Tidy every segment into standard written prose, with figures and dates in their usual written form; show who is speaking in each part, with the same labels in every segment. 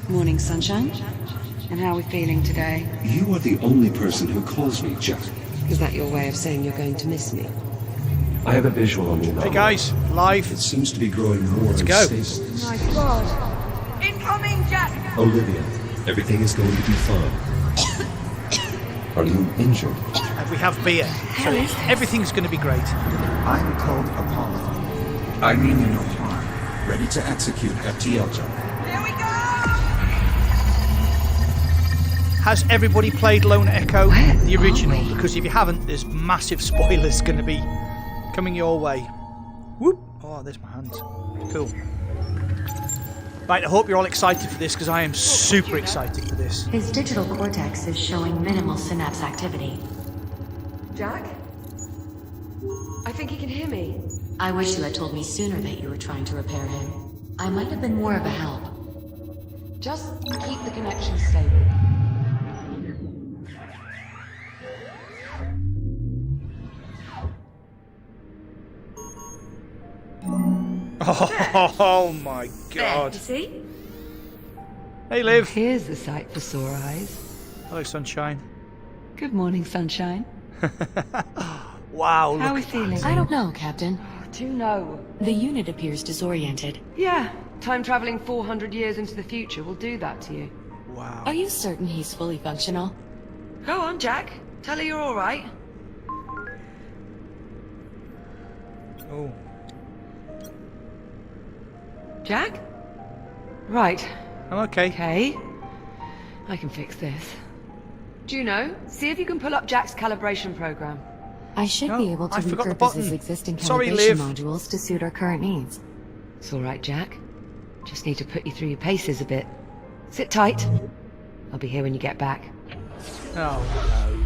Speaker 1: Morning, sunshine. And how are we feeling today?
Speaker 2: You are the only person who calls me Jack.
Speaker 1: Is that your way of saying you're going to miss me?
Speaker 2: I have a visual on you now.
Speaker 3: Hey guys, live.
Speaker 2: It seems to be growing more.
Speaker 3: Let's go.
Speaker 2: Stasis.
Speaker 1: My God. Incoming, Jack!
Speaker 2: Olivia, everything is going to be fine. Are you injured?
Speaker 3: And we have beer, so everything's going to be great.
Speaker 4: I'm called Apollo. I mean you no harm. Ready to execute FTL jump.
Speaker 1: Here we go!
Speaker 3: Has everybody played Lone Echo, the original? Because if you haven't, there's massive spoilers going to be coming your way. Whoop! Oh, there's my hands. Cool. Right, I hope you're all excited for this, because I am super excited for this.
Speaker 5: His digital cortex is showing minimal synapse activity.
Speaker 1: Jack? I think he can hear me.
Speaker 5: I wish you had told me sooner that you were trying to repair him. I might have been more of a help.
Speaker 1: Just keep the connection stable.
Speaker 3: Oh my
Speaker 1: There,
Speaker 3: god.
Speaker 1: you see?
Speaker 3: Hey, Liv.
Speaker 1: Here's the sight for sore eyes.
Speaker 3: Hello, sunshine.
Speaker 1: Good morning, sunshine.
Speaker 3: Wow,
Speaker 1: How are we
Speaker 3: look.
Speaker 1: feeling?
Speaker 5: I don't know, Captain.
Speaker 1: Do you know?
Speaker 5: The unit appears disoriented.
Speaker 1: Yeah, time traveling 400 years into the future will do that to you.
Speaker 3: Wow.
Speaker 5: Are you certain he's fully functional?
Speaker 1: Go on, Jack. Tell her you're all right.
Speaker 3: Oh.
Speaker 1: Jack? Right.
Speaker 3: I'm okay.
Speaker 1: Okay. I can fix this. Juno, see if you can pull up Jack's calibration program.
Speaker 5: I should
Speaker 3: No,
Speaker 5: be able to
Speaker 3: I forgot the
Speaker 5: repurpose his
Speaker 3: button.
Speaker 5: existing
Speaker 3: Sorry,
Speaker 5: calibration
Speaker 3: Liv.
Speaker 5: modules to suit our current needs.
Speaker 1: It's all right, Jack. Just need to put you through your paces a bit. Sit tight. I'll be here when you get back.
Speaker 3: Oh, no.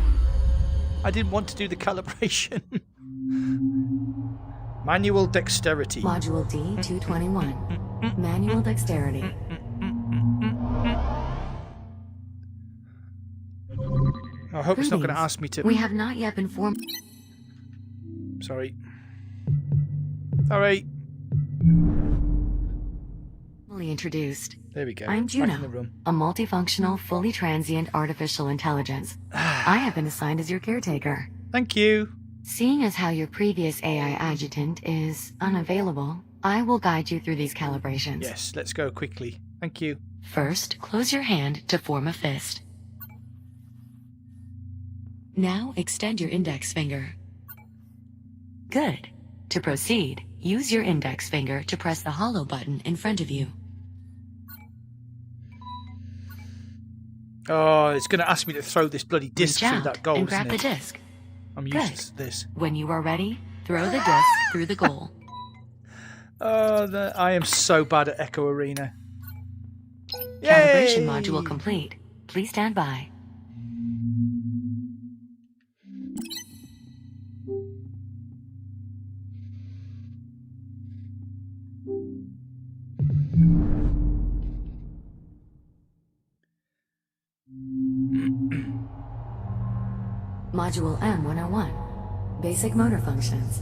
Speaker 3: I didn't want to do the calibration. Manual dexterity.
Speaker 5: Module D-221. Manual dexterity.
Speaker 3: I hope it's not going to
Speaker 5: Greetings.
Speaker 3: ask me to...
Speaker 5: We have not yet been formed.
Speaker 3: Sorry. Sorry.
Speaker 5: Formally introduced.
Speaker 3: There we go.
Speaker 5: I'm
Speaker 3: Back in the
Speaker 5: Juno,
Speaker 3: room.
Speaker 5: a multifunctional, fully transient artificial intelligence. I have been assigned as your caretaker.
Speaker 3: Thank you.
Speaker 5: Seeing as how your previous AI adjutant is unavailable, I will guide you through these calibrations.
Speaker 3: Yes, let's go quickly. Thank you.
Speaker 5: First, close your hand to form a fist. Now extend your index finger. Good. To proceed, use your index finger to press the hollow button in front of you.
Speaker 3: Oh, it's going to ask me to throw this bloody disc
Speaker 5: Reach
Speaker 3: through
Speaker 5: out
Speaker 3: that goal,
Speaker 5: and grab
Speaker 3: isn't
Speaker 5: the
Speaker 3: it?
Speaker 5: disc.
Speaker 3: I'm
Speaker 5: Good.
Speaker 3: used to this.
Speaker 5: When you are ready, throw the disc through the goal.
Speaker 3: Oh, I am so bad at Echo Arena.
Speaker 5: Calibration
Speaker 3: Yay!
Speaker 5: module complete. Please stand by. Module M101. Basic motor functions.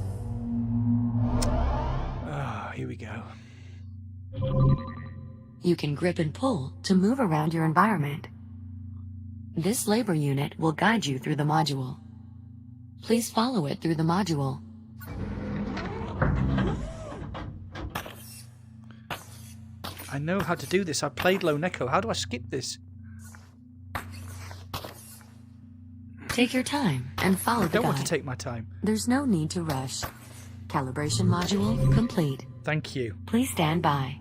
Speaker 3: Oh, here we go.
Speaker 5: You can grip and pull to move around your environment. This labor unit will guide you through the module. Please follow it through the module.
Speaker 3: I know how to do this. I played Lone Echo. How do I skip this?
Speaker 5: Take your time and follow
Speaker 3: I
Speaker 5: the
Speaker 3: don't
Speaker 5: guide.
Speaker 3: want to take my time.
Speaker 5: There's no need to rush. Calibration module complete.
Speaker 3: Thank you.
Speaker 5: Please stand by.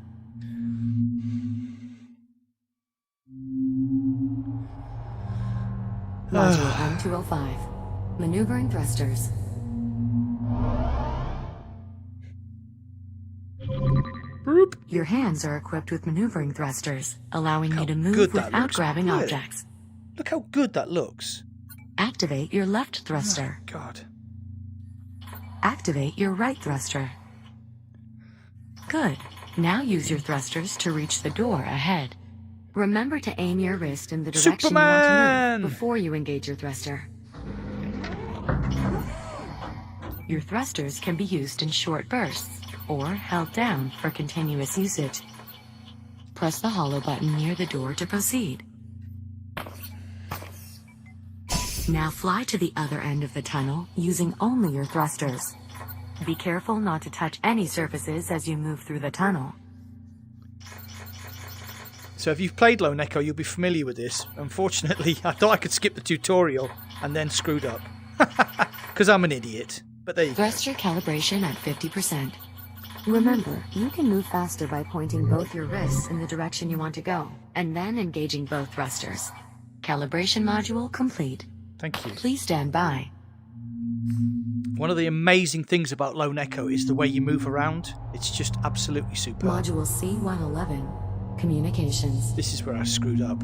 Speaker 5: Module M205. Maneuvering thrusters.
Speaker 3: Boop.
Speaker 5: Your hands are equipped with maneuvering thrusters, allowing you to move
Speaker 3: good that
Speaker 5: without
Speaker 3: looks.
Speaker 5: grabbing
Speaker 3: Look.
Speaker 5: objects.
Speaker 3: Look how good that looks.
Speaker 5: Activate your left thruster.
Speaker 3: God.
Speaker 5: Activate your right thruster. Good. Now use your thrusters to reach the door ahead. Remember to aim your wrist in the direction you want to
Speaker 3: Superman!
Speaker 5: move before you engage your thruster. Your thrusters can be used in short bursts or held down for continuous usage. Press the hollow button near the door to proceed. Now fly to the other end of the tunnel using only your thrusters. Be careful not to touch any surfaces as you move through the tunnel.
Speaker 3: So if you've played Lone Echo, you'll be familiar with this. Unfortunately, I thought I could skip the tutorial and then screwed up. Because I'm an idiot. But there you go.
Speaker 5: Thruster calibration at 50%. Remember, you can move faster by pointing both your wrists in the direction you want to go, and then engaging both thrusters. Calibration module complete.
Speaker 3: Thank you.
Speaker 5: Please stand by.
Speaker 3: One of the amazing things about Lone Echo is the way you move around. It's just absolutely superb.
Speaker 5: Module C111. Communications.
Speaker 3: This is where I screwed up.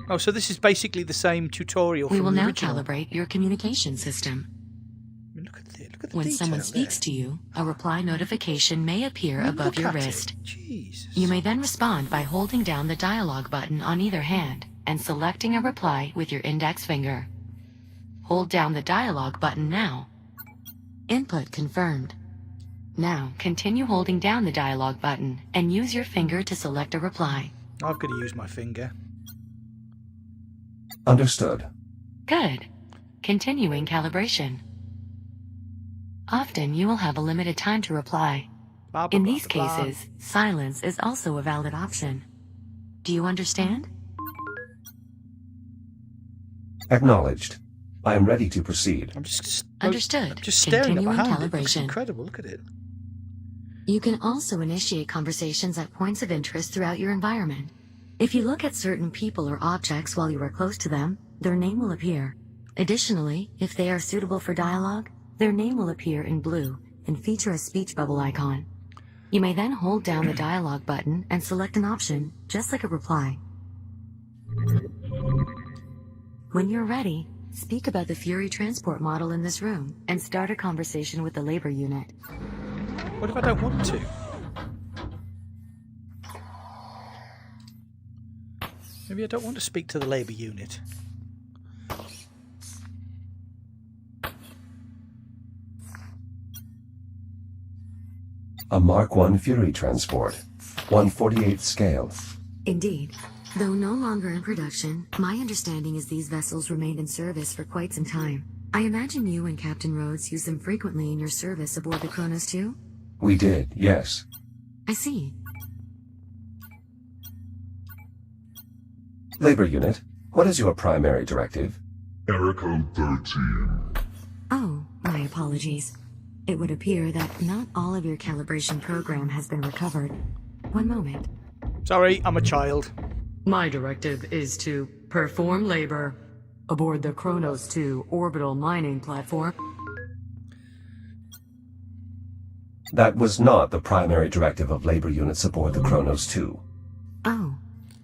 Speaker 3: Oh, so this is basically the same tutorial
Speaker 5: We
Speaker 3: from
Speaker 5: will
Speaker 3: the
Speaker 5: now
Speaker 3: original.
Speaker 5: calibrate your communication system.
Speaker 3: I mean, look at the
Speaker 5: When
Speaker 3: detail
Speaker 5: someone
Speaker 3: there.
Speaker 5: speaks to you, a reply notification may appear
Speaker 3: I mean,
Speaker 5: above
Speaker 3: look
Speaker 5: your
Speaker 3: at it.
Speaker 5: wrist.
Speaker 3: Jesus.
Speaker 5: You may then respond by holding down the dialogue button on either hand and selecting a reply with your index finger. Hold down the dialogue button now. Input confirmed. Now, continue holding down the dialogue button and use your finger to select a reply.
Speaker 3: I've got to use my finger.
Speaker 2: Understood.
Speaker 5: Good. Continuing calibration. Often you will have a limited time to reply.
Speaker 3: Blah, blah,
Speaker 5: In
Speaker 3: blah,
Speaker 5: these
Speaker 3: blah, blah.
Speaker 5: cases, silence is also a valid option. Do you understand?
Speaker 2: Acknowledged. I am ready to proceed.
Speaker 3: I'm just
Speaker 5: Understood.
Speaker 3: I'm just staring at my
Speaker 5: Continuing
Speaker 3: hand. It looks
Speaker 5: calibration.
Speaker 3: incredible. Look at it.
Speaker 5: You can also initiate conversations at points of interest throughout your environment. If you look at certain people or objects while you are close to them, their name will appear. Additionally, if they are suitable for dialogue, their name will appear in blue and feature a speech bubble icon. You may then hold down the dialogue button and select an option, just like a reply. When you're ready, speak about the Fury transport model in this room and start a conversation with the labor unit.
Speaker 3: What if I don't want to? Maybe I don't want to speak to the labour unit.
Speaker 2: A Mark I Fury transport. 1/48th scale.
Speaker 5: Indeed. Though no longer in production, my understanding is these vessels remained in service for quite some time. I imagine you and Captain Rhodes use them frequently in your service aboard the Kronos II?
Speaker 2: We did, yes.
Speaker 5: I see.
Speaker 2: Labor unit, what is your primary directive?
Speaker 6: Error code 13.
Speaker 5: Oh, my apologies. It would appear that not all of your calibration program has been recovered. One moment.
Speaker 3: Sorry, I'm a child.
Speaker 7: My directive is to perform labor aboard the Kronos II orbital mining platform.
Speaker 2: That was not the primary directive of labor units aboard the Kronos II.
Speaker 5: Oh,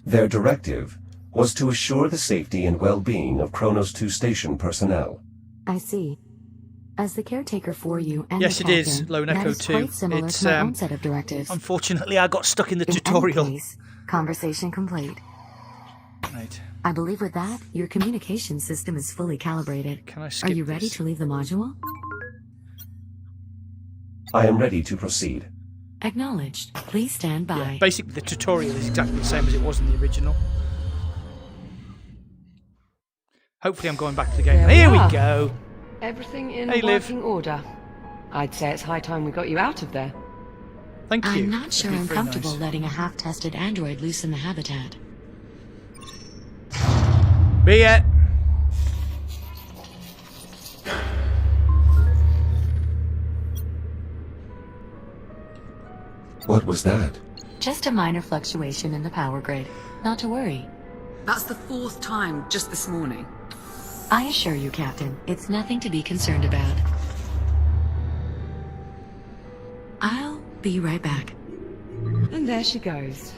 Speaker 2: Their directive was to assure the safety and well-being of Kronos II station personnel.
Speaker 5: I see. As the caretaker for you and
Speaker 3: Yes,
Speaker 5: the
Speaker 3: it is,
Speaker 5: captain,
Speaker 3: Lone
Speaker 5: that
Speaker 3: Echo
Speaker 5: is
Speaker 3: 2.
Speaker 5: quite similar
Speaker 3: It's,
Speaker 5: to my own set of directives.
Speaker 3: Unfortunately, I got stuck in the
Speaker 5: In
Speaker 3: tutorial.
Speaker 5: any case, conversation complete.
Speaker 3: Right.
Speaker 5: I believe with that, your communication system is fully calibrated.
Speaker 3: Can I
Speaker 5: Are
Speaker 3: skip
Speaker 5: you ready
Speaker 3: this?
Speaker 5: to leave the module?
Speaker 2: I am ready to proceed.
Speaker 5: Acknowledged. Please stand by.
Speaker 3: Yeah, basically, the tutorial is exactly the same as it was in the original. Hopefully, I'm going back to the game.
Speaker 1: There we
Speaker 3: Here we
Speaker 1: are.
Speaker 3: go.
Speaker 1: Everything in
Speaker 3: Hey, Liv.
Speaker 1: working order. I'd say it's high time we got you out of there.
Speaker 3: Thank you.
Speaker 5: I'm not sure
Speaker 3: That'd
Speaker 5: I'm
Speaker 3: be very
Speaker 5: comfortable
Speaker 3: nice.
Speaker 5: letting a half-tested android loose in the habitat.
Speaker 3: Be it.
Speaker 2: What was that?
Speaker 5: Just a minor fluctuation in the power grid. Not to worry.
Speaker 7: That's the 4th time just this morning.
Speaker 5: I assure you, Captain, it's nothing to be concerned about. I'll be right back.
Speaker 1: And there she goes.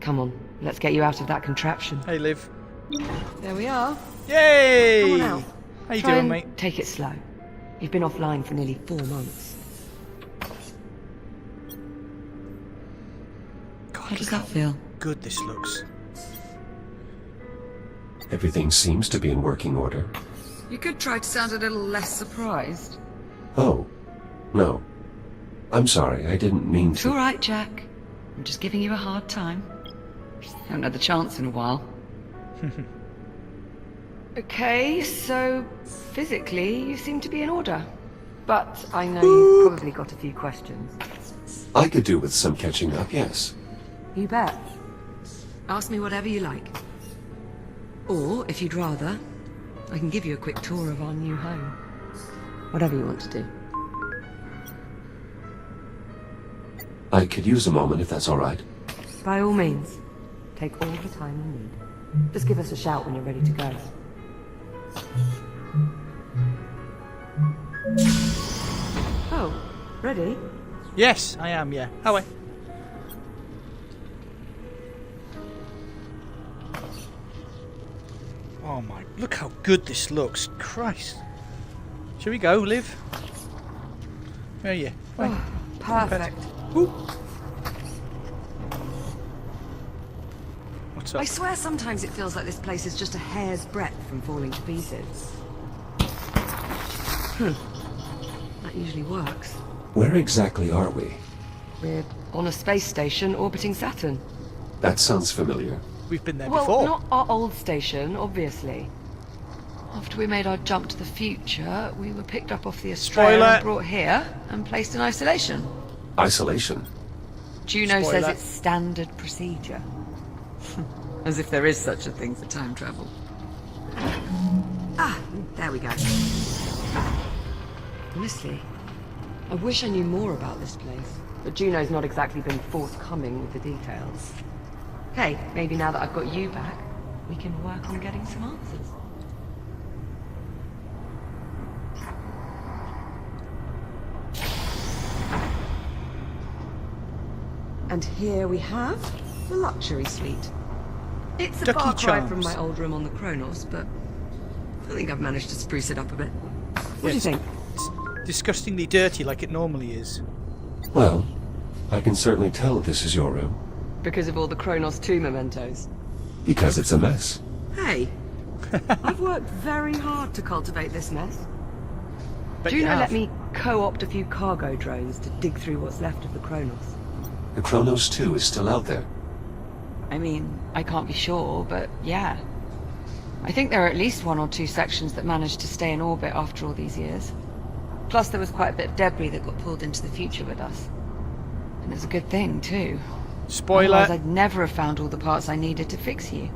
Speaker 1: Come on, let's get you out of that contraption.
Speaker 3: Hey, Liv.
Speaker 1: There we are.
Speaker 3: Yay!
Speaker 1: Come on out.
Speaker 3: How you
Speaker 1: Try
Speaker 3: doing,
Speaker 1: and
Speaker 3: mate?
Speaker 1: take it slow. You've been offline for nearly 4 months.
Speaker 3: God,
Speaker 1: How does
Speaker 3: look
Speaker 1: that
Speaker 3: how
Speaker 1: feel?
Speaker 3: good this looks.
Speaker 2: Everything seems to be in working order.
Speaker 7: You could try to sound a little less surprised.
Speaker 2: Oh, no. I'm sorry, I didn't mean
Speaker 1: It's
Speaker 2: to.
Speaker 1: all right, Jack. I'm just giving you a hard time. Haven't had the chance in a while. Okay, so physically you seem to be in order. But I know you've probably got a few questions.
Speaker 2: I could do with some catching up, yes.
Speaker 1: You bet.
Speaker 7: Ask me whatever you like.
Speaker 1: Or, if you'd rather, I can give you a quick tour of our new home. Whatever you want to do.
Speaker 2: I could use a moment if that's all right.
Speaker 1: By all means, take all the time you need. Just give us a shout when you're ready to go. Oh, ready?
Speaker 3: Yes, I am, yeah. How are Oh my, look how good this looks. Christ. Shall we go, Liv? Where are you? Wait.
Speaker 1: Oh, perfect.
Speaker 3: Whoop. What's up?
Speaker 1: I swear sometimes it feels like this place is just a hair's breadth from falling to pieces. That usually works.
Speaker 2: Where exactly are we?
Speaker 1: We're on a space station orbiting Saturn.
Speaker 2: That sounds familiar.
Speaker 3: We've been there
Speaker 1: Well,
Speaker 3: before.
Speaker 1: not our old station, obviously. After we made our jump to the future, we were picked up off the Australia
Speaker 3: Spoiler.
Speaker 1: and brought here and placed in isolation.
Speaker 2: Isolation.
Speaker 1: Juno says
Speaker 3: Spoiler.
Speaker 1: it's standard procedure.
Speaker 7: As if there is such a thing for time travel.
Speaker 1: Ah, there we go. Honestly, I wish I knew more about this place. But Juno's not exactly been forthcoming with the details. Hey, maybe now that I've got you back, we can work on getting some answers. And here we have the luxury suite. It's a
Speaker 3: Ducky
Speaker 1: far cry from
Speaker 3: charms.
Speaker 1: my old room on the Kronos, but I think I've managed to spruce it up a bit. What do you
Speaker 3: Yes.
Speaker 1: think?
Speaker 3: It's disgustingly dirty like it normally is.
Speaker 2: Well, I can certainly tell this is your room.
Speaker 1: Because of all the Kronos 2 mementos.
Speaker 2: Because it's a mess.
Speaker 1: Hey, I've worked very hard to cultivate this mess.
Speaker 3: But you
Speaker 1: Juno
Speaker 3: have.
Speaker 1: let me co-opt a few cargo drones to dig through what's left of the Kronos.
Speaker 2: The Kronos 2 is still out there.
Speaker 1: I mean, I can't be sure, but yeah. I think there are at least 1 or 2 sections that managed to stay in orbit after all these years. Plus there was quite a bit of debris that got pulled into the future with us. And it's a good thing, too.
Speaker 3: Spoiler.
Speaker 1: Otherwise I'd never have found all the parts I needed to fix you.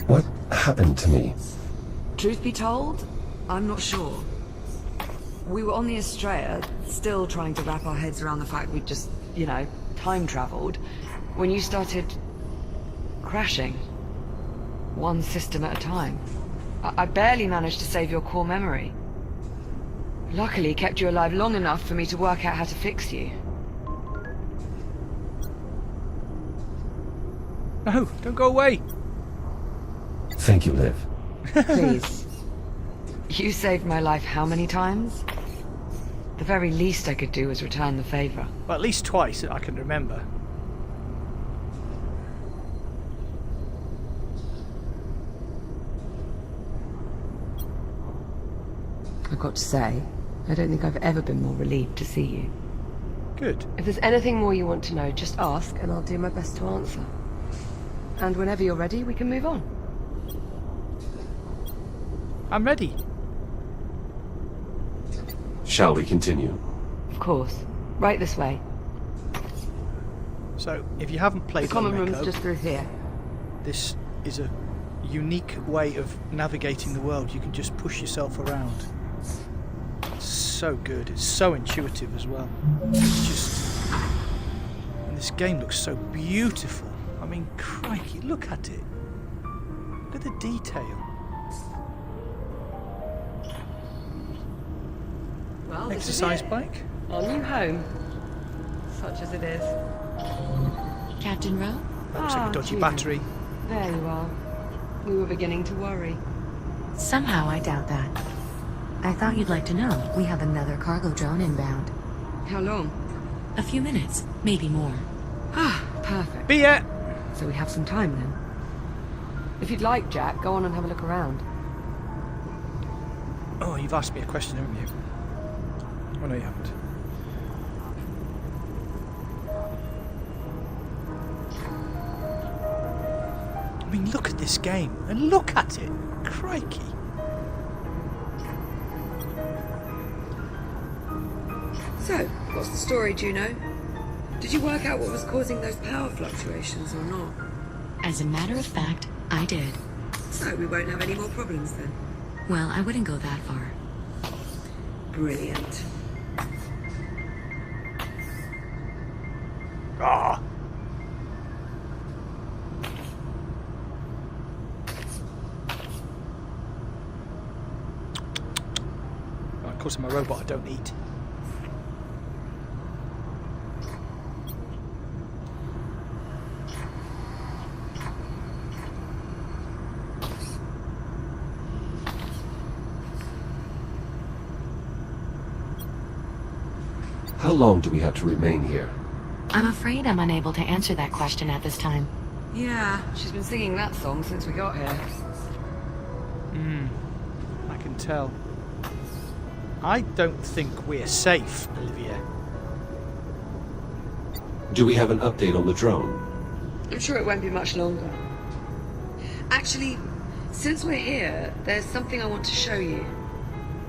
Speaker 2: What happened to me?
Speaker 1: Truth be told, I'm not sure. We were on the Estrella, still trying to wrap our heads around the fact we'd just, you know, time traveled, when you started crashing. One system at a time. I barely managed to save your core memory. Luckily, kept you alive long enough for me to work out how to fix you.
Speaker 3: No, don't go away.
Speaker 2: Thank you, Liv.
Speaker 1: Please. You saved my life how many times? The very least I could do was return the favor.
Speaker 3: Well, at least twice that I can remember.
Speaker 1: I've got to say, I don't think I've ever been more relieved to see you.
Speaker 3: Good.
Speaker 1: If there's anything more you want to know, just ask and I'll do my best to answer. And whenever you're ready, we can move on.
Speaker 3: I'm ready.
Speaker 2: Shall we continue?
Speaker 1: Of course. Right this way.
Speaker 3: So, if you haven't
Speaker 1: The
Speaker 3: played
Speaker 1: common
Speaker 3: Lone
Speaker 1: room's
Speaker 3: Echo,
Speaker 1: just through here.
Speaker 3: this is a unique way of navigating the world. You can just push yourself around. It's so good. It's so intuitive as well. It's just... And this game looks so beautiful. I mean, crikey, look at it. Look at the detail.
Speaker 1: Well, this is
Speaker 3: Exercise
Speaker 1: it.
Speaker 3: bike?
Speaker 1: Our new home. Such as it is.
Speaker 5: Captain Rowe?
Speaker 3: That looks like a dodgy
Speaker 1: Judy.
Speaker 3: battery.
Speaker 1: There you are. We were beginning to worry.
Speaker 5: Somehow I doubt that. I thought you'd like to know we have another cargo drone inbound.
Speaker 1: How long?
Speaker 5: A few minutes, maybe more.
Speaker 1: Ah, perfect.
Speaker 3: Be it!
Speaker 1: So we have some time then. If you'd like, Jack, go on and have a look around.
Speaker 3: Oh, you've asked me a question, haven't you? Oh, no, you haven't. I mean, look at this game. And look at it. Crikey.
Speaker 1: So, what's the story, Juno? Did you work out what was causing those power fluctuations or not?
Speaker 5: As a matter of fact, I did.
Speaker 1: So we won't have any more problems then.
Speaker 5: Well, I wouldn't go that far.
Speaker 1: Brilliant.
Speaker 3: Ah. Of course, I'm a robot. I don't eat.
Speaker 2: How long do we have to remain here?
Speaker 5: I'm afraid I'm unable to answer that question at this time.
Speaker 1: Yeah, she's been singing that song since we got here.
Speaker 3: I can tell. I don't think we're safe, Olivia.
Speaker 2: Do we have an update on the drone?
Speaker 1: I'm sure it won't be much longer. Actually, since we're here, there's something I want to show you.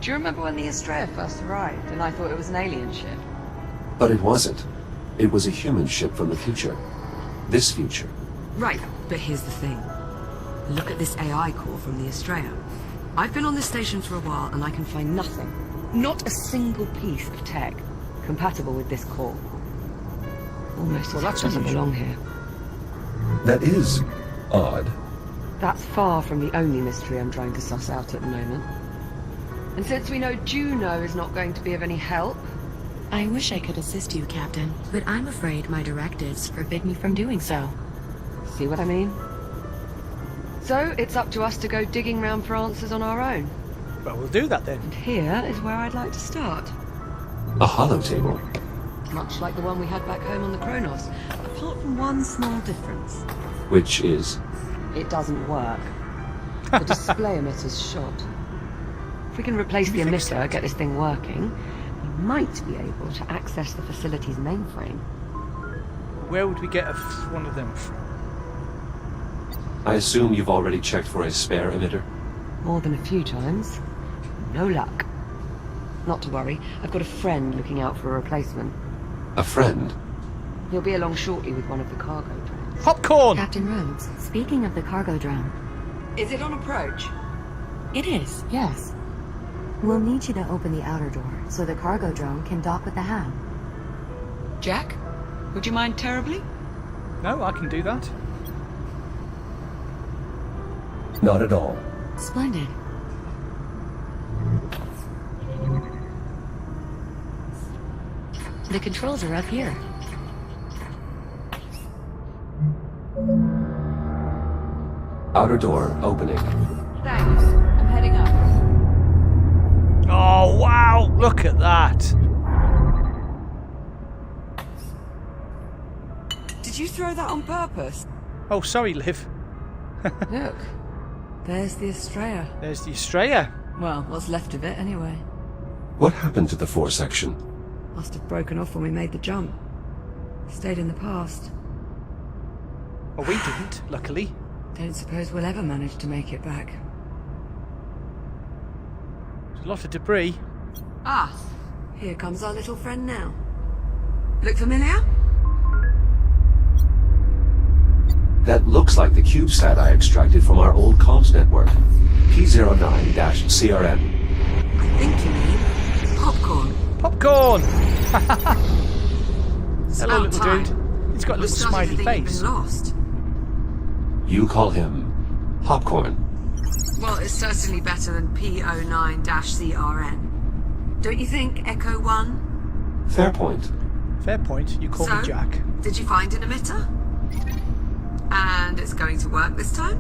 Speaker 1: Do you remember when the Estrella first arrived and I thought it was an alien ship?
Speaker 2: But it wasn't. It was a human ship from the future. This future.
Speaker 1: Right, but here's the thing. Look at this AI core from the Estrella. I've been on this station for a while and I can find nothing. Not a single piece of tech compatible with this core. Almost as if it doesn't belong here.
Speaker 2: That is odd.
Speaker 1: That's far from the only mystery I'm trying to suss out at the moment. And since we know Juno is not going to be of any help...
Speaker 5: I wish I could assist you, Captain, but I'm afraid my directives forbid me from doing so.
Speaker 1: See what I mean? So, it's up to us to go digging round for answers on our own.
Speaker 3: Well, we'll do that then.
Speaker 1: And here is where I'd like to start.
Speaker 2: A holotable.
Speaker 1: Much like the one we had back home on the Kronos, apart from one small difference.
Speaker 2: Which is?
Speaker 1: It doesn't work. The display emitter's shot. If we can replace the emitter, get this thing working, we might be able to access the facility's mainframe.
Speaker 3: Where would we get one of them from?
Speaker 2: I assume you've already checked for a spare emitter?
Speaker 1: More than a few times. No luck. Not to worry, I've got a friend looking out for a replacement.
Speaker 2: A friend?
Speaker 1: He'll be along shortly with one of the cargo drones.
Speaker 3: Popcorn!
Speaker 5: Captain Rhodes, speaking of the cargo drone.
Speaker 1: Is it on approach?
Speaker 5: It is, yes. We'll need you to open the outer door so the cargo drone can dock with the ham.
Speaker 1: Jack? Would you mind terribly?
Speaker 3: No, I can do that.
Speaker 2: Not at all.
Speaker 5: Splendid. The controls are up here.
Speaker 2: Outer door opening.
Speaker 1: Thanks. I'm heading up.
Speaker 3: Oh, wow! Look at that!
Speaker 1: Did you throw that on purpose?
Speaker 3: Oh, sorry, Liv.
Speaker 1: Look. There's the Estrella.
Speaker 3: There's the Estrella.
Speaker 1: Well, what's left of it anyway.
Speaker 2: What happened to the foresection?
Speaker 1: Must have broken off when we made the jump. Stayed in the past.
Speaker 3: Well, we didn't, luckily.
Speaker 1: Don't suppose we'll ever manage to make it back.
Speaker 3: There's a lot of debris.
Speaker 1: Ah, here comes our little friend now. Look familiar?
Speaker 2: That looks like the CubeSat I extracted from our old comms network. P09-CRN.
Speaker 1: I think you mean popcorn.
Speaker 3: Popcorn!
Speaker 1: It's
Speaker 3: Hello,
Speaker 1: about
Speaker 3: little
Speaker 1: time.
Speaker 3: dude. He's got a
Speaker 1: We
Speaker 3: little
Speaker 1: started to
Speaker 3: smiley
Speaker 1: think you'd
Speaker 3: face.
Speaker 1: been lost.
Speaker 2: You call him Popcorn.
Speaker 1: Well, it's certainly better than P09-CRN. Don't you think, Echo 1?
Speaker 2: Fair point.
Speaker 3: Fair point. You call me Jack.
Speaker 1: Did you find an emitter? And it's going to work this time?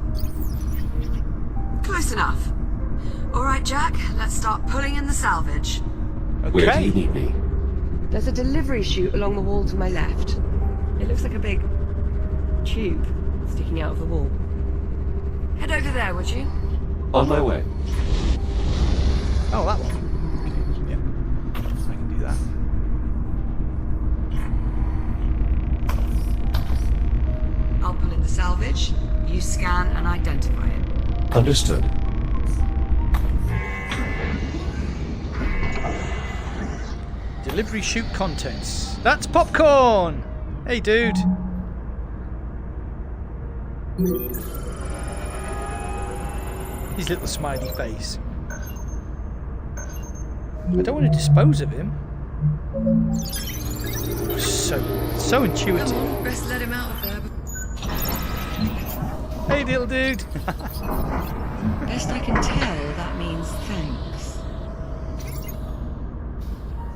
Speaker 1: Close enough. All right, Jack, let's start pulling in the salvage.
Speaker 2: Where do
Speaker 3: Okay.
Speaker 2: you need me?
Speaker 1: There's a delivery chute along the wall to my left. It looks like a big tube sticking out of the wall. Head over there, would you?
Speaker 2: On my way.
Speaker 3: Oh, that one. Okay. Yeah. I can do that.
Speaker 1: I'll pull in the salvage. You scan and identify it.
Speaker 2: Understood.
Speaker 3: Delivery chute contents. That's popcorn! Hey, dude. His little smiley face. I don't want to dispose of him. So intuitive.
Speaker 1: Come on, best let him out of there.
Speaker 3: Hey, little dude.
Speaker 1: Best I can tell, that means thanks.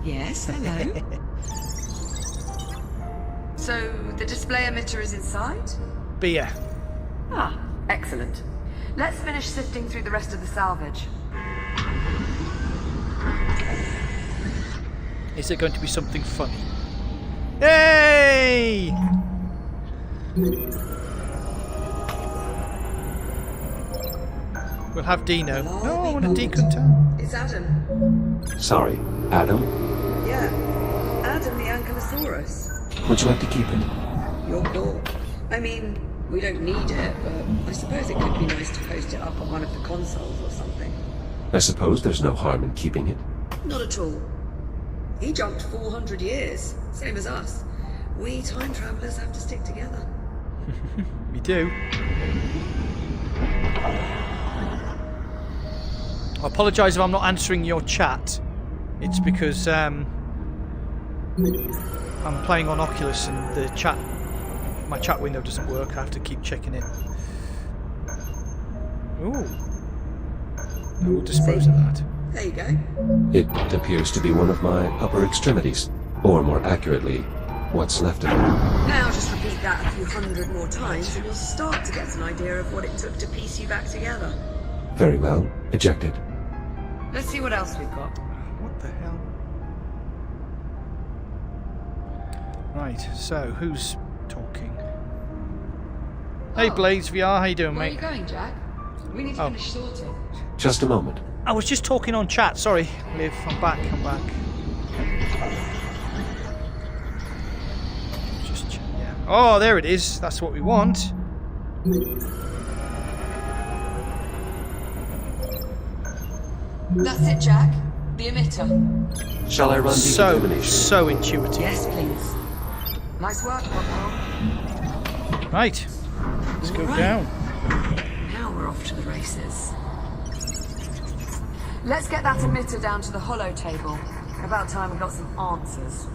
Speaker 1: Yes, hello. So, the display emitter is inside?
Speaker 3: Beer.
Speaker 1: Ah, excellent. Let's finish sifting through the rest of the salvage.
Speaker 3: Is there going to be something funny? Hey! We'll have Dino. No, I want a decontaminate.
Speaker 1: It's Adam.
Speaker 2: Sorry, Adam?
Speaker 1: Yeah, Adam the Ankylosaurus.
Speaker 2: Would you like to keep it?
Speaker 1: Your call. I mean, we don't need it, but I suppose it could be nice to post it up on one of the consoles or something.
Speaker 2: I suppose there's no harm in keeping it.
Speaker 1: Not at all. He jumped 400 years, same as us. We time travelers have to stick together.
Speaker 3: We do. I apologise if I'm not answering your chat. It's because I'm playing on Oculus and my chat window doesn't work. I have to keep checking it. Ooh. We'll dispose of that.
Speaker 1: There you go.
Speaker 2: It appears to be one of my upper extremities. Or more accurately, what's left of it.
Speaker 1: Now just repeat that a few hundred more times and you'll start to get an idea of what it took to piece you back together.
Speaker 2: Very well. Ejected.
Speaker 1: Let's see what else we've got.
Speaker 3: What the hell? Right, so who's talking? Hey Blades VR, how you doing,
Speaker 1: Where are
Speaker 3: mate?
Speaker 1: you going, Jack? We need to finish sorting.
Speaker 2: Just a moment.
Speaker 3: I was just talking on chat, sorry. Liv, I'm back. Yeah. Oh, there it is. That's what we want.
Speaker 1: That's it, Jack. The emitter.
Speaker 2: Shall I run decontamination?
Speaker 3: So intuitive.
Speaker 1: Yes, please. Nice work, Popcorn.
Speaker 3: Right. Let's go
Speaker 1: Right.
Speaker 3: down.
Speaker 1: Now we're off to the races. Let's get that emitter down to the hollow table. About time we got some answers.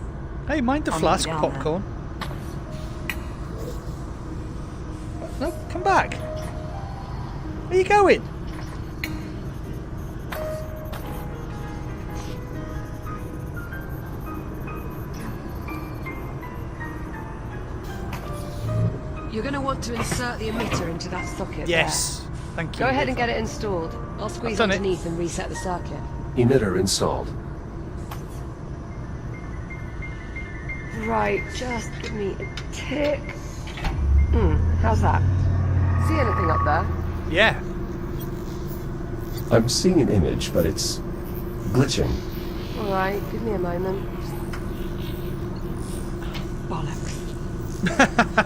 Speaker 3: Hey, mind the
Speaker 1: I'll
Speaker 3: flask,
Speaker 1: leave it down
Speaker 3: Popcorn. No, come back. Where are you going?
Speaker 1: You're going to want to insert the emitter into that socket.
Speaker 3: Yes. Thank you.
Speaker 1: Go ahead and get it installed. I'll squeeze
Speaker 3: done it.
Speaker 1: underneath and reset the circuit.
Speaker 2: Emitter installed.
Speaker 1: Right, just give me a tick. How's that? See anything up there?
Speaker 3: Yeah.
Speaker 2: I'm seeing an image, but it's glitching.
Speaker 1: All right, give me a moment. Bollocks.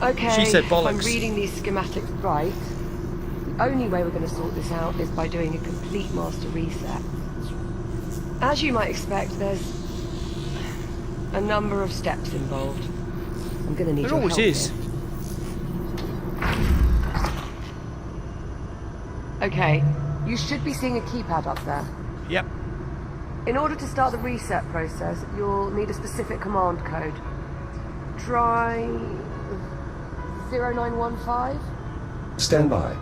Speaker 1: Okay,
Speaker 3: She said
Speaker 1: if
Speaker 3: bollocks.
Speaker 1: I'm reading these schematics right, the only way we're going to sort this out is by doing a complete master reset. As you might expect, there's a number of steps involved. I'm going to need
Speaker 3: There
Speaker 1: your
Speaker 3: always
Speaker 1: help
Speaker 3: is.
Speaker 1: here. Okay, you should be seeing a keypad up there.
Speaker 3: Yep.
Speaker 1: In order to start the reset process, you'll need a specific command code. Try 0915.
Speaker 2: Stand by.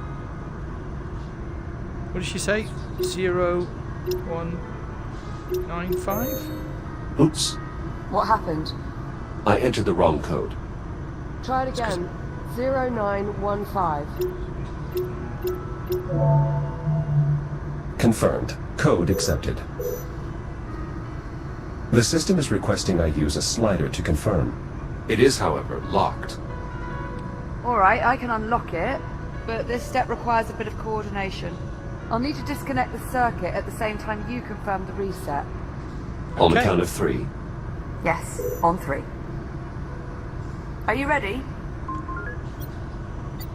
Speaker 3: What did she say? 0195?
Speaker 2: Oops.
Speaker 1: What happened?
Speaker 2: I entered the wrong code.
Speaker 1: Try it again. 0915.
Speaker 2: Confirmed. Code accepted. The system is requesting I use a slider to confirm. It is, however, locked.
Speaker 1: Alright, I can unlock it, but this step requires a bit of coordination. I'll need to disconnect the circuit at the same time you confirm the reset.
Speaker 2: On the
Speaker 3: Okay.
Speaker 2: count of 3.
Speaker 1: Yes, on 3. Are you ready?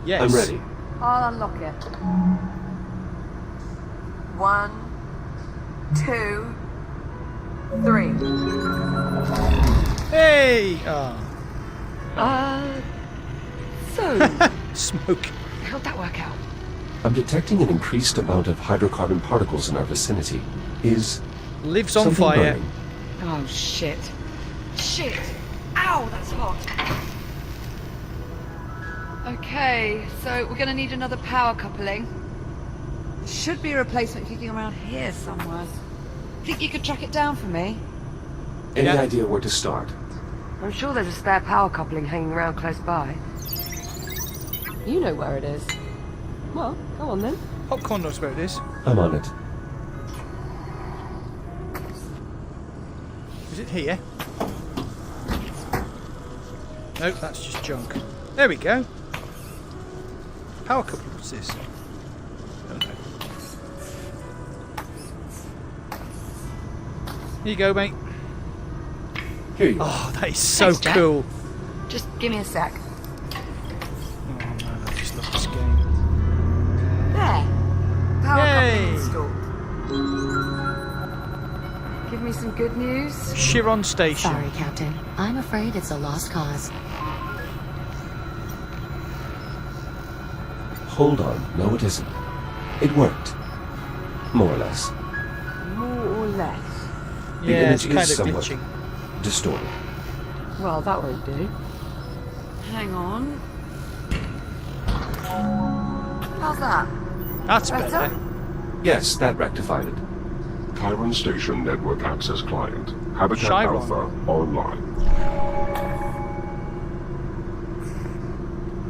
Speaker 3: Yes.
Speaker 2: I'm ready.
Speaker 1: I'll unlock it. 1, 2, 3.
Speaker 3: Hey! Oh.
Speaker 1: So,
Speaker 3: Smoke.
Speaker 1: how'd that work out?
Speaker 2: I'm detecting an increased amount of hydrocarbon particles in our vicinity. Is
Speaker 3: Lives on
Speaker 2: something
Speaker 3: fire.
Speaker 2: burning?
Speaker 1: Oh, shit. Shit! Ow, that's hot. Okay, so we're gonna need another power coupling. Should be a replacement kicking around here somewhere. Think you could track it down for me?
Speaker 2: Any
Speaker 3: Yeah.
Speaker 2: idea where to start?
Speaker 1: I'm sure there's a spare power coupling hanging around close by. You know where it is. Well, go on then.
Speaker 3: Popcorn knows where it is.
Speaker 2: I'm on it.
Speaker 3: Is it here? Nope, that's just junk. There we go. Power couple, what's this? Oh no. Here you go, mate.
Speaker 2: Here you are.
Speaker 3: Oh, that is so
Speaker 1: Thanks, Jack.
Speaker 3: cool.
Speaker 1: Just give me a sec.
Speaker 3: Oh man, I just love this game.
Speaker 1: There. Power
Speaker 3: Yay.
Speaker 1: coupling installed. Give me some good news.
Speaker 3: Chiron Station.
Speaker 5: Sorry, Captain. I'm afraid it's a lost cause.
Speaker 2: Hold on. No, it isn't. It worked. More or less.
Speaker 1: More or less.
Speaker 2: The
Speaker 3: Yeah, it's
Speaker 2: image
Speaker 3: kind
Speaker 2: is
Speaker 3: of
Speaker 2: somewhat
Speaker 3: glitching.
Speaker 2: distorted.
Speaker 1: Well, that won't do. Hang on. How's that?
Speaker 3: That's
Speaker 1: Better?
Speaker 3: better.
Speaker 2: Yes, that rectified it.
Speaker 6: Chiron Station Network Access Client. Habitat
Speaker 3: Chiron.
Speaker 6: Alpha online.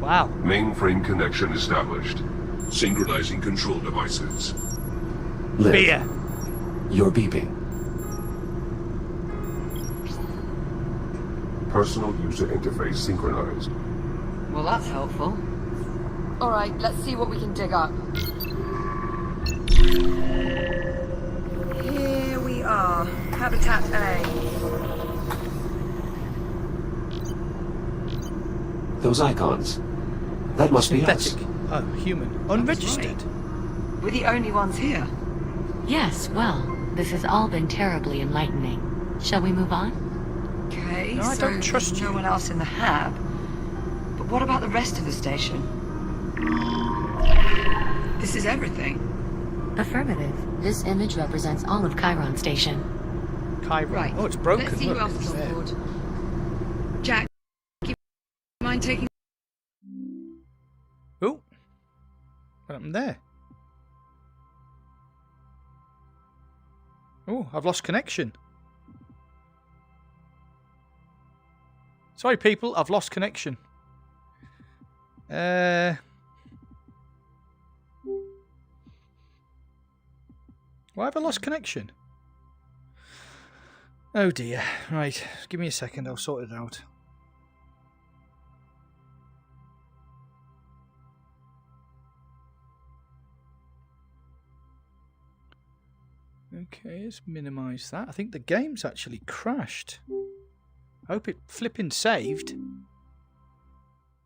Speaker 3: Wow.
Speaker 6: Mainframe connection established. Synchronizing control devices.
Speaker 2: Liv,
Speaker 3: Beer.
Speaker 2: you're beeping.
Speaker 6: Personal user interface synchronized.
Speaker 1: Well, that's helpful. All right, let's see what we can dig up. Here we are. Habitat A.
Speaker 2: Those icons. That must be us.
Speaker 3: Synthetic. Oh, human. Unregistered.
Speaker 1: We're the only ones here.
Speaker 5: Yes, well, this has all been terribly enlightening. Shall we move on?
Speaker 1: Okay,
Speaker 3: No, I
Speaker 1: so
Speaker 3: don't trust
Speaker 1: there's
Speaker 3: you.
Speaker 1: no one else in the hab. But what about the rest of the station? This is everything.
Speaker 5: Affirmative. This image represents all of Chiron Station.
Speaker 3: Chiron.
Speaker 1: Right.
Speaker 3: Oh, it's broken.
Speaker 1: Let's see
Speaker 3: Look,
Speaker 1: who else
Speaker 3: it's
Speaker 1: is on
Speaker 3: there.
Speaker 1: board. Jack, do you mind taking...
Speaker 3: Oh. What happened there? Oh, I've lost connection. Sorry, people, I've lost connection. Why have I lost connection? Oh dear. Right, give me a second, I'll sort it out. Okay, let's minimise that. I think the game's actually crashed. I hope it flipping saved.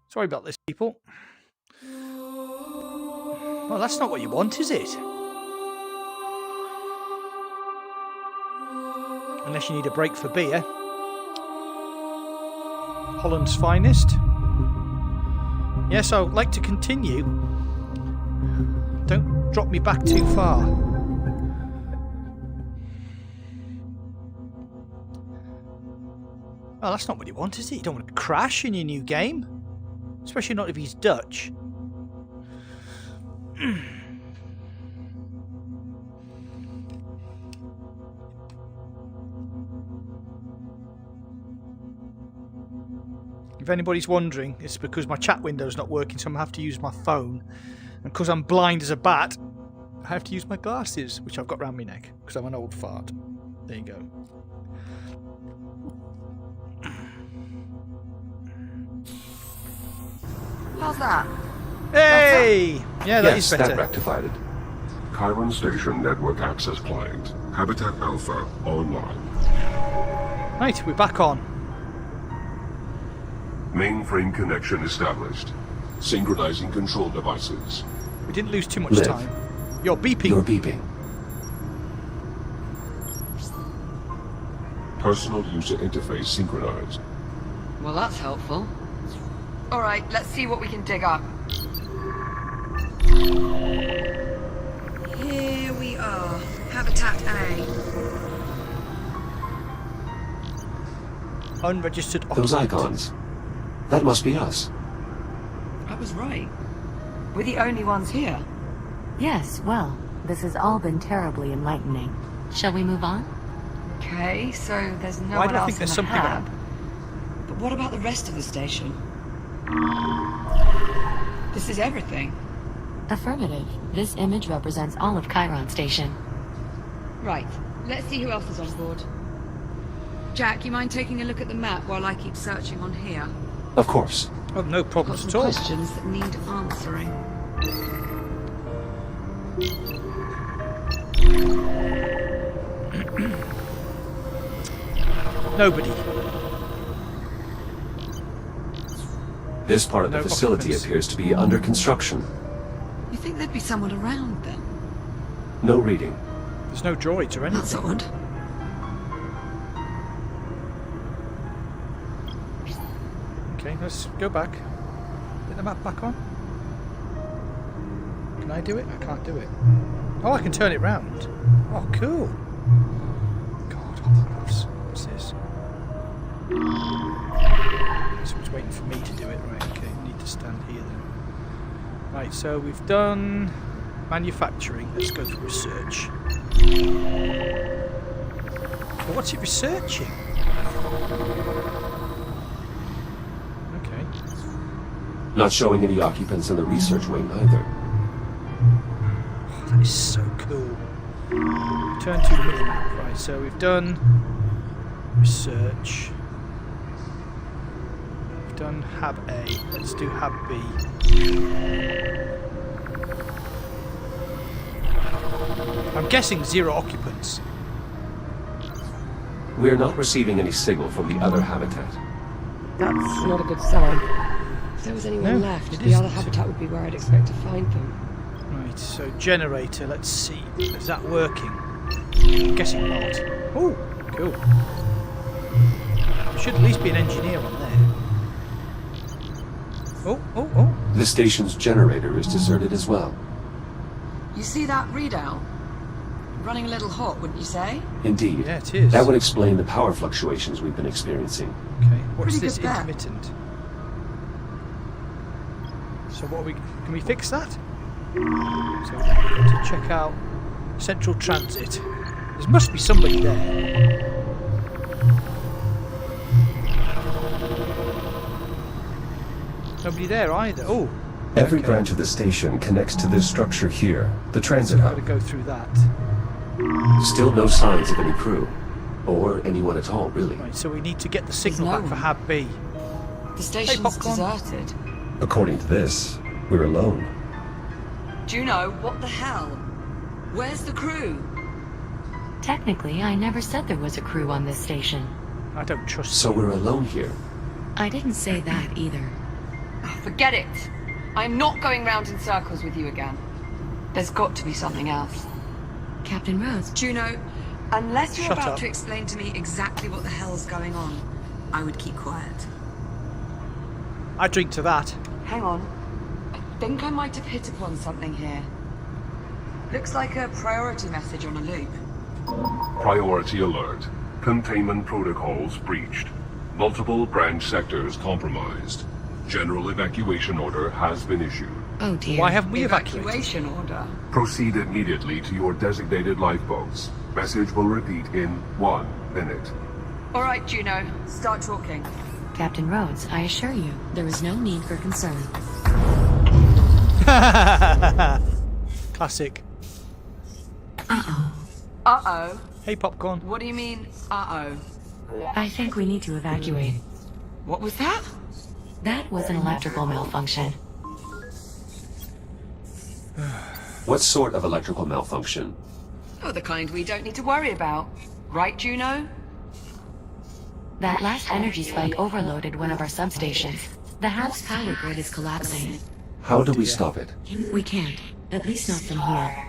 Speaker 3: Sorry about this, people. Well, that's not what you want, is it? Unless you need a break for beer. Holland's finest. Yes, I would like to continue. Don't drop me back too far. Well, that's not what you want, is it? You don't want to crash in your new game. Especially not if he's Dutch. If anybody's wondering, it's because my chat window's not working, so I'm going to have to use my phone. And because I'm blind as a bat, I have to use my glasses, which I've got round my neck, because I'm an old fart. There you go.
Speaker 1: How's that?
Speaker 3: Hey! Yeah, that is
Speaker 2: Yes,
Speaker 3: better.
Speaker 2: that rectified it.
Speaker 6: Chiron Station Network Access Client. Habitat Alpha online.
Speaker 3: Right, we're back on.
Speaker 6: Mainframe connection established. Synchronizing control devices.
Speaker 3: We didn't lose too much
Speaker 2: Liv.
Speaker 3: time. You're beeping.
Speaker 2: You're beeping.
Speaker 6: Personal user interface synchronized.
Speaker 1: Well, that's helpful. All right, let's see what we can dig up. Here we are. Habitat A.
Speaker 3: Unregistered
Speaker 2: Those
Speaker 3: occupant.
Speaker 2: icons. That must be us.
Speaker 1: I was right. We're the only ones here.
Speaker 5: Yes, well, this has all been terribly enlightening. Shall we move on?
Speaker 1: Okay, so there's no
Speaker 3: Why
Speaker 1: one
Speaker 3: do I
Speaker 1: else
Speaker 3: think
Speaker 1: in
Speaker 3: there's
Speaker 1: the
Speaker 3: something
Speaker 1: hab.
Speaker 3: on?
Speaker 1: But what about the rest of the station? This is everything.
Speaker 5: Affirmative. This image represents all of Chiron Station.
Speaker 1: Right, let's see who else is on board. Jack, you mind taking a look at the map while I keep searching on here?
Speaker 2: Of course.
Speaker 3: Oh, no
Speaker 1: Got
Speaker 3: problems
Speaker 1: some
Speaker 3: at all.
Speaker 1: questions that need answering.
Speaker 3: Nobody.
Speaker 2: This part of the
Speaker 3: No
Speaker 2: facility
Speaker 3: occupants.
Speaker 2: appears to be under construction.
Speaker 1: You think there'd be someone around then?
Speaker 2: No reading.
Speaker 3: There's no droids or
Speaker 1: That's
Speaker 3: anything.
Speaker 1: odd.
Speaker 3: Okay, let's go back. Get the map back on. Can I do it? I can't do it. Oh, I can turn it round. Oh, cool. God, what's this? Someone's waiting for me to do it. Right, okay, need to stand here then. Right, so we've done manufacturing. Let's go for research. Well, what's it researching? Okay.
Speaker 2: Not showing any occupants in the research wing either.
Speaker 3: Oh, that is so cool. Turn to minimap. Right, so we've done research. We've done Hab A. Let's do Hab B. I'm guessing 0 occupants.
Speaker 2: We are not receiving any signal from the other habitat.
Speaker 8: That's not a good sign. If there was anyone
Speaker 3: No,
Speaker 8: left,
Speaker 3: it
Speaker 8: the other
Speaker 3: isn't.
Speaker 8: habitat would be where I'd expect to find them.
Speaker 3: Right, so generator, let's see. Is that working? I'm guessing not. Oh, cool. There should at least be an engineer on there. Oh.
Speaker 2: The station's generator is deserted as well.
Speaker 1: You see that readout? Running a little hot, wouldn't you say?
Speaker 2: Indeed.
Speaker 3: Yeah, it is.
Speaker 2: That would explain the power fluctuations we've been experiencing.
Speaker 3: Okay, what's
Speaker 1: Pretty
Speaker 3: this
Speaker 1: good bet.
Speaker 3: intermittent? So what can we fix that? So we've got to check out central transit. There must be somebody there. Nobody there either. Oh,
Speaker 2: Every
Speaker 3: okay.
Speaker 2: branch of the station connects to this structure here, the transit
Speaker 3: Got to
Speaker 2: hub.
Speaker 3: go through that.
Speaker 2: Still no signs of any crew. Or anyone at all, really.
Speaker 3: Right, so we need to get the signal
Speaker 1: no
Speaker 3: back for
Speaker 1: one.
Speaker 3: Hab B.
Speaker 1: The station's
Speaker 3: popcorn.
Speaker 1: deserted.
Speaker 2: According to this, we're alone.
Speaker 1: Juno, what the hell? Where's the crew?
Speaker 5: Technically, I never said there was a crew on this station.
Speaker 3: I don't trust
Speaker 2: So
Speaker 3: you.
Speaker 2: we're alone here.
Speaker 5: I didn't say that either.
Speaker 1: Oh, forget it. I'm not going round in circles with you again. There's got to be something else.
Speaker 5: Captain Rhodes,
Speaker 1: Juno, unless you're
Speaker 3: Shut
Speaker 1: about
Speaker 3: up.
Speaker 1: to explain to me exactly what the hell's going on, I would keep quiet.
Speaker 3: I drink to that.
Speaker 1: Hang on. I think I might have hit upon something here. Looks like a priority message on a loop.
Speaker 6: Priority alert. Containment protocols breached. Multiple branch sectors compromised. General evacuation order has been issued.
Speaker 5: oh dear.
Speaker 3: Why haven't we evacuated?
Speaker 1: Evacuation order.
Speaker 6: Proceed immediately to your designated lifeboats. Message will repeat in 1 minute.
Speaker 1: All right, Juno, start talking.
Speaker 5: Captain Rhodes, I assure you, there is no need for concern.
Speaker 3: Classic.
Speaker 1: Uh-oh.
Speaker 3: Hey, popcorn.
Speaker 1: What do you mean, uh-oh?
Speaker 5: I think we need to evacuate.
Speaker 1: What was that?
Speaker 5: That was an electrical malfunction.
Speaker 2: What sort of electrical malfunction?
Speaker 1: Oh, the kind we don't need to worry about. Right, Juno?
Speaker 5: That last energy spike overloaded one of our substations. The house power grid is collapsing.
Speaker 2: How do we stop it?
Speaker 5: We can't. At least not from here.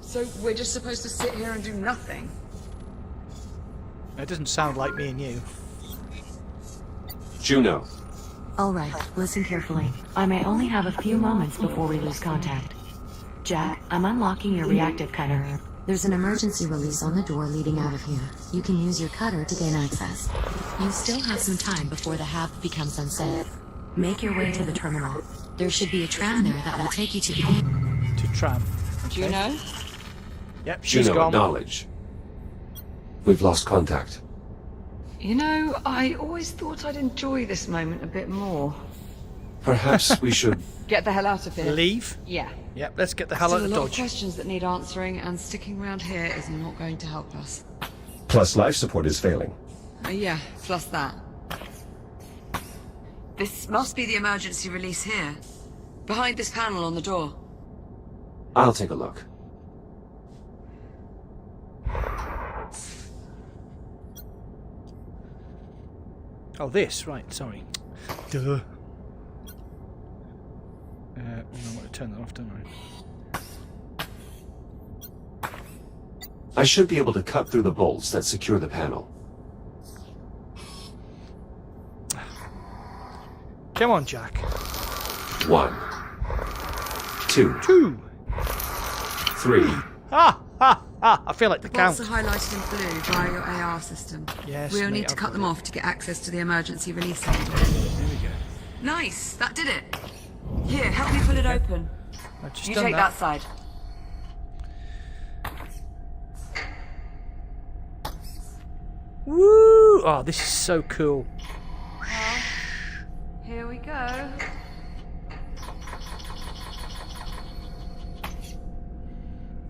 Speaker 1: So we're just supposed to sit here and do nothing?
Speaker 3: It doesn't sound like me and you.
Speaker 2: Juno,
Speaker 5: Alright, listen carefully. I may only have a few moments before we lose contact. Jack, I'm unlocking your reactive cutter. There's an emergency release on the door leading out of here. You can use your cutter to gain access. You still have some time before the hab becomes unsafe. Make your way to the terminal. There should be a tram there that will take you to the...
Speaker 3: To Tram. Okay.
Speaker 1: Juno?
Speaker 3: Yep, she's
Speaker 2: Juno,
Speaker 3: gone.
Speaker 2: acknowledge. We've lost contact.
Speaker 1: You know, I always thought I'd enjoy this moment a bit more.
Speaker 2: Perhaps we should...
Speaker 1: Get the hell out of here.
Speaker 3: Leave?
Speaker 1: Yeah.
Speaker 3: Yep, let's get the hell out
Speaker 1: Still
Speaker 3: of
Speaker 1: a lot of
Speaker 3: Dodge.
Speaker 1: questions that need answering, and sticking around here is not going to help us.
Speaker 2: Plus life support is failing.
Speaker 1: Yeah, plus that. This must be the emergency release here. Behind this panel on the door.
Speaker 2: I'll take a look.
Speaker 3: Oh, this, right, sorry. Duh. I want to turn that off, don't I?
Speaker 2: I should be able to cut through the bolts that secure the panel.
Speaker 3: Come on, Jack.
Speaker 2: 1, 2,
Speaker 3: 2.
Speaker 2: 3.
Speaker 3: Ha! Ha! Ha! I feel like the
Speaker 1: Bolts
Speaker 3: count.
Speaker 1: are highlighted in blue via your AR system.
Speaker 3: Yes,
Speaker 1: We'll
Speaker 3: mate,
Speaker 1: need to
Speaker 3: I've
Speaker 1: cut
Speaker 3: got
Speaker 1: them
Speaker 3: it.
Speaker 1: off to get access to the emergency release handle.
Speaker 3: There we go.
Speaker 1: Nice, that did it. Here, help me pull it open.
Speaker 3: I've just
Speaker 1: You
Speaker 3: done
Speaker 1: take that side.
Speaker 3: Woo! Oh, this is so cool.
Speaker 1: Well, here we go.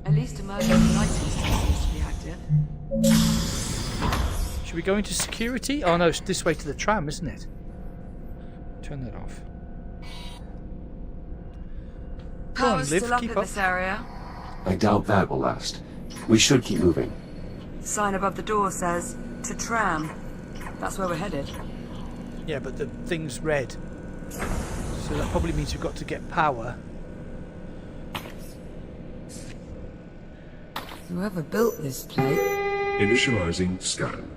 Speaker 1: At least emergency lighting seems to be active.
Speaker 3: Should we go into security? Oh no, it's this way to the tram, isn't it? Turn that off. Come on,
Speaker 1: Power's
Speaker 3: Liv,
Speaker 1: still up
Speaker 3: keep
Speaker 1: in
Speaker 3: up.
Speaker 1: this area.
Speaker 2: I doubt that will last. We should keep moving.
Speaker 1: Sign above the door says, to Tram. That's where we're headed.
Speaker 3: Yeah, but the thing's red. So that probably means we've got to get power.
Speaker 1: Whoever built this place...
Speaker 6: Initializing scan.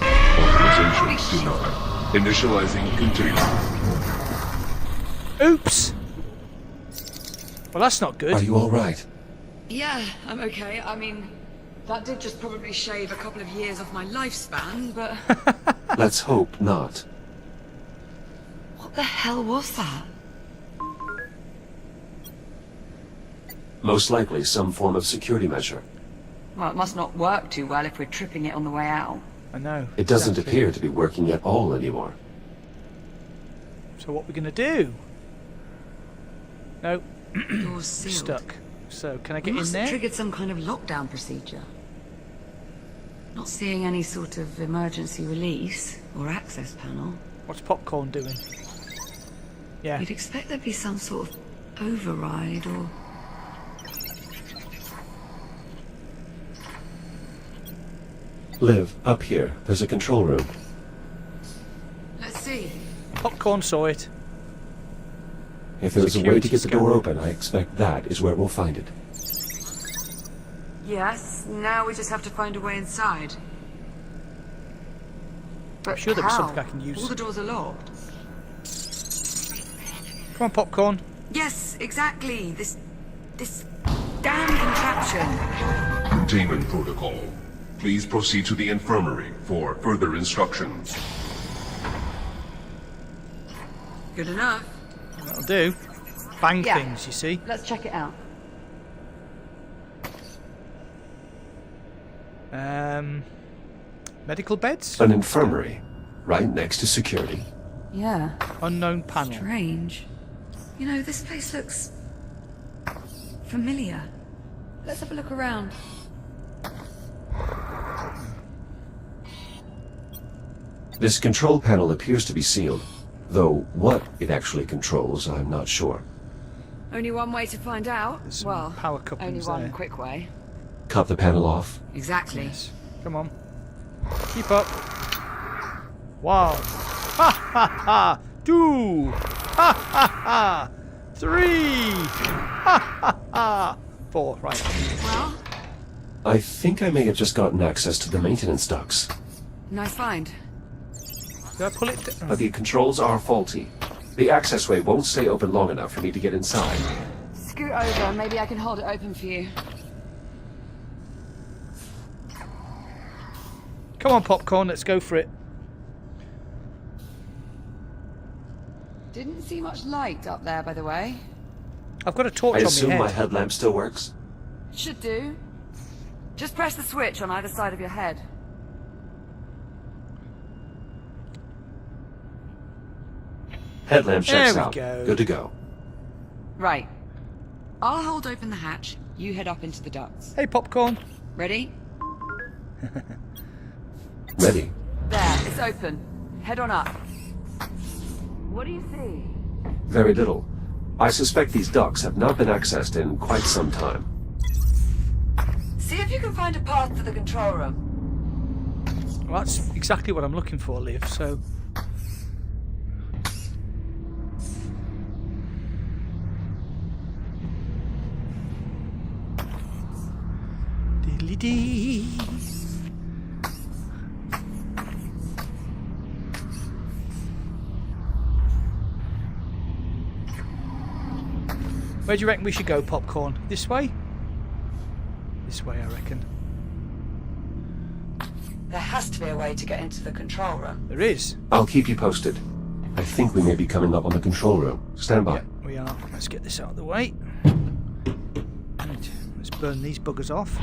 Speaker 6: Authorization denied. Initializing continue.
Speaker 3: Oops! Well, that's not good.
Speaker 2: Are you alright?
Speaker 1: Yeah, I'm okay. I mean, that did just probably shave a couple of years off my lifespan, but...
Speaker 2: Let's hope not.
Speaker 1: What the hell was that?
Speaker 2: Most likely some form of security measure.
Speaker 1: Well, it must not work too well if we're tripping it on the way out.
Speaker 3: I know.
Speaker 2: It doesn't
Speaker 3: exactly.
Speaker 2: appear to be working at all anymore.
Speaker 3: So what we're going to do? No,
Speaker 1: Door's sealed.
Speaker 3: stuck. So can I
Speaker 1: We
Speaker 3: get in
Speaker 1: must have
Speaker 3: there?
Speaker 1: triggered some kind of lockdown procedure. Not seeing any sort of emergency release or access panel.
Speaker 3: What's Popcorn doing? Yeah.
Speaker 1: You'd expect there'd be some sort of override or...
Speaker 2: Liv, up here. There's a control room.
Speaker 1: Let's see.
Speaker 3: Popcorn saw it.
Speaker 2: If there's a way to
Speaker 3: Security
Speaker 2: get the door
Speaker 3: scanner.
Speaker 2: open, I expect that is where we'll find it.
Speaker 1: Yes, now we just have to find a way inside. But
Speaker 3: I'm sure there was
Speaker 1: how?
Speaker 3: something I can use.
Speaker 1: All the doors are locked.
Speaker 3: Come on, Popcorn.
Speaker 1: Yes, exactly. This damn contraption.
Speaker 6: Containment protocol. Please proceed to the infirmary for further instructions.
Speaker 1: Good enough.
Speaker 3: That'll do. Bang
Speaker 1: Yeah.
Speaker 3: things, you see.
Speaker 1: Let's check it out.
Speaker 3: Medical beds?
Speaker 2: An infirmary, right next to security.
Speaker 1: Yeah.
Speaker 3: Unknown panel.
Speaker 1: Strange. You know, this place looks... familiar. Let's have a look around.
Speaker 2: This control panel appears to be sealed, though what it actually controls, I'm not sure.
Speaker 1: Only one way to find out.
Speaker 3: There's some
Speaker 1: Well,
Speaker 3: power
Speaker 1: only
Speaker 3: couplings
Speaker 1: one
Speaker 3: there.
Speaker 1: quick way.
Speaker 2: Cut the panel off.
Speaker 1: Exactly.
Speaker 3: Yes. Come on. Keep up. 1. Ha ha ha. 2. Ha ha ha. 3. Ha ha ha. 4. Right.
Speaker 1: Well,
Speaker 2: I think I may have just gotten access to the maintenance ducts,
Speaker 1: nice find.
Speaker 3: Did I pull it down?
Speaker 2: but the controls are faulty. The accessway won't stay open long enough for me to get inside.
Speaker 1: Scoot over. Maybe I can hold it open for you.
Speaker 3: Come on, Popcorn. Let's go for it.
Speaker 1: Didn't see much light up there, by the way.
Speaker 3: I've got a torch
Speaker 2: I
Speaker 3: on
Speaker 2: assume
Speaker 3: my
Speaker 2: my
Speaker 3: head.
Speaker 2: headlamp still works?
Speaker 1: Should do. Just press the switch on either side of your head.
Speaker 2: Headlamp checks
Speaker 3: There we
Speaker 2: out.
Speaker 3: go.
Speaker 2: Good to go.
Speaker 1: Right. I'll hold open the hatch. You head up into the ducts.
Speaker 3: Hey, Popcorn.
Speaker 1: Ready?
Speaker 2: Ready.
Speaker 1: There, it's open. Head on up. What do you see?
Speaker 2: Very little. I suspect these ducts have not been accessed in quite some time.
Speaker 1: See if you can find a path to the control room.
Speaker 3: Well, that's exactly what I'm looking for, Liv, so... Diddly-dee. Where do you reckon we should go, Popcorn? This way? This way, I reckon.
Speaker 1: There has to be a way to get into the control room.
Speaker 3: There is.
Speaker 2: I'll keep you posted. I think we may be coming up on the control room. Stand by.
Speaker 3: Yeah, we are. Let's get this out of the way. Right, let's burn these buggers off.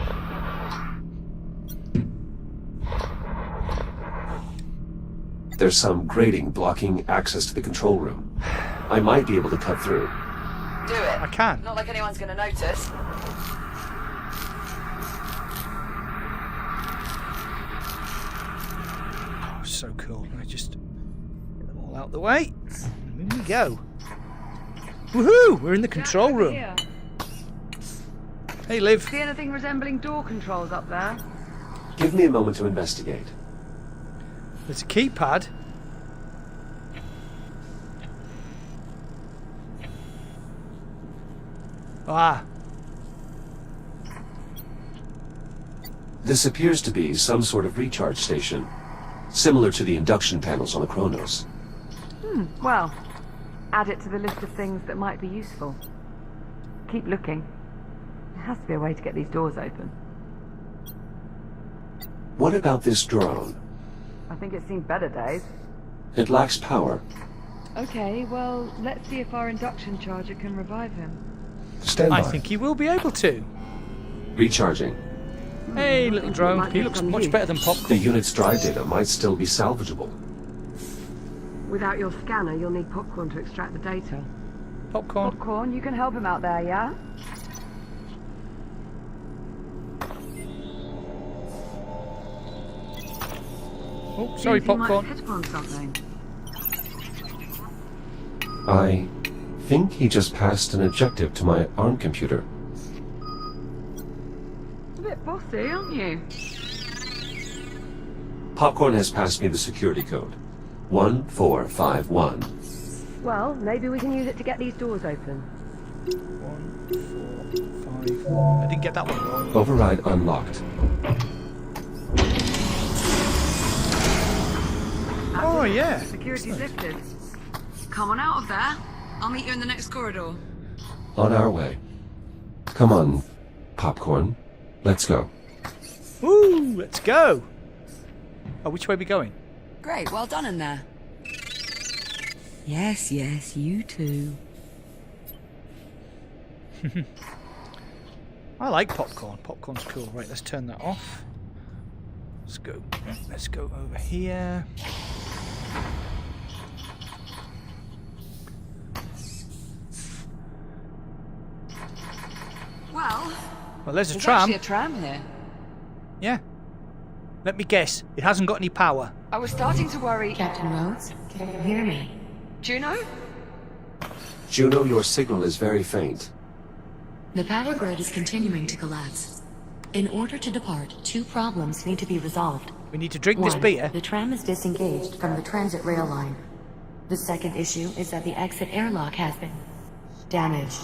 Speaker 2: There's some grating blocking access to the control room. I might be able to cut through.
Speaker 1: Do it.
Speaker 3: I can.
Speaker 1: Not like anyone's going to notice.
Speaker 3: Oh, so cool. I just get them all out the way. And in we go. Woohoo! We're in the control room.
Speaker 1: Here.
Speaker 3: Hey, Liv.
Speaker 1: See anything resembling door controls up there?
Speaker 2: Give me a moment to investigate.
Speaker 3: There's a keypad. Ah.
Speaker 2: This appears to be some sort of recharge station, similar to the induction panels on the Kronos.
Speaker 1: Well, add it to the list of things that might be useful. Keep looking. There has to be a way to get these doors open.
Speaker 2: What about this drone?
Speaker 1: I think it's seen better days.
Speaker 2: It lacks power.
Speaker 1: Okay, well, let's see if our induction charger can revive him.
Speaker 2: Stand by.
Speaker 3: I think he will be able to.
Speaker 2: Recharging.
Speaker 3: Hey, little drone. He looks much better than
Speaker 2: The
Speaker 3: Popcorn.
Speaker 2: unit's drive data might still be salvageable.
Speaker 1: Without your scanner, you'll need Popcorn to extract the data.
Speaker 3: Popcorn.
Speaker 1: Popcorn, you can help him out there, yeah?
Speaker 3: Oh, sorry, Popcorn.
Speaker 1: Hit upon something.
Speaker 2: I think he just passed an objective to my ARM computer.
Speaker 1: A bit bossy, aren't you?
Speaker 2: Popcorn has passed me the security code. 1451.
Speaker 1: Well, maybe we can use it to get these doors open.
Speaker 3: 1, 4, 5. I didn't get that one wrong.
Speaker 2: Override unlocked.
Speaker 3: Oh, yeah.
Speaker 1: Security's lifted. Come on out of there. I'll meet you in the next corridor.
Speaker 2: On our way. Come on, Popcorn. Let's go.
Speaker 3: Woo, let's go. Oh, which way are we going?
Speaker 1: Great, well done in there. Yes, yes, you too.
Speaker 3: I like Popcorn. Popcorn's cool. Right, let's turn that off. Let's go. Let's go over here. Well, there's a tram.
Speaker 1: Actually a tram here.
Speaker 3: Yeah. Let me guess. It hasn't got any power.
Speaker 1: I was starting to worry.
Speaker 5: Captain Rhodes, can you hear me?
Speaker 1: Juno?
Speaker 2: Juno, your signal is very faint.
Speaker 5: The power grid is continuing to collapse. In order to depart, 2 problems need to be resolved.
Speaker 3: We need to drink this
Speaker 5: 1,
Speaker 3: beer.
Speaker 5: the tram is disengaged from the transit rail line. The second issue is that the exit airlock has been damaged.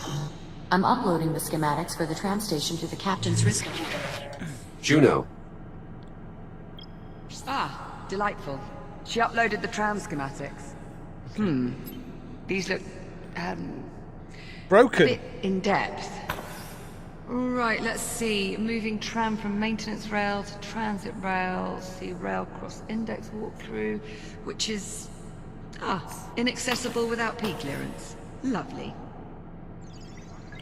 Speaker 5: I'm uploading the schematics for the tram station to the captain's risk computer.
Speaker 2: Juno,
Speaker 1: Ah, delightful. She uploaded the tram schematics. These look, a
Speaker 3: Broken.
Speaker 1: bit in depth. Right, let's see. Moving tram from maintenance rail to transit rail. See rail cross index walkthrough, which is, inaccessible without P clearance. Lovely.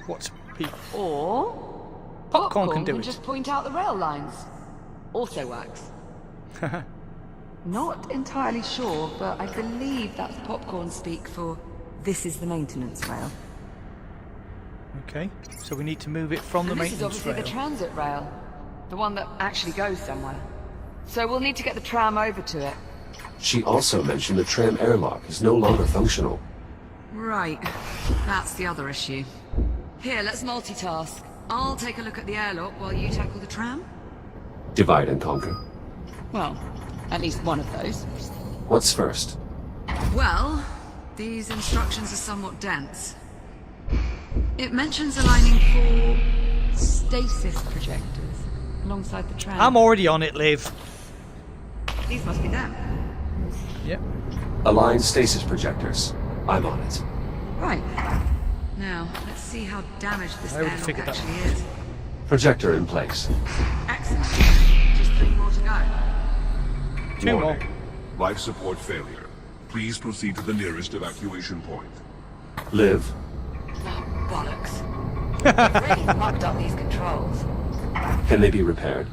Speaker 3: What's people?
Speaker 1: Or
Speaker 3: Popcorn can do it.
Speaker 1: just point out the rail lines. Also works. Not entirely sure, but I believe that's Popcorn speak for this is the maintenance rail.
Speaker 3: Okay, so we need to move it from the
Speaker 1: And this is
Speaker 3: maintenance
Speaker 1: obviously
Speaker 3: rail.
Speaker 1: the transit rail. The one that actually goes somewhere. So we'll need to get the tram over to it.
Speaker 2: she also mentioned the tram airlock is no longer functional.
Speaker 1: Right. That's the other issue. Here, let's multitask. I'll take a look at the airlock while you tackle the tram.
Speaker 2: Divide and conquer.
Speaker 8: Well, at least one of those.
Speaker 2: What's first?
Speaker 1: Well, these instructions are somewhat dense. It mentions aligning 4 stasis projectors alongside the tram.
Speaker 3: I'm already on it, Liv.
Speaker 1: These must be them.
Speaker 3: Yep.
Speaker 2: Align stasis projectors. I'm on it.
Speaker 1: Right. Now, let's see how damaged this
Speaker 3: I already
Speaker 1: airlock
Speaker 3: figured that.
Speaker 1: actually is.
Speaker 2: Projector in place.
Speaker 1: Excellent. Just 3 more to go.
Speaker 3: 2 more.
Speaker 6: Warning. Life support failure. Please proceed to the nearest evacuation point.
Speaker 2: Liv.
Speaker 1: Oh, bollocks. You've really mucked up these controls.
Speaker 2: Can they be repaired?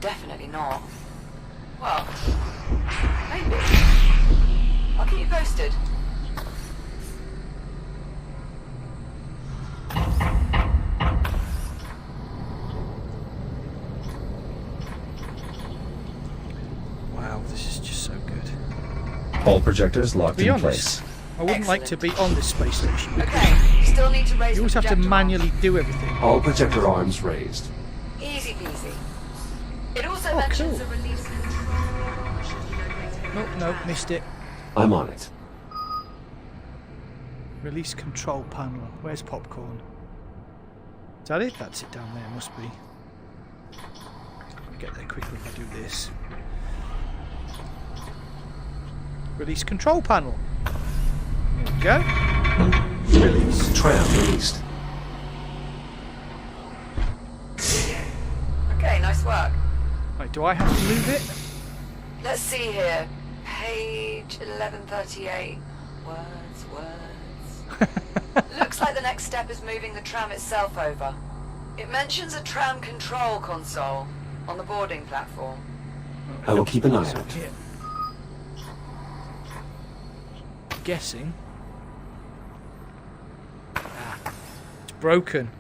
Speaker 1: Definitely not. Well, maybe. I'll keep you posted.
Speaker 3: Wow, this is just so good.
Speaker 2: All projectors locked
Speaker 3: To be
Speaker 2: in
Speaker 3: honest,
Speaker 2: place.
Speaker 3: I wouldn't like to be on this space station because
Speaker 1: Okay, you still need to raise
Speaker 3: you always
Speaker 1: the
Speaker 3: have to
Speaker 1: projector
Speaker 3: manually do everything.
Speaker 2: All projector arms raised.
Speaker 1: arm. Easy peasy. It also
Speaker 3: Oh,
Speaker 1: mentions
Speaker 3: cool.
Speaker 1: a release control should be located.
Speaker 3: Nope, nope, missed it.
Speaker 2: I'm on it.
Speaker 3: Release control panel. Where's popcorn? Is that it? That's it down there, must be. I'll get there quickly if I do this. Release control panel. There we go. Release.
Speaker 2: Tram released.
Speaker 1: Okay, nice work.
Speaker 3: Right, do I have to move it?
Speaker 1: Let's see here. Page 1138. Words. Looks like the next step is moving the tram itself over. It mentions a tram control console on the boarding platform.
Speaker 2: I will keep an eye out.
Speaker 3: Here. Guessing. Ah, it's broken.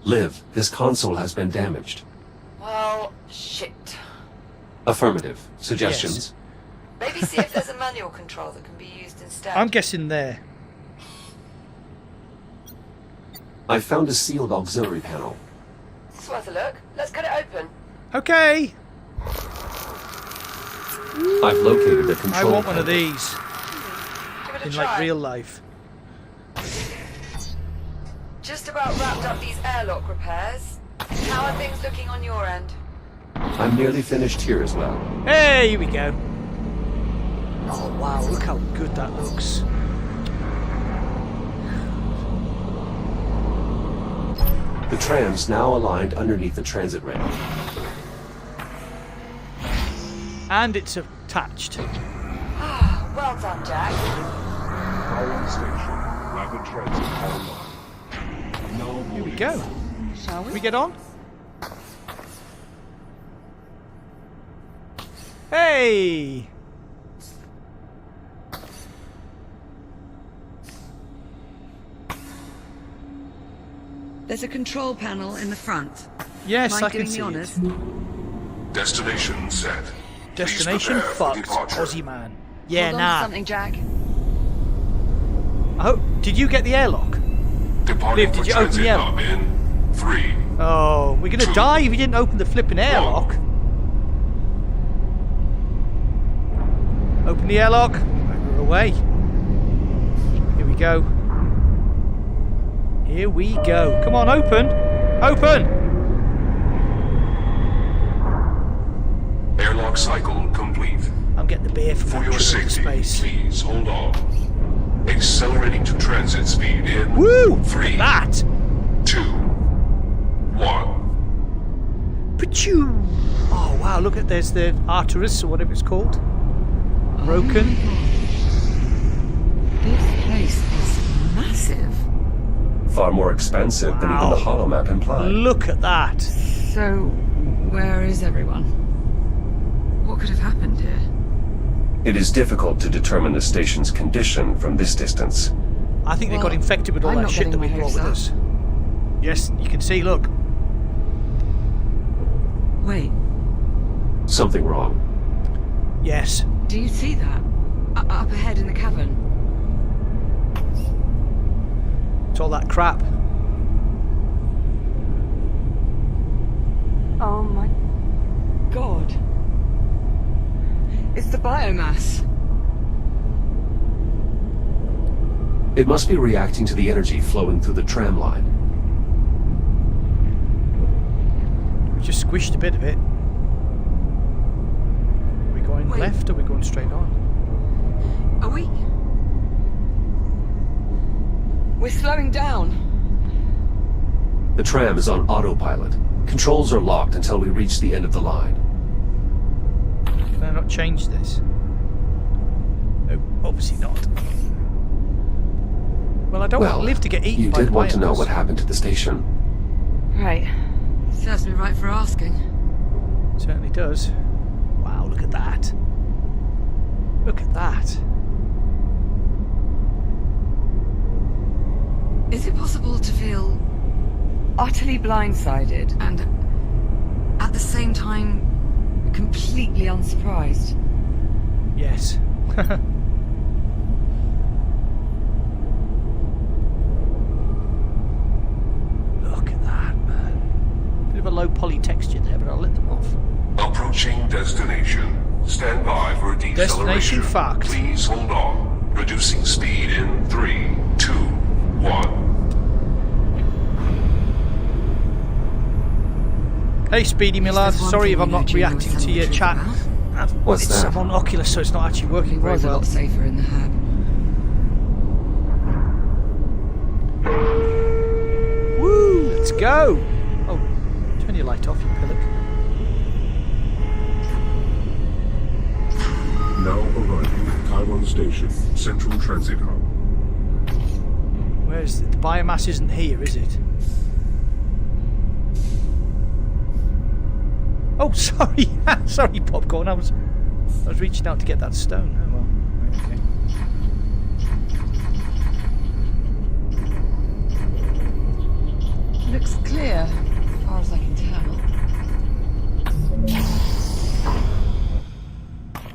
Speaker 2: Liv, this console has been damaged.
Speaker 1: Well, shit.
Speaker 2: Affirmative. Suggestions?
Speaker 1: Maybe see if there's a manual control that can be used instead.
Speaker 3: I'm guessing there.
Speaker 2: I found a sealed auxiliary panel.
Speaker 1: It's worth a look. Let's get it open.
Speaker 3: Okay.
Speaker 2: I've located the
Speaker 3: I
Speaker 2: control
Speaker 3: want one of
Speaker 2: panel.
Speaker 3: these
Speaker 1: Give it a
Speaker 3: in
Speaker 1: try.
Speaker 3: like real life.
Speaker 1: Just about wrapped up these airlock repairs. How are things looking on your end?
Speaker 2: I'm nearly finished here as well.
Speaker 3: Hey, here we go. Oh wow, look how good that looks.
Speaker 2: The tram's now aligned underneath the transit rail.
Speaker 3: And it's attached.
Speaker 1: Well done, Jack.
Speaker 6: Power on station. Rapid transit online. No
Speaker 3: Here we go.
Speaker 1: Shall
Speaker 3: Can we get on? Hey!
Speaker 1: There's a control panel in the front.
Speaker 3: Yes,
Speaker 1: Mind
Speaker 3: I can
Speaker 1: doing
Speaker 3: see
Speaker 1: the
Speaker 3: it.
Speaker 1: honours?
Speaker 6: Destination set.
Speaker 3: Destination
Speaker 6: Please prepare for
Speaker 3: fucked,
Speaker 6: departure.
Speaker 3: Aussie man. Yeah,
Speaker 1: Hold on to
Speaker 3: nah.
Speaker 1: something, Jack.
Speaker 3: Oh, did you get the airlock?
Speaker 6: Departing
Speaker 3: Liv, did
Speaker 6: for
Speaker 3: you open the
Speaker 6: transit
Speaker 3: airlock?
Speaker 6: hub in 3.
Speaker 3: Oh, we're gonna
Speaker 6: 2,
Speaker 3: die if you didn't open the flipping airlock. Open the airlock. We're away. Here we go. Here we go. Come on, open. Open.
Speaker 6: Airlock cycle complete.
Speaker 3: I'm getting the beer from
Speaker 6: For
Speaker 3: that
Speaker 6: your
Speaker 3: trip into
Speaker 6: safety,
Speaker 3: space.
Speaker 6: please hold on. Accelerating to transit speed in
Speaker 3: Woo!
Speaker 6: 3,
Speaker 3: That.
Speaker 6: 2, 1.
Speaker 3: Pachoo! Oh wow! Look at there's the Arcturus or whatever it's called. Broken.
Speaker 1: This place is massive.
Speaker 2: Far more expansive than even the
Speaker 3: Wow.
Speaker 2: holomap implied.
Speaker 3: Look at that.
Speaker 1: So, where is everyone? What could have happened here?
Speaker 2: It is difficult to determine the station's condition from this distance.
Speaker 3: I think they got
Speaker 1: Well,
Speaker 3: infected with all
Speaker 1: I'm
Speaker 3: that
Speaker 1: not
Speaker 3: shit that
Speaker 1: getting
Speaker 3: we
Speaker 1: my
Speaker 3: brought with
Speaker 1: hopes
Speaker 3: us. Yes, you can see. Look.
Speaker 1: Wait,
Speaker 2: Something wrong.
Speaker 3: Yes.
Speaker 1: do you see that? Up ahead in the cavern.
Speaker 3: It's all that crap.
Speaker 1: Oh my god. It's the biomass.
Speaker 2: It must be reacting to the energy flowing through the tram line.
Speaker 3: We just squished a bit of it. Are we going left or are we going straight on?
Speaker 1: Are we? We're slowing down.
Speaker 2: The tram is on autopilot. Controls are locked until we reach the end of the line.
Speaker 3: Can I not change this? No, obviously not. Well, I don't want Liv to get eaten
Speaker 2: you
Speaker 3: by
Speaker 2: did want to know
Speaker 3: biomass.
Speaker 2: what happened to the station.
Speaker 1: Right. Serves me right for asking.
Speaker 3: Certainly does. Wow, look at that. Look at that.
Speaker 1: Is it possible to feel utterly blindsided and at the same time completely unsurprised?
Speaker 3: Yes. Look at that, man. Bit of a low poly texture there, but I'll let them off.
Speaker 6: Approaching destination. Stand by for deceleration.
Speaker 3: Destination fact.
Speaker 6: Please hold on. Reducing speed in 3, 2, 1.
Speaker 3: Hey Speedy, my lad. Sorry if I'm not reacting to your chat.
Speaker 2: What's that?
Speaker 3: I'm on Oculus, so it's not actually
Speaker 1: It
Speaker 3: working very
Speaker 1: was a
Speaker 3: well.
Speaker 1: lot safer in the hab.
Speaker 3: Woo! Let's go! Oh, turn your light off, you pillock.
Speaker 6: Now arriving at Taiwan Station, Central Transit Hub.
Speaker 3: Where's the biomass? Isn't here, is it? Oh, sorry, sorry, Popcorn. I was reaching out to get that stone. Oh well. Okay.
Speaker 1: Looks clear, as far as I can tell.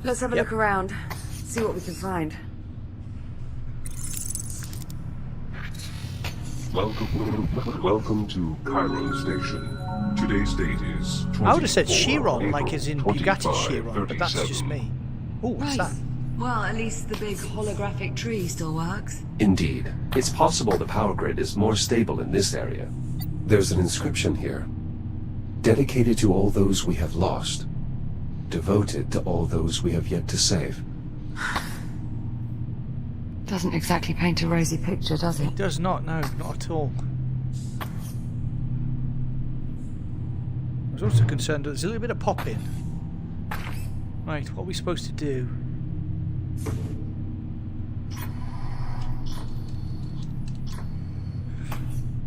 Speaker 1: Let's have a look around, see what we can find.
Speaker 6: Welcome to Cairo Station. Today's date is 24,
Speaker 3: I would have said Chiron, like as in Bugatti
Speaker 6: 25,
Speaker 3: Chiron, but that's just
Speaker 6: 37.
Speaker 3: me. Oh, what's
Speaker 1: Right.
Speaker 3: that?
Speaker 1: Well, at least the big holographic tree still works.
Speaker 2: Indeed. It's possible the power grid is more stable in this area. There's an inscription here. Dedicated to all those we have lost. Devoted to all those we have yet to save.
Speaker 1: Doesn't exactly paint a rosy picture, does it?
Speaker 3: It does not, no, not at all. I was also concerned that there's a little bit of pop in. Right, what are we supposed to do?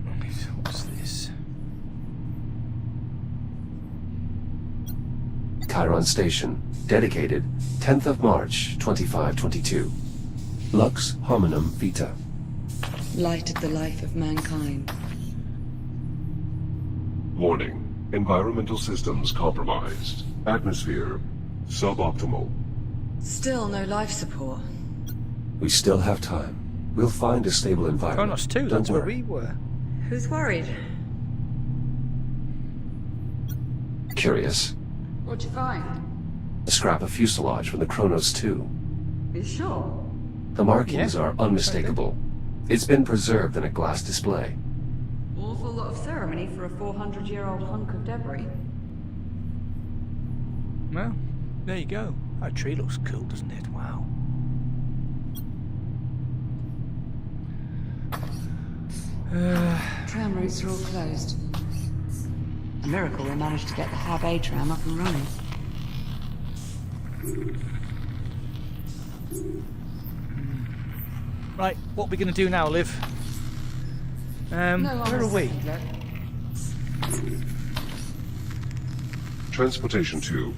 Speaker 3: Right, what's this?
Speaker 2: Chiron Station. Dedicated 10th of March, 2522. Lux hominum vita.
Speaker 1: Light of the life of mankind.
Speaker 6: Warning. Environmental systems compromised. Atmosphere suboptimal.
Speaker 1: Still no life support.
Speaker 2: We still have time. We'll find a stable environment.
Speaker 3: Kronos 2,
Speaker 2: Don't
Speaker 3: that's where
Speaker 2: worry.
Speaker 3: we were.
Speaker 1: Who's worried?
Speaker 2: Curious.
Speaker 1: What'd you find?
Speaker 2: A scrap of fuselage from the Kronos 2.
Speaker 1: You sure?
Speaker 2: The markings
Speaker 3: Yeah,
Speaker 2: are unmistakable. It's been preserved in a glass display.
Speaker 1: Awful lot of ceremony for a 400-year-old hunk of debris.
Speaker 3: Well, there you go. That tree looks cool, doesn't it? Wow.
Speaker 1: Tram routes are all closed. A miracle we managed to get the Hab A tram up and running.
Speaker 3: Right, what are we going to do now, Liv? Where are we?
Speaker 6: Transportation 2.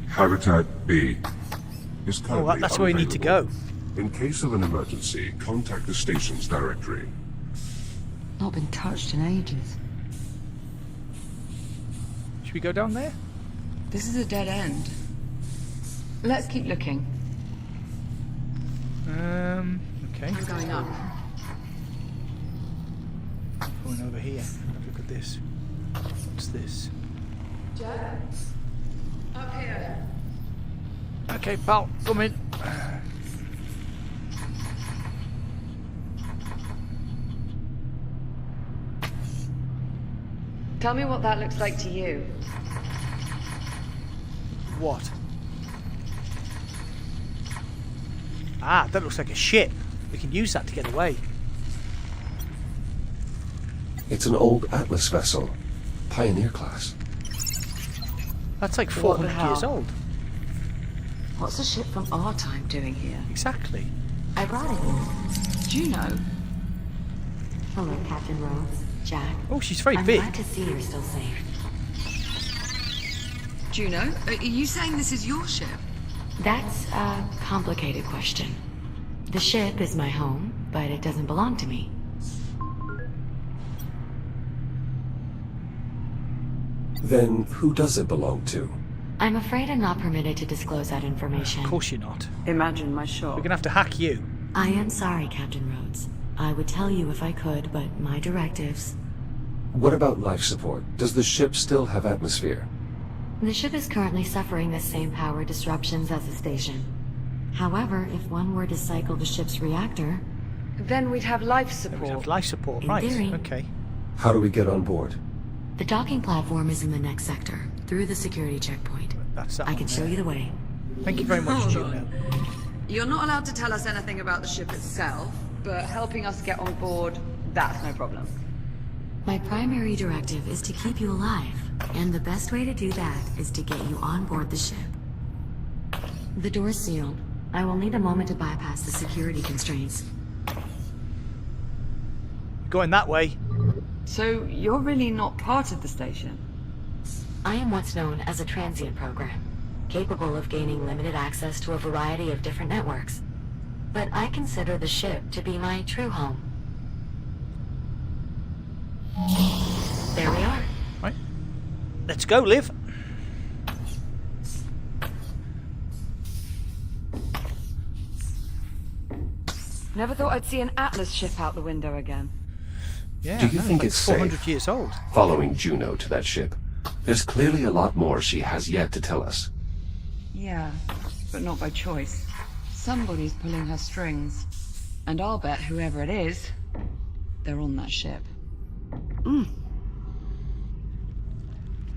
Speaker 6: Habitat B. Is
Speaker 3: Oh,
Speaker 6: currently
Speaker 3: that's where we need to
Speaker 6: unavailable.
Speaker 3: go.
Speaker 6: In case of an emergency, contact the station's directory.
Speaker 1: Not been touched in ages.
Speaker 3: Should we go down there?
Speaker 1: This is a dead end. Let's keep looking.
Speaker 3: Okay.
Speaker 1: I'm going up.
Speaker 3: going over here. Look at this. What's this?
Speaker 1: Jack? Up here.
Speaker 3: Okay, pal, come in.
Speaker 1: Tell me what that looks like to you.
Speaker 3: What? Ah, that looks like a ship. We can use that to get away.
Speaker 2: It's an old Atlas vessel. Pioneer class.
Speaker 3: That's like
Speaker 1: What the
Speaker 3: 400 years
Speaker 1: hell?
Speaker 3: old.
Speaker 1: What's a ship from our time doing here?
Speaker 3: Exactly.
Speaker 5: I brought it here.
Speaker 1: Juno?
Speaker 5: Hello, Captain Rhodes. Jack.
Speaker 3: Oh, she's very
Speaker 5: I'm
Speaker 3: big.
Speaker 5: glad to see you're still safe.
Speaker 1: Juno? Are you saying this is your ship?
Speaker 5: That's a complicated question. The ship is my home, but it doesn't belong to me.
Speaker 2: Then who does it belong to?
Speaker 5: I'm afraid I'm not permitted to disclose that information.
Speaker 3: Of course you're not.
Speaker 1: Imagine my shock.
Speaker 3: We're gonna have to hack you.
Speaker 5: I am sorry, Captain Rhodes. I would tell you if I could, but my directives...
Speaker 2: What about life support? Does the ship still have atmosphere?
Speaker 5: The ship is currently suffering the same power disruptions as the station. However, if one were to cycle the ship's reactor...
Speaker 1: Then we'd have life
Speaker 3: Then we
Speaker 1: support.
Speaker 3: have life support,
Speaker 5: In
Speaker 3: right?
Speaker 5: theory.
Speaker 3: Okay.
Speaker 2: How do we get on board?
Speaker 5: The docking platform is in the next sector, through the security checkpoint.
Speaker 3: That's that
Speaker 5: I
Speaker 3: one
Speaker 5: can show
Speaker 3: there.
Speaker 5: you the way.
Speaker 3: Thank you very much,
Speaker 1: Hold
Speaker 3: Juno.
Speaker 1: You're not allowed to tell us anything about the ship itself, but helping us get on board, that's no problem.
Speaker 5: My primary directive is to keep you alive, and the best way to do that is to get you on board the ship. The door's sealed. I will need a moment to bypass the security constraints.
Speaker 3: Going that way.
Speaker 1: So you're really not part of the station?
Speaker 5: I am what's known as a transient program, capable of gaining limited access to a variety of different networks. But I consider the ship to be my true home. There we are.
Speaker 3: Right. Let's go, Liv.
Speaker 1: Never thought I'd see an Atlas ship out the window again.
Speaker 3: Yeah,
Speaker 2: Do you
Speaker 3: no,
Speaker 2: think
Speaker 3: like
Speaker 2: it's
Speaker 3: 400
Speaker 2: safe?
Speaker 3: years old.
Speaker 2: Following Juno to that ship. There's clearly a lot more she has yet to tell us.
Speaker 1: Yeah, but not by choice. Somebody's pulling her strings. And I'll bet whoever it is, they're on that ship.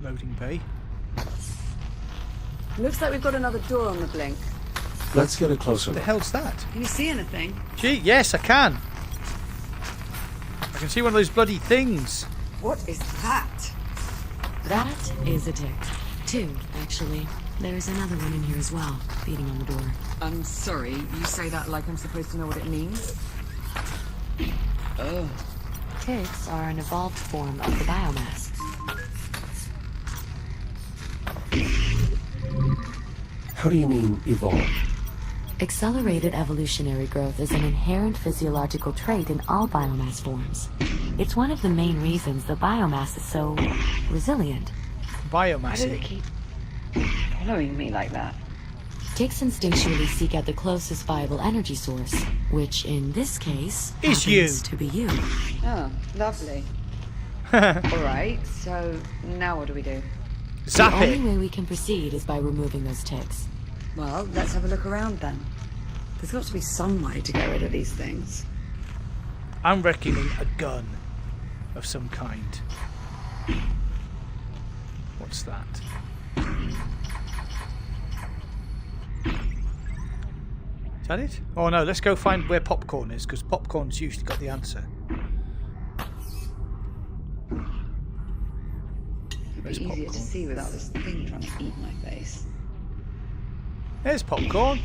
Speaker 3: Loading bay.
Speaker 1: Looks like we've got another door on the blink.
Speaker 2: Let's get a closer
Speaker 3: What the
Speaker 2: look.
Speaker 3: hell's that?
Speaker 1: Can you see anything?
Speaker 3: Gee, yes, I can. I can see one of those bloody things.
Speaker 1: What is that?
Speaker 5: That is a tick. Two, actually. There's another one in here as well, beating on the door.
Speaker 1: I'm sorry, you say that like I'm supposed to know what it means? Ugh.
Speaker 5: Ticks are an evolved form of the biomass.
Speaker 2: How do you mean evolve?
Speaker 5: Accelerated evolutionary growth is an inherent physiological trait in all biomass forms. It's one of the main reasons the biomass is so resilient.
Speaker 1: Why do they
Speaker 3: Biomassing.
Speaker 1: keep following me like that?
Speaker 5: Ticks instinctually seek out the closest viable energy source, which in this case
Speaker 3: Is
Speaker 5: happens
Speaker 3: you.
Speaker 5: to be you.
Speaker 1: Oh, lovely. Alright, so now what do we do?
Speaker 3: Zap
Speaker 5: The only
Speaker 3: it.
Speaker 5: way we can proceed is by removing those ticks.
Speaker 1: Well, let's have a look around then. There's got to be some way to get rid of these things.
Speaker 3: I'm reckoning a gun of some kind. What's that? Is that it? Oh no, let's go find where popcorn is, because popcorn's usually got the answer.
Speaker 1: It'd be
Speaker 3: Where's
Speaker 1: easier to
Speaker 3: popcorn?
Speaker 1: see without this thing trying to eat my face.
Speaker 3: There's popcorn.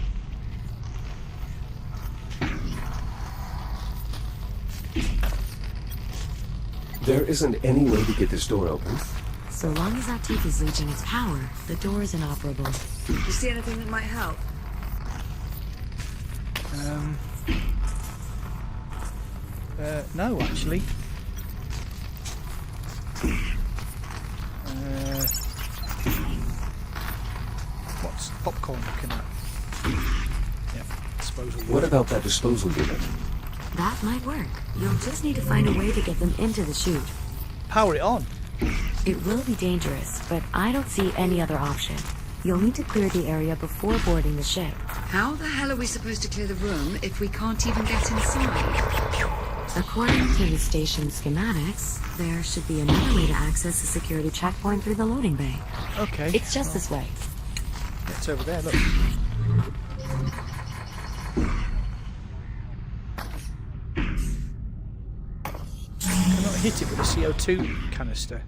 Speaker 2: There isn't any way to get this door open.
Speaker 5: So long as that tick is reaching its power, the door is inoperable.
Speaker 1: Do you see anything that might help?
Speaker 3: No, actually. What's popcorn looking at? Yep, disposal.
Speaker 2: What about that disposal unit?
Speaker 5: That might work. You'll just need to find a way to get them into the chute.
Speaker 3: Power it on.
Speaker 5: It will be dangerous, but I don't see any other option. You'll need to clear the area before boarding the ship.
Speaker 1: How the hell are we supposed to clear the room if we can't even get inside?
Speaker 5: According to the station schematics, there should be another way to access the security checkpoint through the loading bay.
Speaker 3: Okay.
Speaker 5: It's just this way.
Speaker 3: It's over there, look. Cannot hit it with a CO2 canister.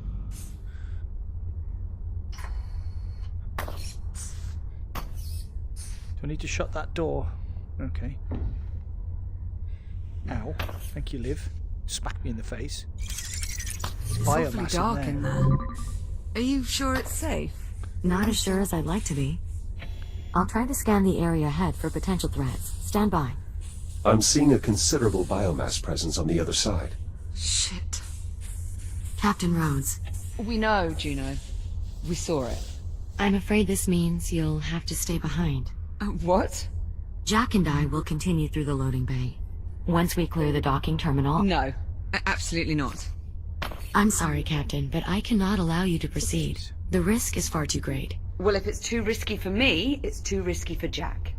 Speaker 3: Do I need to shut that door? Okay. Ow. Thank you, Liv. Smack me in the face.
Speaker 1: It's awfully dark in there. Are you sure it's safe?
Speaker 5: Not as sure as I'd like to be. I'll try to scan the area ahead for potential threats. Stand by.
Speaker 2: I'm seeing a considerable biomass presence on the other side.
Speaker 1: Shit.
Speaker 5: Captain Rhodes.
Speaker 1: We know, Juno. We saw it.
Speaker 5: I'm afraid this means you'll have to stay behind.
Speaker 1: What?
Speaker 5: Jack and I will continue through the loading bay. Once we clear the docking terminal...
Speaker 1: No, absolutely not.
Speaker 5: I'm sorry, Captain, but I cannot allow you to proceed. The risk is far too great.
Speaker 1: Well, if it's too risky for me, it's too risky for Jack.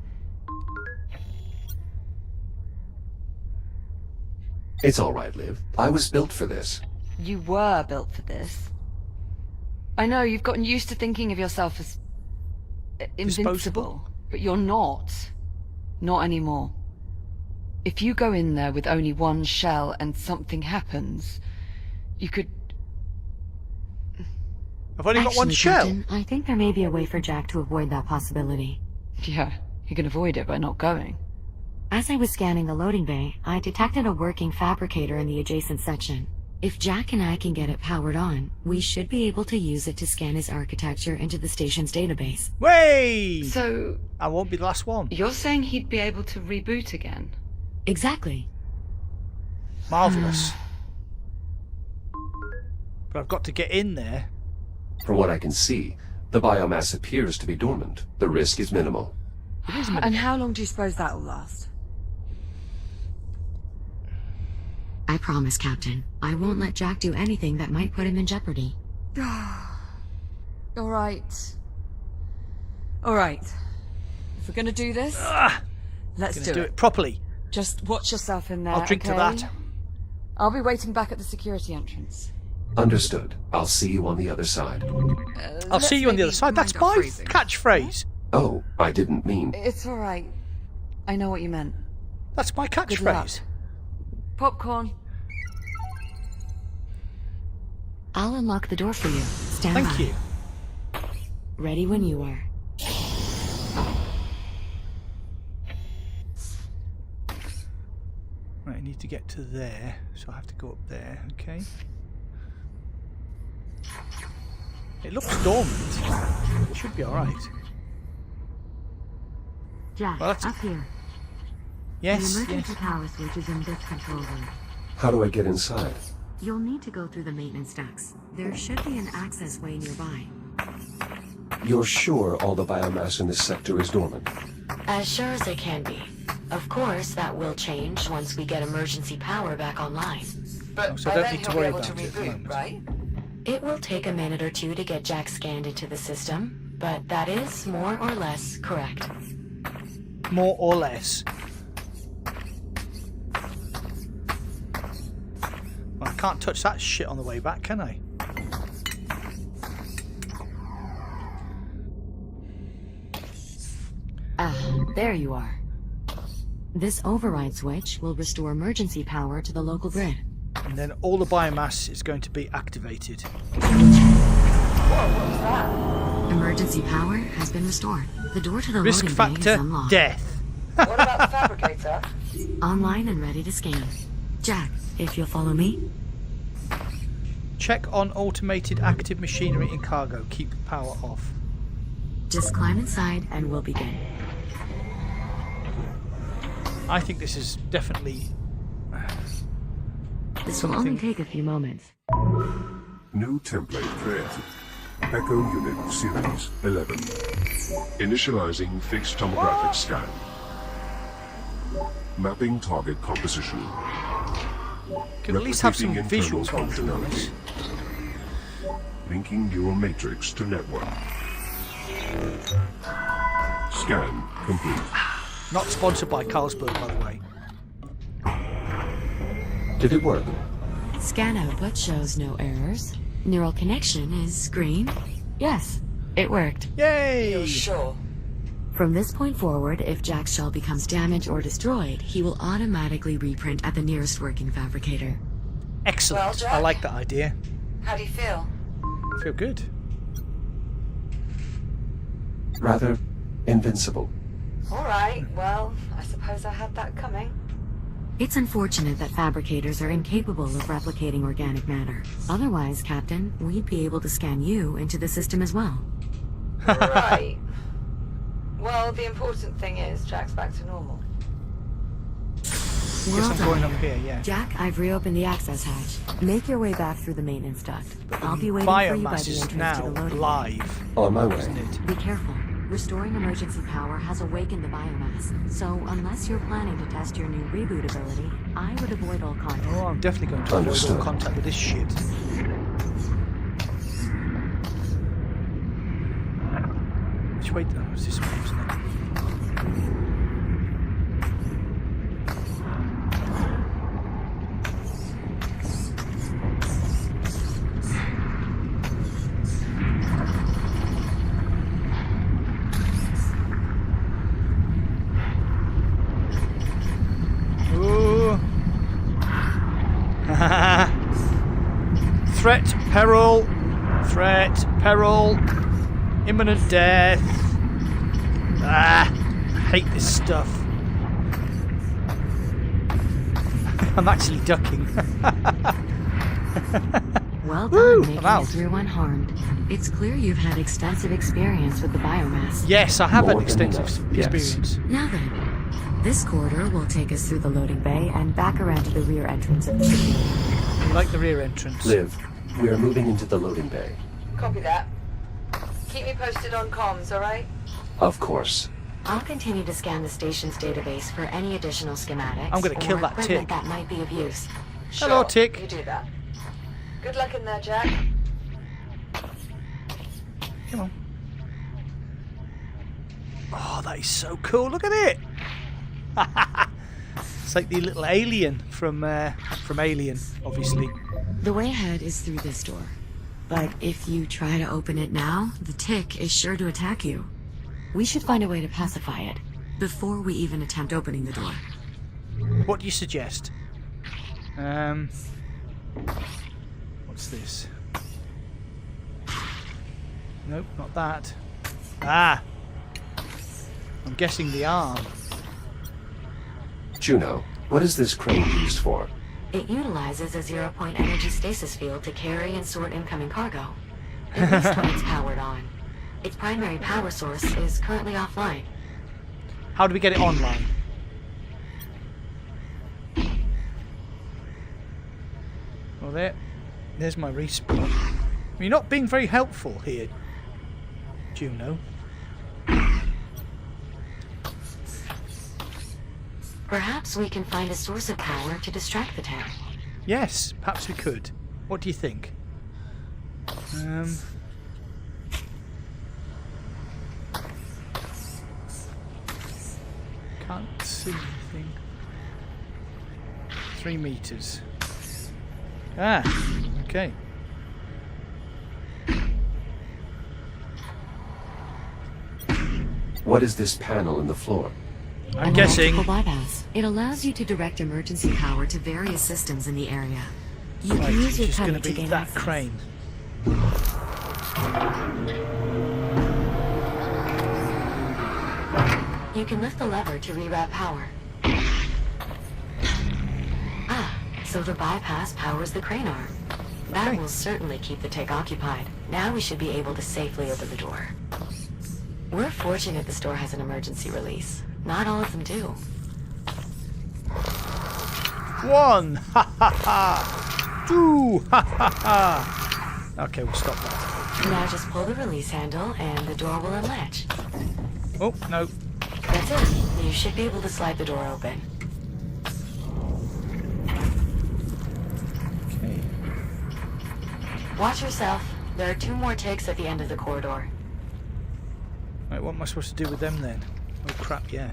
Speaker 2: It's all right, Liv. I was built for this.
Speaker 1: You were built for this. I know, you've gotten used to thinking of yourself as... invincible.
Speaker 3: Disposable?
Speaker 1: But you're not. Not anymore. If you go in there with only one shell and something happens, you could...
Speaker 3: I've only got one
Speaker 5: Actually,
Speaker 3: shell.
Speaker 5: Captain, I think there may be a way for Jack to avoid that possibility.
Speaker 1: Yeah, you can avoid it by not going.
Speaker 5: As I was scanning the loading bay, I detected a working fabricator in the adjacent section. If Jack and I can get it powered on, we should be able to use it to scan his architecture into the station's database.
Speaker 3: Way!
Speaker 1: So...
Speaker 3: I won't be the last one.
Speaker 1: You're saying he'd be able to reboot again?
Speaker 5: Exactly.
Speaker 3: Marvellous. But I've got to get in there.
Speaker 2: From what I can see, the biomass appears to be dormant. The risk is minimal.
Speaker 3: It is minimal.
Speaker 1: And how long do you suppose that'll last?
Speaker 5: I promise, Captain. I won't let Jack do anything that might put him in jeopardy.
Speaker 1: All right. All right. If we're gonna do this, let's
Speaker 3: Gonna
Speaker 1: do
Speaker 3: do it properly.
Speaker 1: Just watch yourself in there.
Speaker 3: I'll drink to
Speaker 1: okay?
Speaker 3: that.
Speaker 1: I'll be waiting back at the security entrance.
Speaker 2: Understood. I'll see you on the other side.
Speaker 3: I'll see you on the other side. That's my catchphrase.
Speaker 2: Oh, I didn't mean...
Speaker 1: It's all right. I know what you meant.
Speaker 3: That's my
Speaker 1: Good luck.
Speaker 3: catchphrase.
Speaker 1: Popcorn.
Speaker 5: I'll unlock the door for you. Stand by.
Speaker 3: Thank you.
Speaker 5: Ready when you are.
Speaker 3: Right, I need to get to there, so I have to go up there, okay? It looks dormant. It should be alright.
Speaker 5: Jack,
Speaker 3: Well, that's-
Speaker 5: up here.
Speaker 3: Yes,
Speaker 5: The emergency
Speaker 3: yes.
Speaker 5: power switch is in this control room.
Speaker 2: How do I get inside?
Speaker 5: You'll need to go through the maintenance ducts. There should be an access way nearby.
Speaker 2: You're sure all the biomass in this sector is dormant?
Speaker 5: As sure as it can be. Of course, that will change once we get emergency power back online.
Speaker 1: But
Speaker 3: so I don't need to worry about it at the moment.
Speaker 1: right?
Speaker 5: It will take a minute or two to get Jack scanned into the system, but that is more or less correct.
Speaker 3: More or less. Well, I can't touch that shit on the way back, can I?
Speaker 5: There you are. This override switch will restore emergency power to the local grid.
Speaker 3: And then all the biomass is going to be activated.
Speaker 5: Emergency power has been restored. The door to the
Speaker 3: Risk
Speaker 5: loading bay is
Speaker 3: factor,
Speaker 5: unlocked.
Speaker 3: death.
Speaker 1: What about the fabricator?
Speaker 5: Online and ready to scan. Jack, if you'll follow me.
Speaker 3: Check on automated active machinery in cargo. Keep power off.
Speaker 5: Just climb inside and we'll begin.
Speaker 3: I think this is definitely
Speaker 5: This will only take a few moments.
Speaker 6: New template created. Echo Unit Series 11. Initializing fixed tomographic scan. Mapping target composition.
Speaker 3: Could at least have some
Speaker 6: Replicating internal
Speaker 3: visuals while we're doing this.
Speaker 6: Linking neural matrix to network. Scan complete.
Speaker 3: Not sponsored by Carlsberg, by the way.
Speaker 2: Did it work?
Speaker 5: Scan output shows no errors. Neural connection is green. Yes, it worked.
Speaker 3: Yay!
Speaker 1: Sure.
Speaker 5: From this point forward, if Jack's shell becomes damaged or destroyed, he will automatically reprint at the nearest working fabricator.
Speaker 3: Excellent.
Speaker 1: Well, Jack?
Speaker 3: I like that idea.
Speaker 1: How do you feel?
Speaker 3: I feel good.
Speaker 2: Rather invincible.
Speaker 1: Alright, well, I suppose I had that coming.
Speaker 5: It's unfortunate that fabricators are incapable of replicating organic matter. Otherwise, Captain, we'd be able to scan you into the system as well.
Speaker 1: Right. Well, the important thing is Jack's back to normal.
Speaker 3: Guess
Speaker 5: Well
Speaker 3: I'm
Speaker 5: done.
Speaker 3: going up here, yeah.
Speaker 5: Jack, I've reopened the access hatch. Make your way back through the maintenance duct. I'll be waiting for you by
Speaker 3: Biomass
Speaker 5: the
Speaker 3: is
Speaker 5: entrance to
Speaker 3: now
Speaker 5: the loading bay.
Speaker 3: live,
Speaker 2: On my
Speaker 3: isn't
Speaker 2: way.
Speaker 3: it?
Speaker 5: Be careful. Restoring emergency power has awakened the biomass, so unless you're planning to test your new reboot ability, I would avoid all contact.
Speaker 3: Oh, I'm definitely going to avoid all
Speaker 2: Understood.
Speaker 3: contact with this shit. Which way? Oh, it's this way, isn't it? Ooh. Threat, peril, imminent death. Ah, I hate this stuff. I'm actually ducking.
Speaker 5: Well
Speaker 3: Woo,
Speaker 5: done, making
Speaker 3: I'm out.
Speaker 5: it through unharmed. It's clear you've had extensive experience with the biomass.
Speaker 3: Yes, I have had
Speaker 2: More than
Speaker 3: extensive
Speaker 2: enough, yes.
Speaker 3: experience.
Speaker 5: Now then, this corridor will take us through the loading bay and back around to the rear entrance of the city.
Speaker 3: I like the rear entrance.
Speaker 2: Liv, we are moving into the loading bay.
Speaker 1: Copy that. Keep me posted on comms, alright?
Speaker 2: Of course.
Speaker 5: I'll continue to scan the station's database for any additional schematics.
Speaker 3: I'm gonna kill
Speaker 5: or
Speaker 3: that
Speaker 5: equipment
Speaker 3: tick.
Speaker 5: that might be of use.
Speaker 3: Hello,
Speaker 1: Sure,
Speaker 3: Tick.
Speaker 1: You do that. Good luck in there, Jack.
Speaker 3: Come on. Oh, that is so cool. Look at it. It's like the little alien from Alien, obviously.
Speaker 5: The way ahead is through this door. But if you try to open it now, the tick is sure to attack you. We should find a way to pacify it before we even attempt opening the door.
Speaker 3: What do you suggest? What's this? Nope, not that. Ah! I'm guessing the arm.
Speaker 2: Juno, what is this crane used for?
Speaker 5: It utilizes a zero-point energy stasis field to carry and sort incoming cargo. At least when it's powered on. Its primary power source is currently offline.
Speaker 3: How do we get it online? Well, there's my respawn. You're not being very helpful here, Juno.
Speaker 5: Perhaps we can find a source of power to distract the town.
Speaker 3: Yes, perhaps we could. What do you think? Can't see anything. 3 meters. Ah, okay.
Speaker 2: What is this panel in the floor?
Speaker 3: I'm
Speaker 5: An
Speaker 3: guessing.
Speaker 5: electrical bypass. It allows you to direct emergency power to various systems in the area. You
Speaker 3: Right,
Speaker 5: can use
Speaker 3: it's
Speaker 5: your
Speaker 3: just going
Speaker 5: code
Speaker 3: to
Speaker 5: to
Speaker 3: be
Speaker 5: gain
Speaker 3: that
Speaker 5: access.
Speaker 3: crane.
Speaker 5: You can lift the lever to reroute power. Ah, so the bypass powers the crane arm. That
Speaker 3: Okay.
Speaker 5: will certainly keep the tick occupied. Now we should be able to safely open the door. We're fortunate the store has an emergency release. Not all of them do.
Speaker 3: 1! Ha ha ha! 2! Ha ha ha! Okay, we'll stop that.
Speaker 5: Now just pull the release handle and the door will unlatch.
Speaker 3: Oh, no.
Speaker 5: That's it. You should be able to slide the door open. Watch yourself. There are 2 more ticks at the end of the corridor.
Speaker 3: Right, what am I supposed to do with them then? Oh crap, yeah.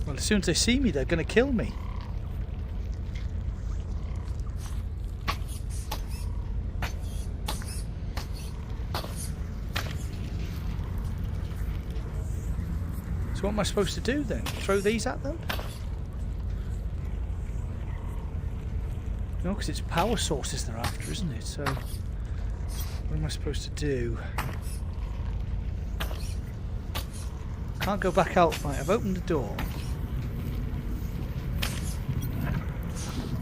Speaker 3: Well, as soon as they see me, they're going to kill me. So what am I supposed to do then? Throw these at them? No, because it's power sources they're after, isn't it? So, what am I supposed to do? Can't go back out. Right, I've opened the door.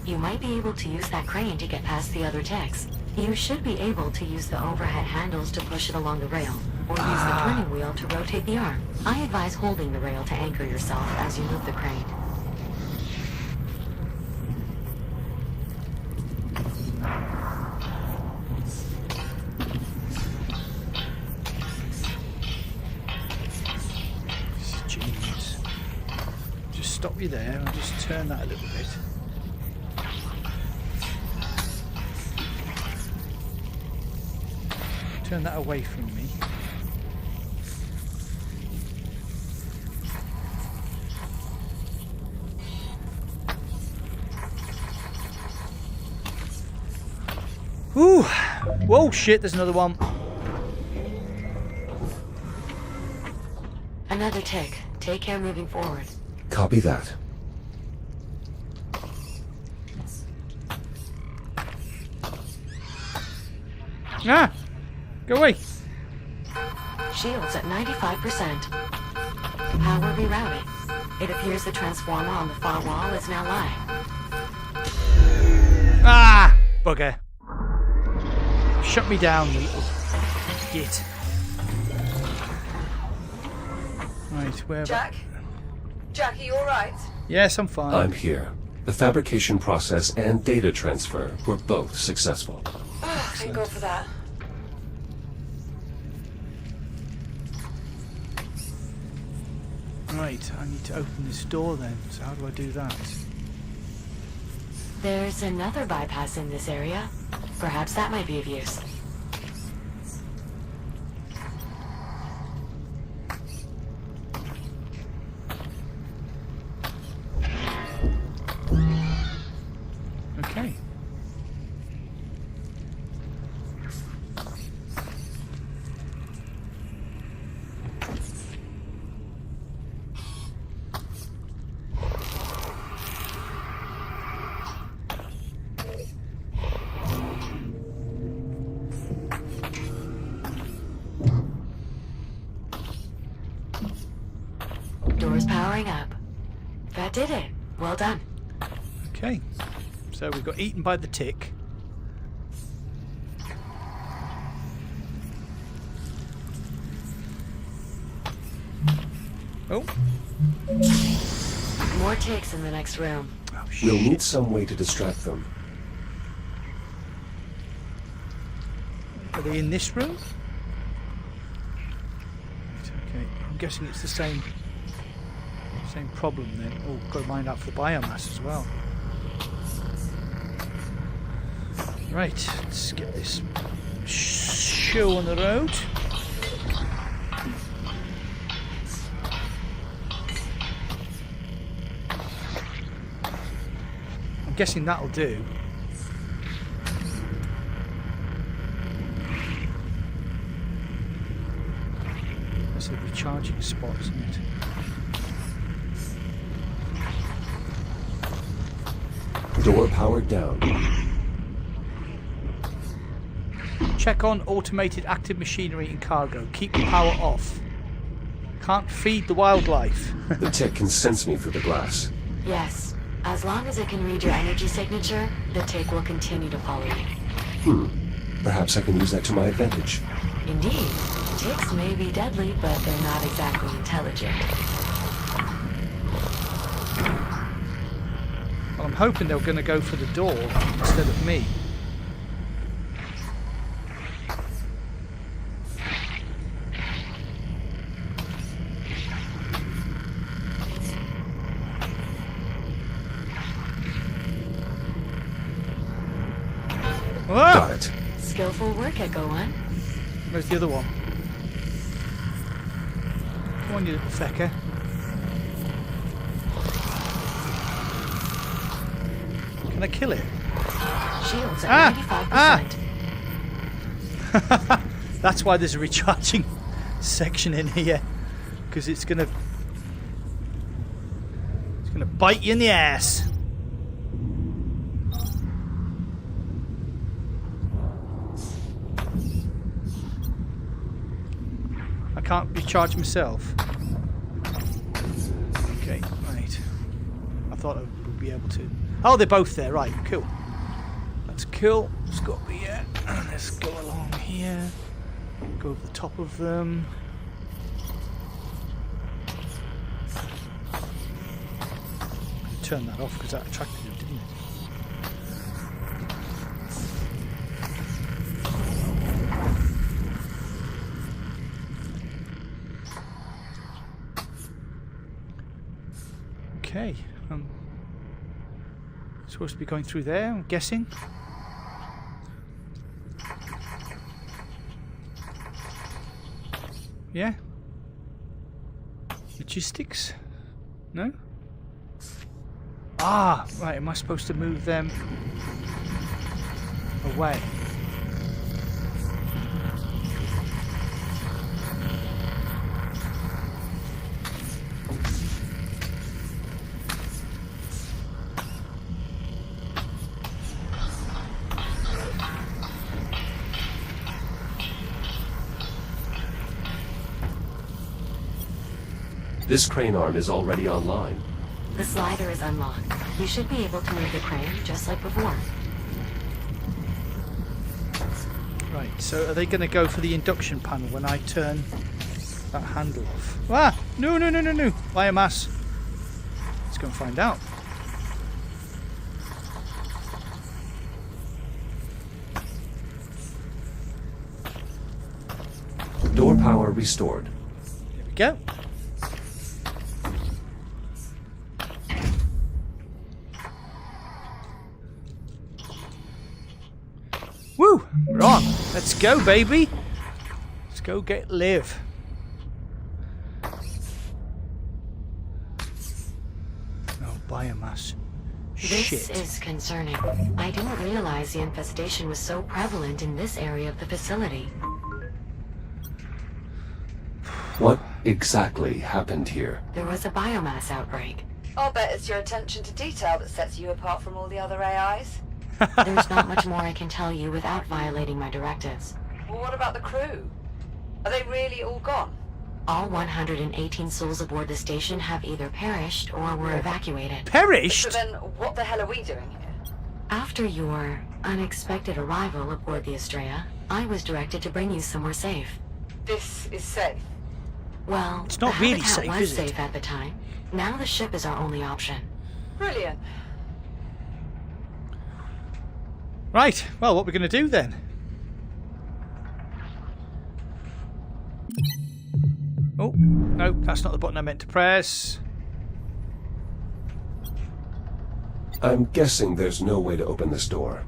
Speaker 5: You might be able to use that crane to get past the other techs. You should be able to use the overhead handles to push it along the rail, or use the turning wheel to rotate the arm. I advise holding the rail to anchor yourself as you move the crane.
Speaker 3: Genius. Just stop you there and just turn that a little bit. Turn that away from me. Ooh! Whoa, shit, there's another one.
Speaker 5: Another tick. Take care moving forward.
Speaker 2: Copy that.
Speaker 3: Ah! Go away!
Speaker 5: Shields at 95%. Power rerouted. It appears the transformer on the far wall is now live.
Speaker 3: Ah! Bugger. Shut me down, you little git. Right, where...
Speaker 1: Jack? Jack, are you alright?
Speaker 3: Yes, I'm fine.
Speaker 2: I'm here. The fabrication process and data transfer were both successful.
Speaker 1: Oh, thank God for that.
Speaker 3: Right, I need to open this door then. So how do I do that?
Speaker 5: There's another bypass in this area. Perhaps that might be of use.
Speaker 3: Okay.
Speaker 5: Doors powering up. That did it. Well done.
Speaker 3: Okay. So we got eaten by the tick. Oh.
Speaker 5: More ticks in the next room.
Speaker 3: Oh,
Speaker 2: We'll
Speaker 3: shit.
Speaker 2: need some way to distract them.
Speaker 3: Are they in this room? Right, okay. I'm guessing it's the same problem then. Oh, got to mind out for the biomass as well. Right, let's get this show on the road. I'm guessing that'll do. That's a recharging spot, isn't it?
Speaker 2: Door powered down.
Speaker 3: Check on automated active machinery and cargo. Keep the power off. Can't feed the wildlife.
Speaker 2: The tech can sense me through the glass.
Speaker 5: Yes. As long as it can read your energy signature, the tick will continue to follow you.
Speaker 2: Perhaps I can use that to my advantage.
Speaker 5: Indeed. Ticks may be deadly, but they're not exactly intelligent.
Speaker 3: Well, I'm hoping they're going to go for the door instead of me.
Speaker 5: Beautiful work, Echo One.
Speaker 3: Where's the other one? Come on, you little fecker. Can I kill it?
Speaker 5: Shields at 95%.
Speaker 3: That's why there's a recharging section in here, because it's gonna bite you in the ass. I can't recharge myself. Okay, right. I thought I would be able to. Oh, they're both there. Right, cool. That's cool. Let's go up here. Let's go along here. Go over the top of them. Turn that off because that attracted him, didn't it? Okay, supposed to be going through there, I'm guessing. Yeah? Logistics? No? Ah, right, am I supposed to move them away?
Speaker 2: This crane arm is already online.
Speaker 5: The slider is unlocked. You should be able to move the crane just like before.
Speaker 3: Right, so are they going to go for the induction panel when I turn that handle off? Ah! No, no, no, no, no! Biomass! Let's go and find out.
Speaker 2: Door power restored.
Speaker 3: There we go. Woo! We're on. Let's go, baby. Let's go get Liv. Oh, biomass. Shit.
Speaker 5: This is concerning. I didn't realize the infestation was so prevalent in this area of the facility.
Speaker 2: What exactly happened here?
Speaker 5: There was a biomass outbreak.
Speaker 1: I'll bet it's your attention to detail that sets you apart from all the other AIs.
Speaker 5: There's not much more I can tell you without violating my directives.
Speaker 1: Well, what about the crew? Are they really all gone?
Speaker 5: All 118 souls aboard the station have either perished or were evacuated.
Speaker 3: Perished?
Speaker 1: So then, what the hell are we doing here?
Speaker 5: After your unexpected arrival aboard the Estrella, I was directed to bring you somewhere safe.
Speaker 1: This is safe.
Speaker 5: Well,
Speaker 3: It's not
Speaker 5: the
Speaker 3: really
Speaker 5: habitat
Speaker 3: safe,
Speaker 5: was
Speaker 3: is it?
Speaker 5: safe at the time. Now the ship is our only option.
Speaker 1: Brilliant.
Speaker 3: Right, well, what are we going to do then? Oh, no, that's not the button I meant to press.
Speaker 2: I'm guessing there's no way to open this door.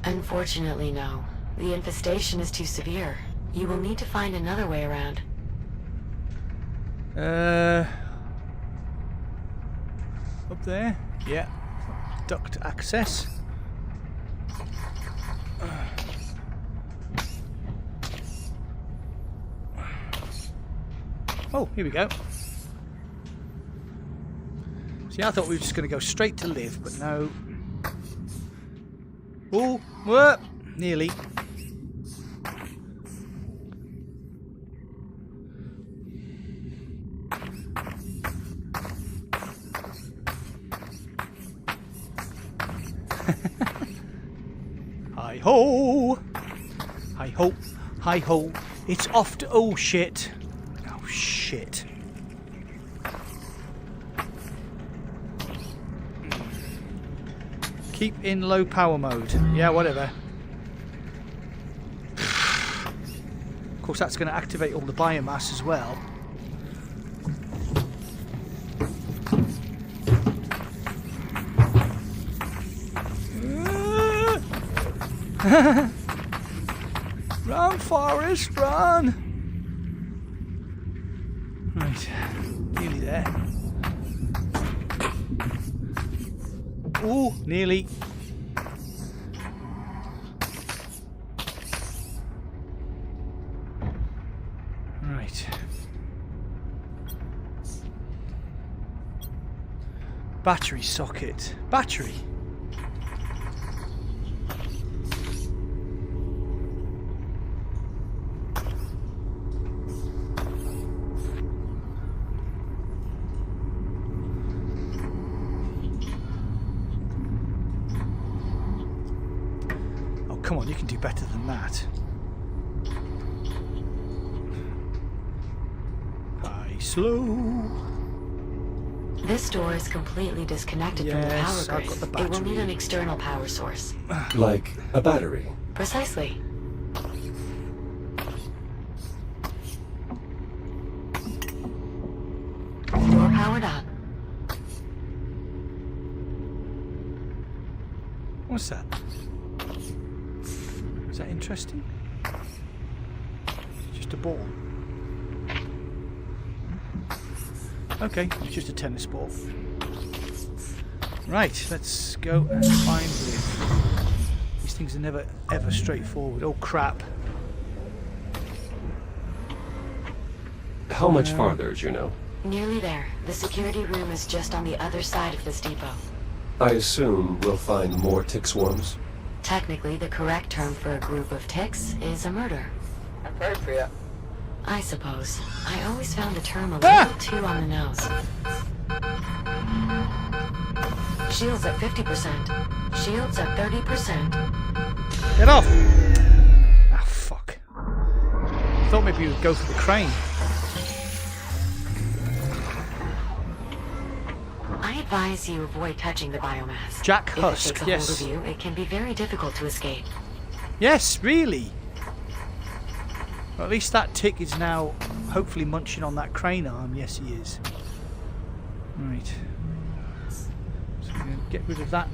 Speaker 5: Unfortunately, no. The infestation is too severe. You will need to find another way around.
Speaker 3: Up there? Yeah. Duct access. Oh, here we go. See, I thought we were just going to go straight to Liv, but no. Oh, whoa, nearly. Hi ho! Hi ho! Hi ho! It's off to. Oh shit! Oh shit! Keep in low power mode. Yeah, whatever. Of course, that's going to activate all the biomass as well. Run, Forrest, run! Right, nearly there. Ooh, nearly. Right. Battery socket. Battery. Oh, come on, you can do better than that. High, slow.
Speaker 5: This door is completely disconnected from the power
Speaker 3: Yes, I've
Speaker 5: grid.
Speaker 3: got the
Speaker 5: It will need
Speaker 3: battery.
Speaker 5: an external power source.
Speaker 2: Like a battery.
Speaker 5: Precisely. Door powered up.
Speaker 3: What's that? Is that interesting? Just a ball. Okay, it's just a tennis ball. Right, let's go and find Liv. These things are never ever straightforward. Oh crap.
Speaker 2: How much farther, Juno?
Speaker 5: Nearly there. The security room is just on the other side of this depot.
Speaker 2: I assume we'll find more tick swarms?
Speaker 5: Technically, the correct term for a group of ticks is a murder.
Speaker 1: Appropriate.
Speaker 5: I suppose. I always found the term a little too on the nose. Shields at 50%. Shields at 30%.
Speaker 3: Get off! Ah, fuck. Thought maybe you would go for the crane.
Speaker 5: I advise you avoid touching the biomass.
Speaker 3: Jack
Speaker 5: If it
Speaker 3: Husk,
Speaker 5: takes a
Speaker 3: yes.
Speaker 5: hold of you, it can be very difficult to escape.
Speaker 3: Yes, really. Well, at least that tick is now hopefully munching on that crane arm. Yes, he is. Right. So we're going to get rid of that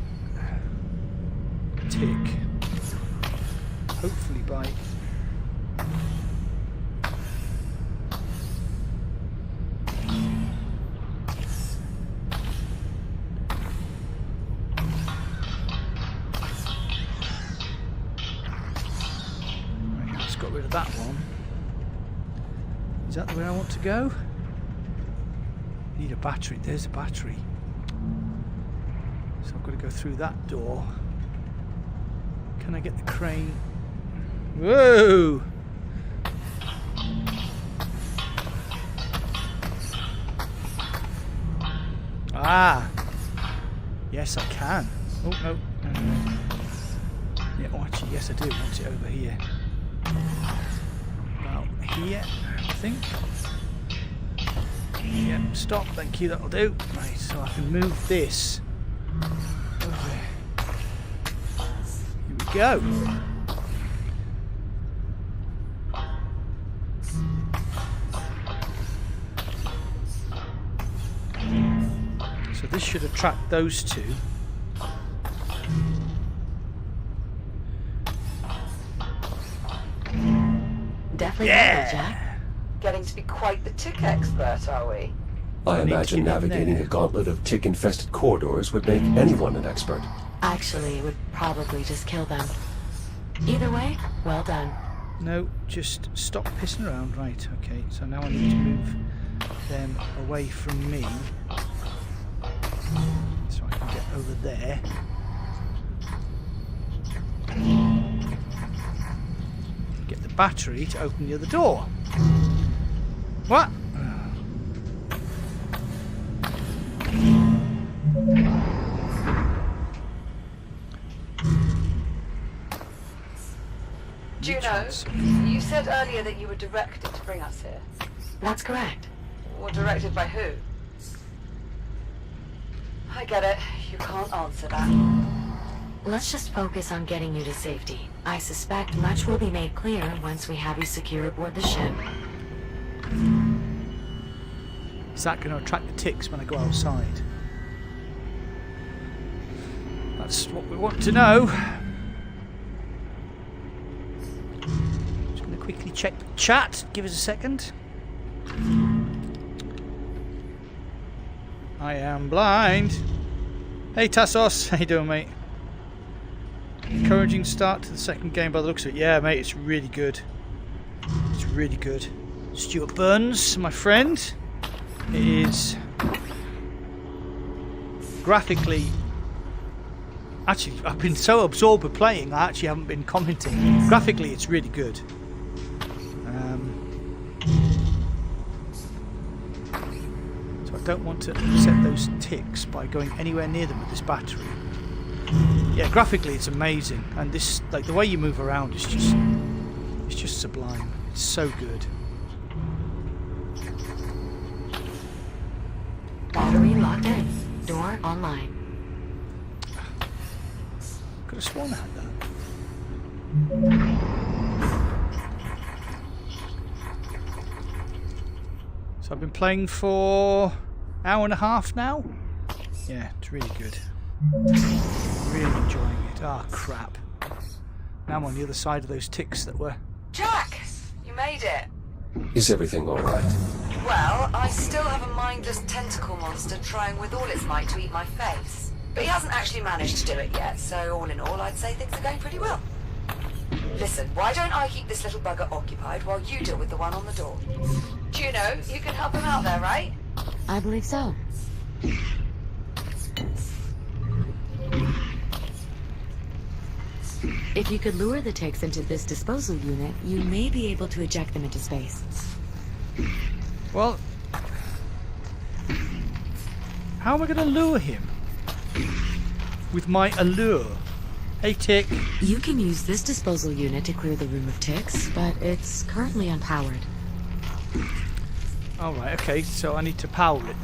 Speaker 3: tick. Hopefully by... Right, let's got rid of that one. Is that the way I want to go? Need a battery. There's a battery. So I've got to go through that door. Can I get the crane? Whoa! Ah! Yes, I can. Oh, no. Yeah, oh, actually, yes, I do want it over here. About here, I think. Yep, stop, thank you, that'll do. Right, so I can move this over there. Here we go. So this should attract those two.
Speaker 5: Definitely
Speaker 3: Yeah.
Speaker 5: Jack.
Speaker 1: Getting to be quite the tick expert, are we?
Speaker 2: I
Speaker 3: need to
Speaker 2: imagine
Speaker 3: get in
Speaker 2: navigating
Speaker 3: there.
Speaker 2: a gauntlet of tick-infested corridors would make anyone an expert.
Speaker 5: Actually, it would probably just kill them. Either way, well done.
Speaker 3: No, just stop pissing around. Right, okay, so now I need to move them away from me. So I can get over there. Get the battery to open the other door. What?
Speaker 1: Juno, you said earlier that you were directed to bring us here.
Speaker 5: That's correct.
Speaker 1: Or directed by who? I get it. You can't answer that.
Speaker 5: Let's just focus on getting you to safety. I suspect much will be made clear once we have you secure aboard the ship.
Speaker 3: Is that going to attract the ticks when I go outside? That's what we want to know. quickly check the chat. Give us a second. I am blind. Hey Tassos, how you doing, mate? Encouraging start to the second game by the looks of it. Yeah, mate, it's really good. It's really good. Stuart Burns, my friend, is graphically... Actually, I've been so absorbed with playing, I actually haven't been commenting. Graphically, it's really good. So I don't want to set those ticks by going anywhere near them with this battery. Yeah, graphically, it's amazing, and this, like, the way you move around is just sublime. It's so good.
Speaker 5: Battery locked in. Door online.
Speaker 3: Could have sworn I had that. So I've been playing for an hour and a half now. Yeah, it's really good. Really enjoying it. Ah, crap. Now I'm on the other side of those ticks that were...
Speaker 1: Jack! You made it.
Speaker 2: Is everything all right?
Speaker 1: Well, I still have a mindless tentacle monster trying with all its might to eat my face. But he hasn't actually managed to do it yet, so all in all, I'd say things are going pretty well. Listen, why don't I keep this little bugger occupied while you deal with the one on the door? Juno, you can help him out there, right?
Speaker 5: I believe so. If you could lure the ticks into this disposal unit, you may be able to eject them into space.
Speaker 3: Well... How am I going to lure him? With my allure. Hey, tick.
Speaker 5: You can use this disposal unit to clear the room of ticks, but it's currently unpowered.
Speaker 3: Alright, okay, so I need to power it.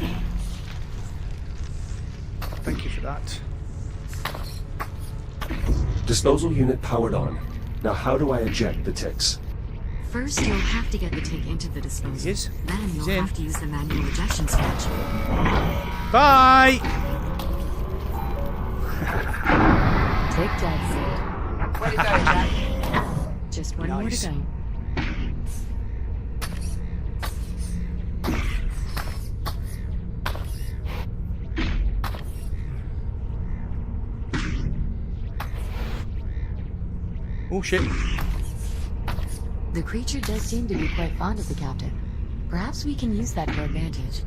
Speaker 3: Thank you for that.
Speaker 2: Disposal unit powered on. Now how do I eject the ticks?
Speaker 5: First, you'll have to get the tick into the disposal.
Speaker 3: He is.
Speaker 5: Then
Speaker 3: He's
Speaker 5: you'll
Speaker 3: in.
Speaker 5: have to use the manual ejection switch.
Speaker 3: Bye!
Speaker 5: Tick dead seat.
Speaker 1: Where'd it go, Jack?
Speaker 5: Just one
Speaker 3: Nice.
Speaker 5: more to go.
Speaker 3: Oh shit.
Speaker 5: The creature does seem to be quite fond of the captain. Perhaps we can use that to our advantage.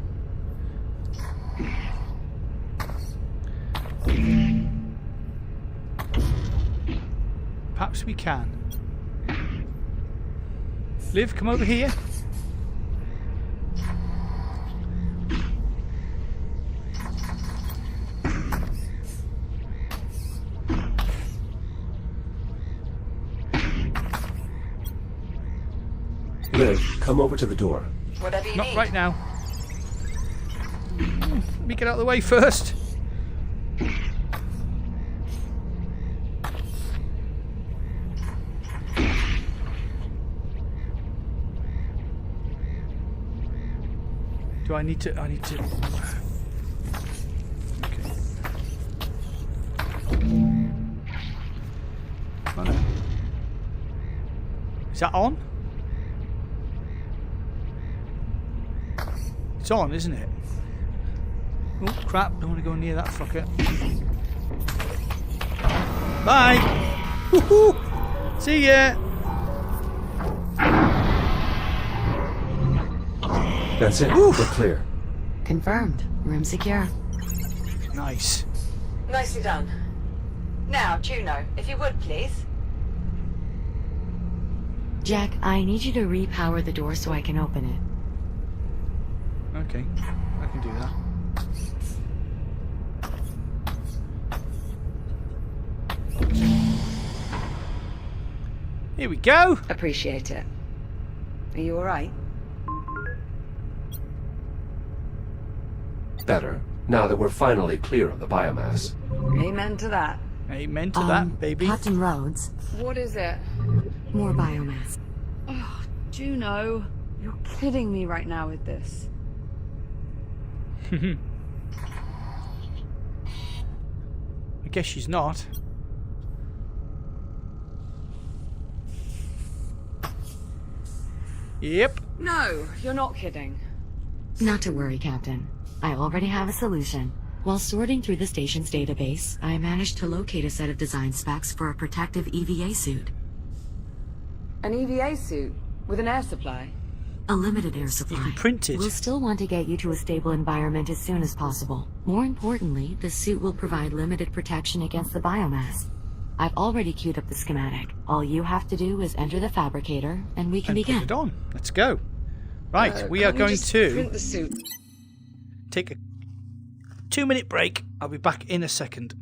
Speaker 3: Perhaps we can. Liv, come over here.
Speaker 2: Liv, come over to the door.
Speaker 1: Whatever you
Speaker 3: Not
Speaker 1: need.
Speaker 3: right now. Let me get out of the way first. Do I need to... Okay. Oh, no. Is that on? It's on, isn't it? Oh, crap. Don't want to go near that fucker. Bye! Woohoo! See ya!
Speaker 2: That's it.
Speaker 3: Oof.
Speaker 2: We're clear.
Speaker 5: Confirmed. Room secure.
Speaker 3: Nice.
Speaker 1: Nicely done. Now, Juno, if you would, please.
Speaker 5: Jack, I need you to repower the door so I can open it.
Speaker 3: Okay, I can do that. Here we go!
Speaker 1: Appreciate it. Are you alright?
Speaker 2: Better. Now that we're finally clear of the biomass.
Speaker 1: Amen to that.
Speaker 3: Amen to that, baby.
Speaker 5: Captain Rhodes,
Speaker 1: What is it?
Speaker 5: more biomass.
Speaker 1: Oh, Juno, you're kidding me right now with this.
Speaker 3: I guess she's not. Yep.
Speaker 1: No, you're not kidding.
Speaker 5: Not to worry, Captain. I already have a solution. While sorting through the station's database, I managed to locate a set of design specs for a protective EVA suit.
Speaker 1: An EVA suit with an air supply?
Speaker 5: A limited air
Speaker 3: You
Speaker 5: supply.
Speaker 3: can print it.
Speaker 5: We'll still want to get you to a stable environment as soon as possible. More importantly, the suit will provide limited protection against the biomass. I've already queued up the schematic. All you have to do is enter the fabricator, and we can
Speaker 3: And put
Speaker 5: begin.
Speaker 3: it on. Let's go. Right, we are
Speaker 1: Can't you
Speaker 3: going
Speaker 1: just
Speaker 3: to
Speaker 1: print the suit?
Speaker 3: take a 2-minute break. I'll be back in a second.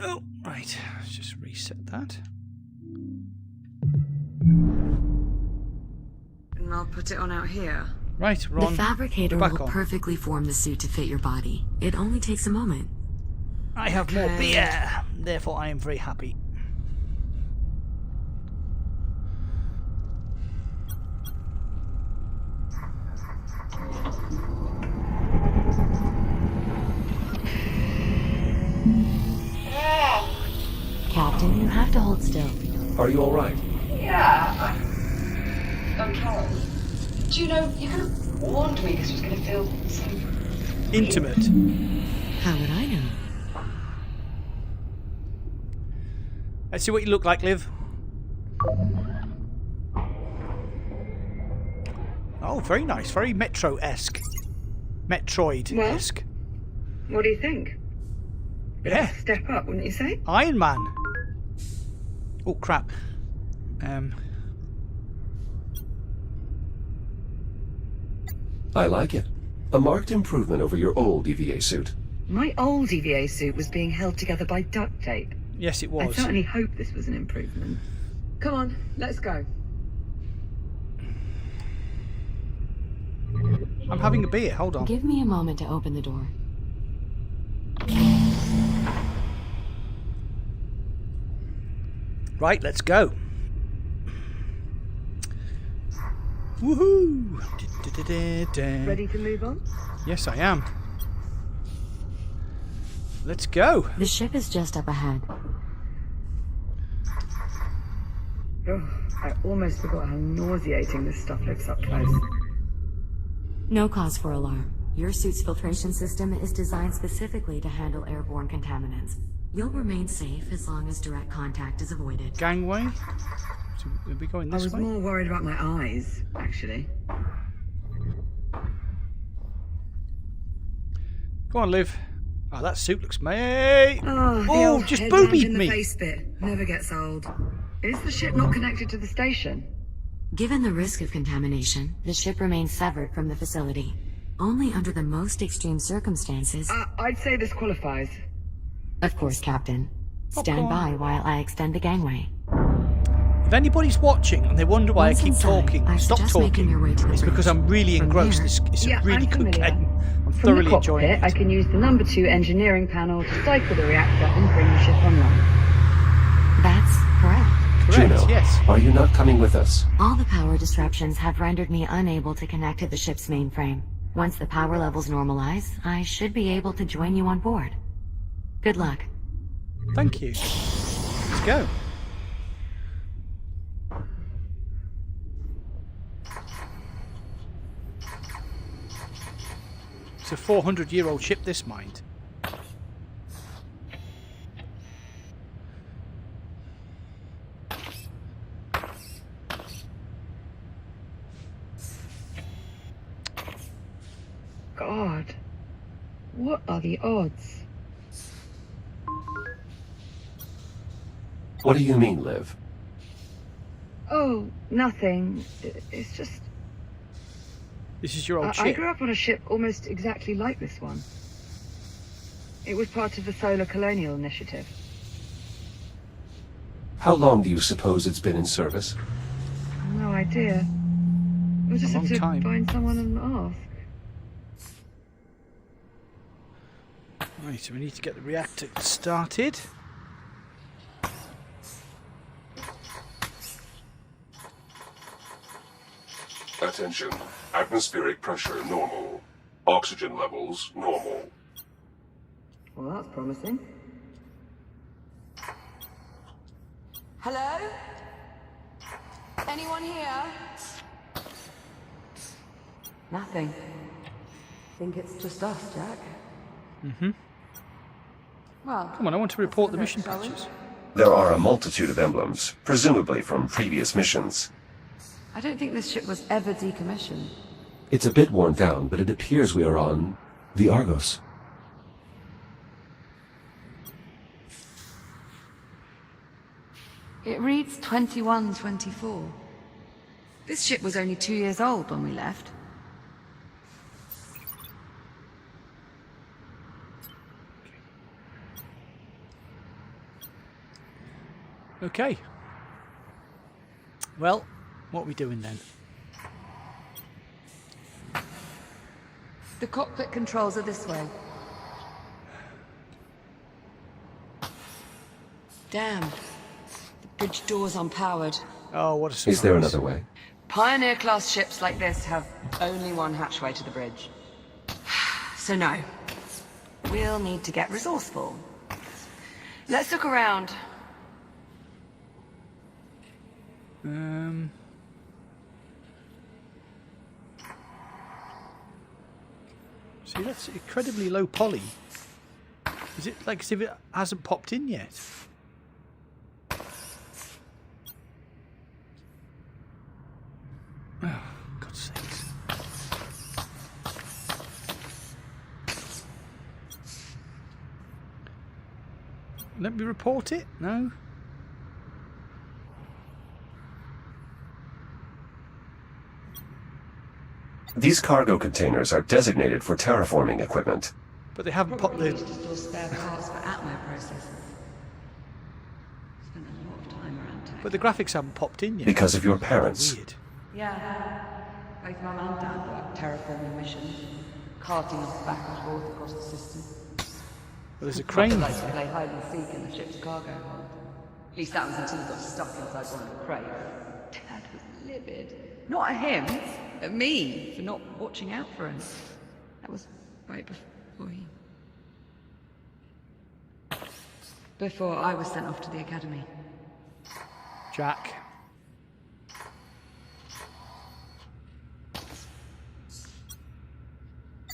Speaker 3: Oh, right. Let's just reset that.
Speaker 1: And I'll put it on out here.
Speaker 3: Right, we're on.
Speaker 5: The fabricator
Speaker 3: We're back
Speaker 5: will
Speaker 3: on.
Speaker 5: perfectly form the suit to fit your body. It only takes a moment.
Speaker 3: I have more beer, therefore I am very happy.
Speaker 5: Captain, you have to hold still.
Speaker 2: Are you all right?
Speaker 1: Yeah, I'm Carol. Do you know, you could have warned me this was going to feel so...
Speaker 3: Intimate.
Speaker 5: How would I know?
Speaker 3: Let's see what you look like, Liv. Oh, very nice. Very Metro-esque. Metroid-esque.
Speaker 1: What do you think?
Speaker 3: Yeah.
Speaker 1: Step up, wouldn't you say?
Speaker 3: Iron Man. Oh, crap.
Speaker 2: I like it. A marked improvement over your old EVA suit.
Speaker 1: My old EVA suit was being held together by duct tape.
Speaker 3: Yes, it
Speaker 1: I
Speaker 3: was.
Speaker 1: certainly hope this was an improvement. Come on, let's go.
Speaker 3: I'm having a beer. Hold on.
Speaker 5: Give me a moment to open the door.
Speaker 3: Right, let's go. Woohoo!
Speaker 1: Ready to move on?
Speaker 3: Yes, I am. Let's go.
Speaker 5: The ship is just up ahead.
Speaker 1: Oh, I almost forgot how nauseating this stuff looks up close.
Speaker 5: No cause for alarm. Your suit's filtration system is designed specifically to handle airborne contaminants. You'll remain safe as long as direct contact is avoided.
Speaker 3: Gangway. So we'll be going
Speaker 1: I
Speaker 3: this
Speaker 1: was
Speaker 3: way.
Speaker 1: more worried about my eyes, actually.
Speaker 3: Go on, Liv. Oh, that suit looks mate.
Speaker 1: Oh, the
Speaker 3: Oh,
Speaker 1: old
Speaker 3: just
Speaker 1: headlamp
Speaker 3: boobied
Speaker 1: in the
Speaker 3: me.
Speaker 1: face bit never gets old. Is the ship not connected to the station?
Speaker 5: Given the risk of contamination, the ship remains severed from the facility. Only under the most extreme circumstances...
Speaker 1: I'd say this qualifies.
Speaker 5: Of course, Captain. Stand by while I extend the gangway.
Speaker 3: If anybody's watching and they wonder why
Speaker 5: Once
Speaker 3: I keep
Speaker 5: inside,
Speaker 3: talking,
Speaker 5: I
Speaker 3: stop
Speaker 5: suggest making
Speaker 3: talking.
Speaker 5: your way to the
Speaker 3: It's because
Speaker 5: bridge.
Speaker 3: I'm really
Speaker 5: From
Speaker 3: engrossed.
Speaker 5: there-
Speaker 3: It's
Speaker 1: Yeah,
Speaker 3: a really
Speaker 1: I'm
Speaker 3: good
Speaker 1: familiar.
Speaker 3: game. I'm
Speaker 1: From
Speaker 3: thoroughly
Speaker 1: the
Speaker 3: enjoying
Speaker 1: cockpit,
Speaker 3: it.
Speaker 1: I can use the number 2 engineering panel to cycle the reactor and bring the ship online.
Speaker 5: That's correct.
Speaker 3: Correct,
Speaker 2: Juno,
Speaker 3: yes.
Speaker 2: are you not coming with us?
Speaker 5: All the power disruptions have rendered me unable to connect to the ship's mainframe. Once the power levels normalize, I should be able to join you on board. Good luck.
Speaker 3: Thank you. Let's go. It's a 400-year-old ship, this mind.
Speaker 1: God. What are the odds?
Speaker 2: What do you mean, Liv?
Speaker 1: Oh, nothing. It's just...
Speaker 3: This is your old
Speaker 1: I
Speaker 3: ship.
Speaker 1: grew up on a ship almost exactly like this one. It was part of the Solar Colonial Initiative.
Speaker 2: How long do you suppose it's been in service?
Speaker 1: No idea. We'll just
Speaker 3: A
Speaker 1: have
Speaker 3: long
Speaker 1: to
Speaker 3: time.
Speaker 1: find someone and ask.
Speaker 3: Right, so we need to get the reactor started.
Speaker 6: Attention. Atmospheric pressure normal. Oxygen levels normal.
Speaker 1: Well, that's promising. Hello? Anyone here? Nothing. Think it's just us, Jack. Well,
Speaker 3: Come on, I want to report the
Speaker 1: let's
Speaker 3: mission
Speaker 1: shall we?
Speaker 3: patches.
Speaker 2: There are a multitude of emblems, presumably from previous missions.
Speaker 1: I don't think this ship was ever decommissioned.
Speaker 2: It's a bit worn down, but it appears we are on the Argos.
Speaker 1: It reads 2124. This ship was only 2 years old when we left.
Speaker 3: Okay. Well, what are we doing then?
Speaker 1: The cockpit controls are this way. Damn. The bridge door's unpowered.
Speaker 3: Oh, what a surprise.
Speaker 2: Is there another way?
Speaker 1: Pioneer-class ships like this have only one hatchway to the bridge. So no. We'll need to get resourceful. Let's look around.
Speaker 3: See, that's incredibly low poly. Is it like as if it hasn't popped in yet? Oh, God's sakes. Let me report it? No?
Speaker 2: These cargo containers are designated for terraforming equipment.
Speaker 3: But they haven't popped the...
Speaker 1: to store spare parts for Atmo processors. Spent a lot of time around tech.
Speaker 3: But the graphics haven't popped in yet.
Speaker 2: Because of your parents.
Speaker 3: Weird.
Speaker 1: Yeah. Both Mum and Dad work terraforming missions, carting us back and forth across the system.
Speaker 3: Well, there's a crane
Speaker 1: Like to
Speaker 3: there.
Speaker 1: play hide and seek in the ship's cargo hold. At least that was until he got stuck inside one of the crates. Dad was livid. Not at him, at me, for not watching out for him. That was right before he... Before I was sent off to the academy.
Speaker 3: Jack.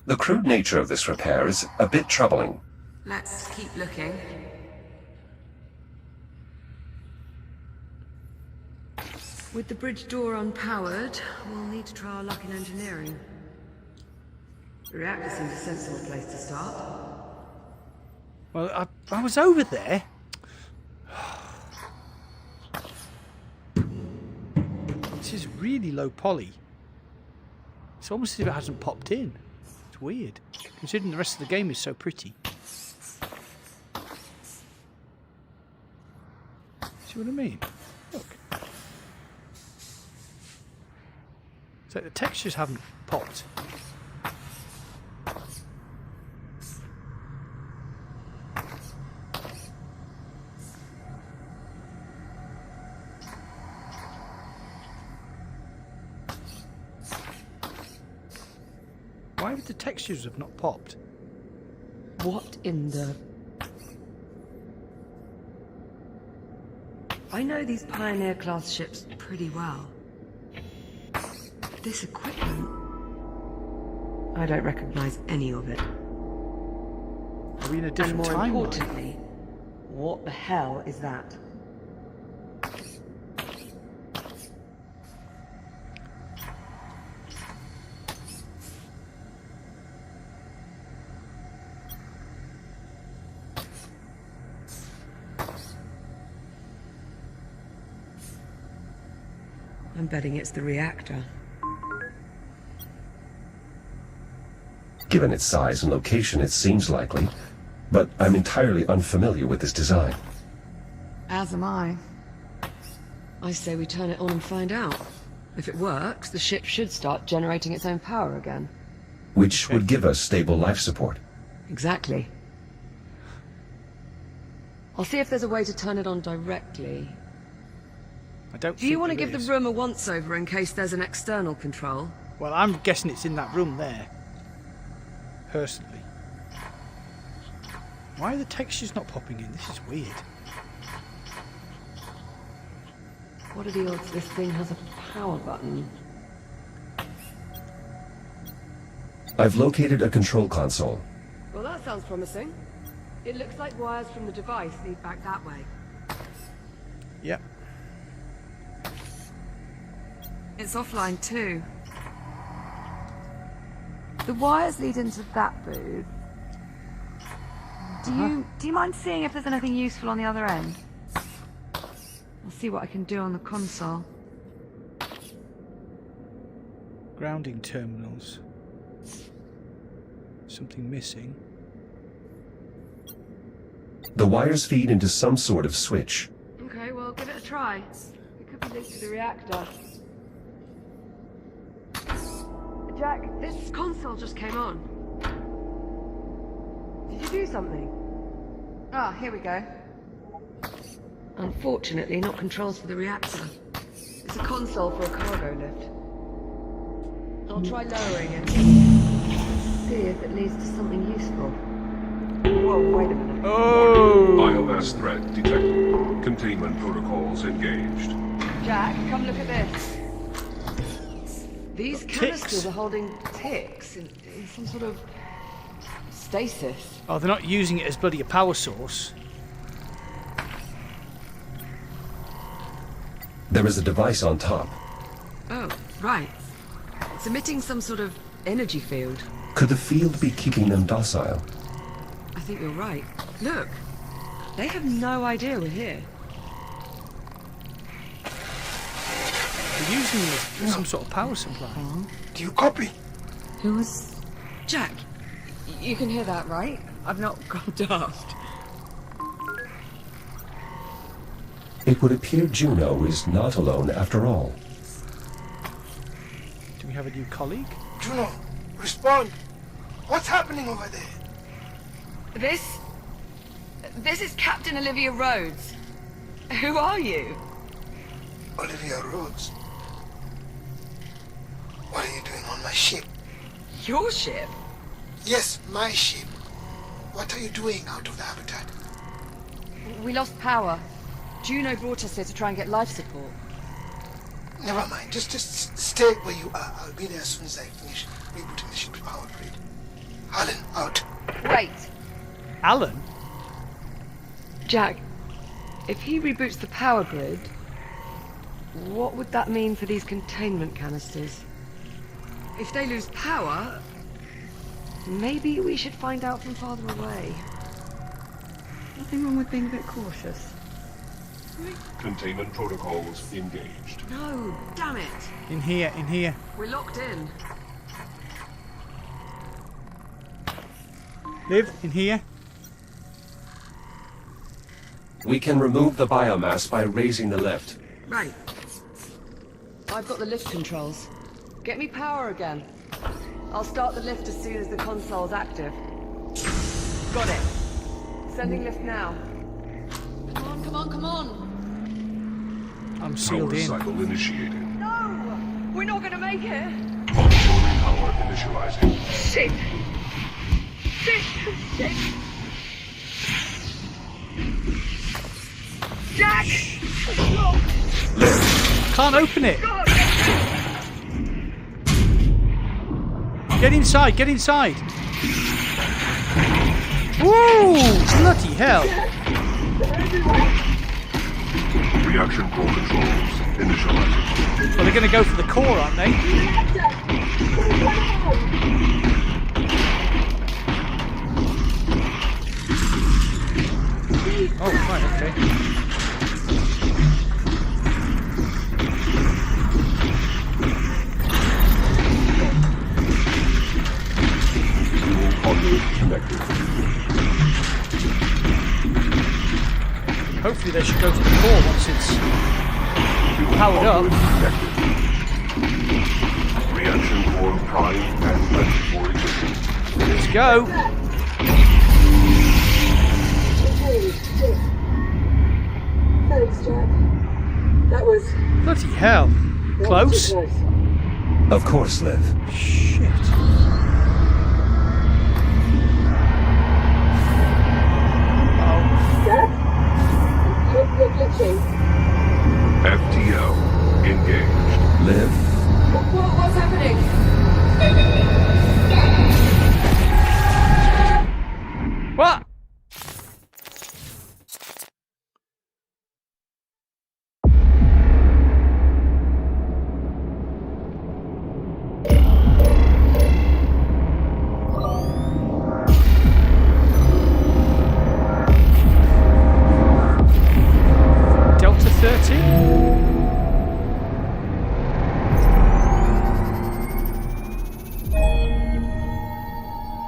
Speaker 2: The crude nature of this repair is a bit troubling.
Speaker 1: Let's keep looking. With the bridge door unpowered, we'll need to try our luck in engineering. The reactor seems a sensible place to start.
Speaker 3: Well, I was over there. This is really low poly. It's almost as if it hasn't popped in. It's weird, considering the rest of the game is so pretty. See what I mean? Look. It's like the textures haven't popped. Why would the textures have not popped?
Speaker 1: What in the... I know these Pioneer-class ships pretty well. This equipment... I don't recognize any of it.
Speaker 3: Are we in a different
Speaker 1: and more
Speaker 3: timeline?
Speaker 1: importantly, what the hell is that? I'm betting it's the reactor.
Speaker 2: Given its size and location, it seems likely, but I'm entirely unfamiliar with this design.
Speaker 1: As am I. I say we turn it on and find out. If it works, the ship should start generating its own power again.
Speaker 2: Which would give us stable life support.
Speaker 1: Exactly. I'll see if there's a way to turn it on directly.
Speaker 3: I don't.
Speaker 1: Do you want to give the room a once-over in case there's an external control?
Speaker 3: Well, I'm guessing it's in that room there. Personally. Why are the textures not popping in? This is weird.
Speaker 1: What are the odds this thing has a power button?
Speaker 2: I've located a control console.
Speaker 1: Well, that sounds promising. It looks like wires from the device lead back that way.
Speaker 3: Yep.
Speaker 1: It's offline too. The wires lead into that booth. Do you mind seeing if there's anything useful on the other end? I'll see what I can do on the console.
Speaker 3: Grounding terminals. Something missing.
Speaker 2: The wires feed into some sort of switch.
Speaker 1: Okay, well, give it a try. It could be linked to the reactor. Jack, this console just came on. Did you do something? Ah, here we go. Unfortunately, not controls for the reactor. It's a console for a cargo lift. I'll try lowering it. See if it leads to something useful. Whoa, wait a minute.
Speaker 3: Oh!
Speaker 6: Biomass threat detected. Containment protocols engaged.
Speaker 1: Jack, come look at this. These
Speaker 3: Ticks.
Speaker 1: canisters are holding ticks in some sort of stasis.
Speaker 3: Oh, they're not using it as bloody a power source.
Speaker 2: There is a device on top.
Speaker 1: Oh, right. It's emitting some sort of energy field.
Speaker 2: Could the field be keeping them docile?
Speaker 1: I think you're right. Look, they have no idea we're here.
Speaker 3: They're using it as some sort of power supply.
Speaker 9: Do you copy?
Speaker 1: Who was... Jack, you can hear that, right? I've not gone daft.
Speaker 2: It would appear Juno is not alone after all.
Speaker 3: Do we have a new colleague?
Speaker 9: Juno, respond. What's happening over there?
Speaker 1: This is Captain Olivia Rhodes. Who are you?
Speaker 9: Olivia Rhodes. What are you doing on my ship?
Speaker 1: Your ship?
Speaker 9: Yes, my ship. What are you doing out of the habitat?
Speaker 1: We lost power. Juno brought us here to try and get life support.
Speaker 9: Never mind. Just stay where you are. I'll be there as soon as I finish rebooting the ship's power grid. Alan, out.
Speaker 1: Wait.
Speaker 3: Alan?
Speaker 1: Jack, if he reboots the power grid, what would that mean for these containment canisters? If they lose power, maybe we should find out from farther away. Nothing wrong with being a bit cautious.
Speaker 6: Containment protocols engaged.
Speaker 1: No, damn it.
Speaker 3: In here, in here.
Speaker 1: We're locked in.
Speaker 3: Liv, in here.
Speaker 2: We can remove the biomass by raising the lift.
Speaker 1: Right. I've got the lift controls. Get me power again. I'll start the lift as soon as the console's active. Got it. Sending lift now. Come on, come on, come on.
Speaker 3: I'm sealed
Speaker 6: Power
Speaker 3: in.
Speaker 6: cycle initiated.
Speaker 1: No! We're not gonna make it!
Speaker 6: Onshore power initializing.
Speaker 8: Shit! Shit! Shit! Jack!
Speaker 3: Can't open it. Get inside, get inside. Woo! Bloody hell.
Speaker 6: Reaction core controls initializing.
Speaker 3: Well, they're going to go for the core, aren't they? Oh, right, okay.
Speaker 6: Connected.
Speaker 3: Hopefully they should go to the core once it's powered up.
Speaker 6: Connected. Reaction core prime and ready for ignition.
Speaker 3: Let's go.
Speaker 8: Thanks, Jack. That was
Speaker 3: Bloody hell. Close.
Speaker 2: Of course, Liv.
Speaker 3: Shit.
Speaker 8: Jack? You're glitching.
Speaker 6: FTL engaged.
Speaker 2: Liv?
Speaker 8: What's happening?
Speaker 3: What? Delta 30?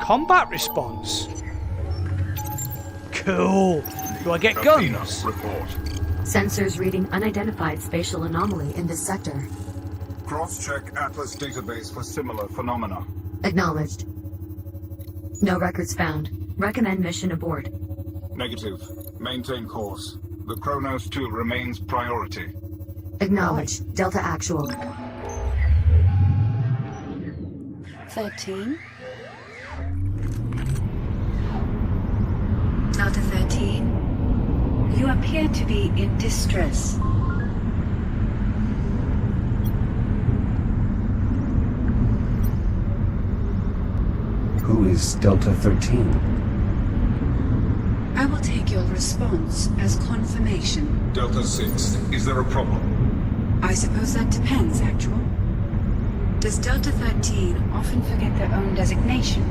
Speaker 3: Combat response. Cool. Do I get guns?
Speaker 6: Report.
Speaker 5: Sensors reading unidentified spatial anomaly in this sector.
Speaker 4: Cross-check Atlas database for similar phenomena.
Speaker 5: Acknowledged. No records found. Recommend mission abort.
Speaker 4: Negative. Maintain course. The Kronos 2 remains priority.
Speaker 5: Acknowledged. Delta Actual.
Speaker 10: 13. Delta 13. You appear to be in distress.
Speaker 2: Who is Delta 13?
Speaker 10: I will take your response as confirmation.
Speaker 4: Delta 6, is there a problem?
Speaker 10: I suppose that depends, Actual. Does Delta 13 often forget their own designation?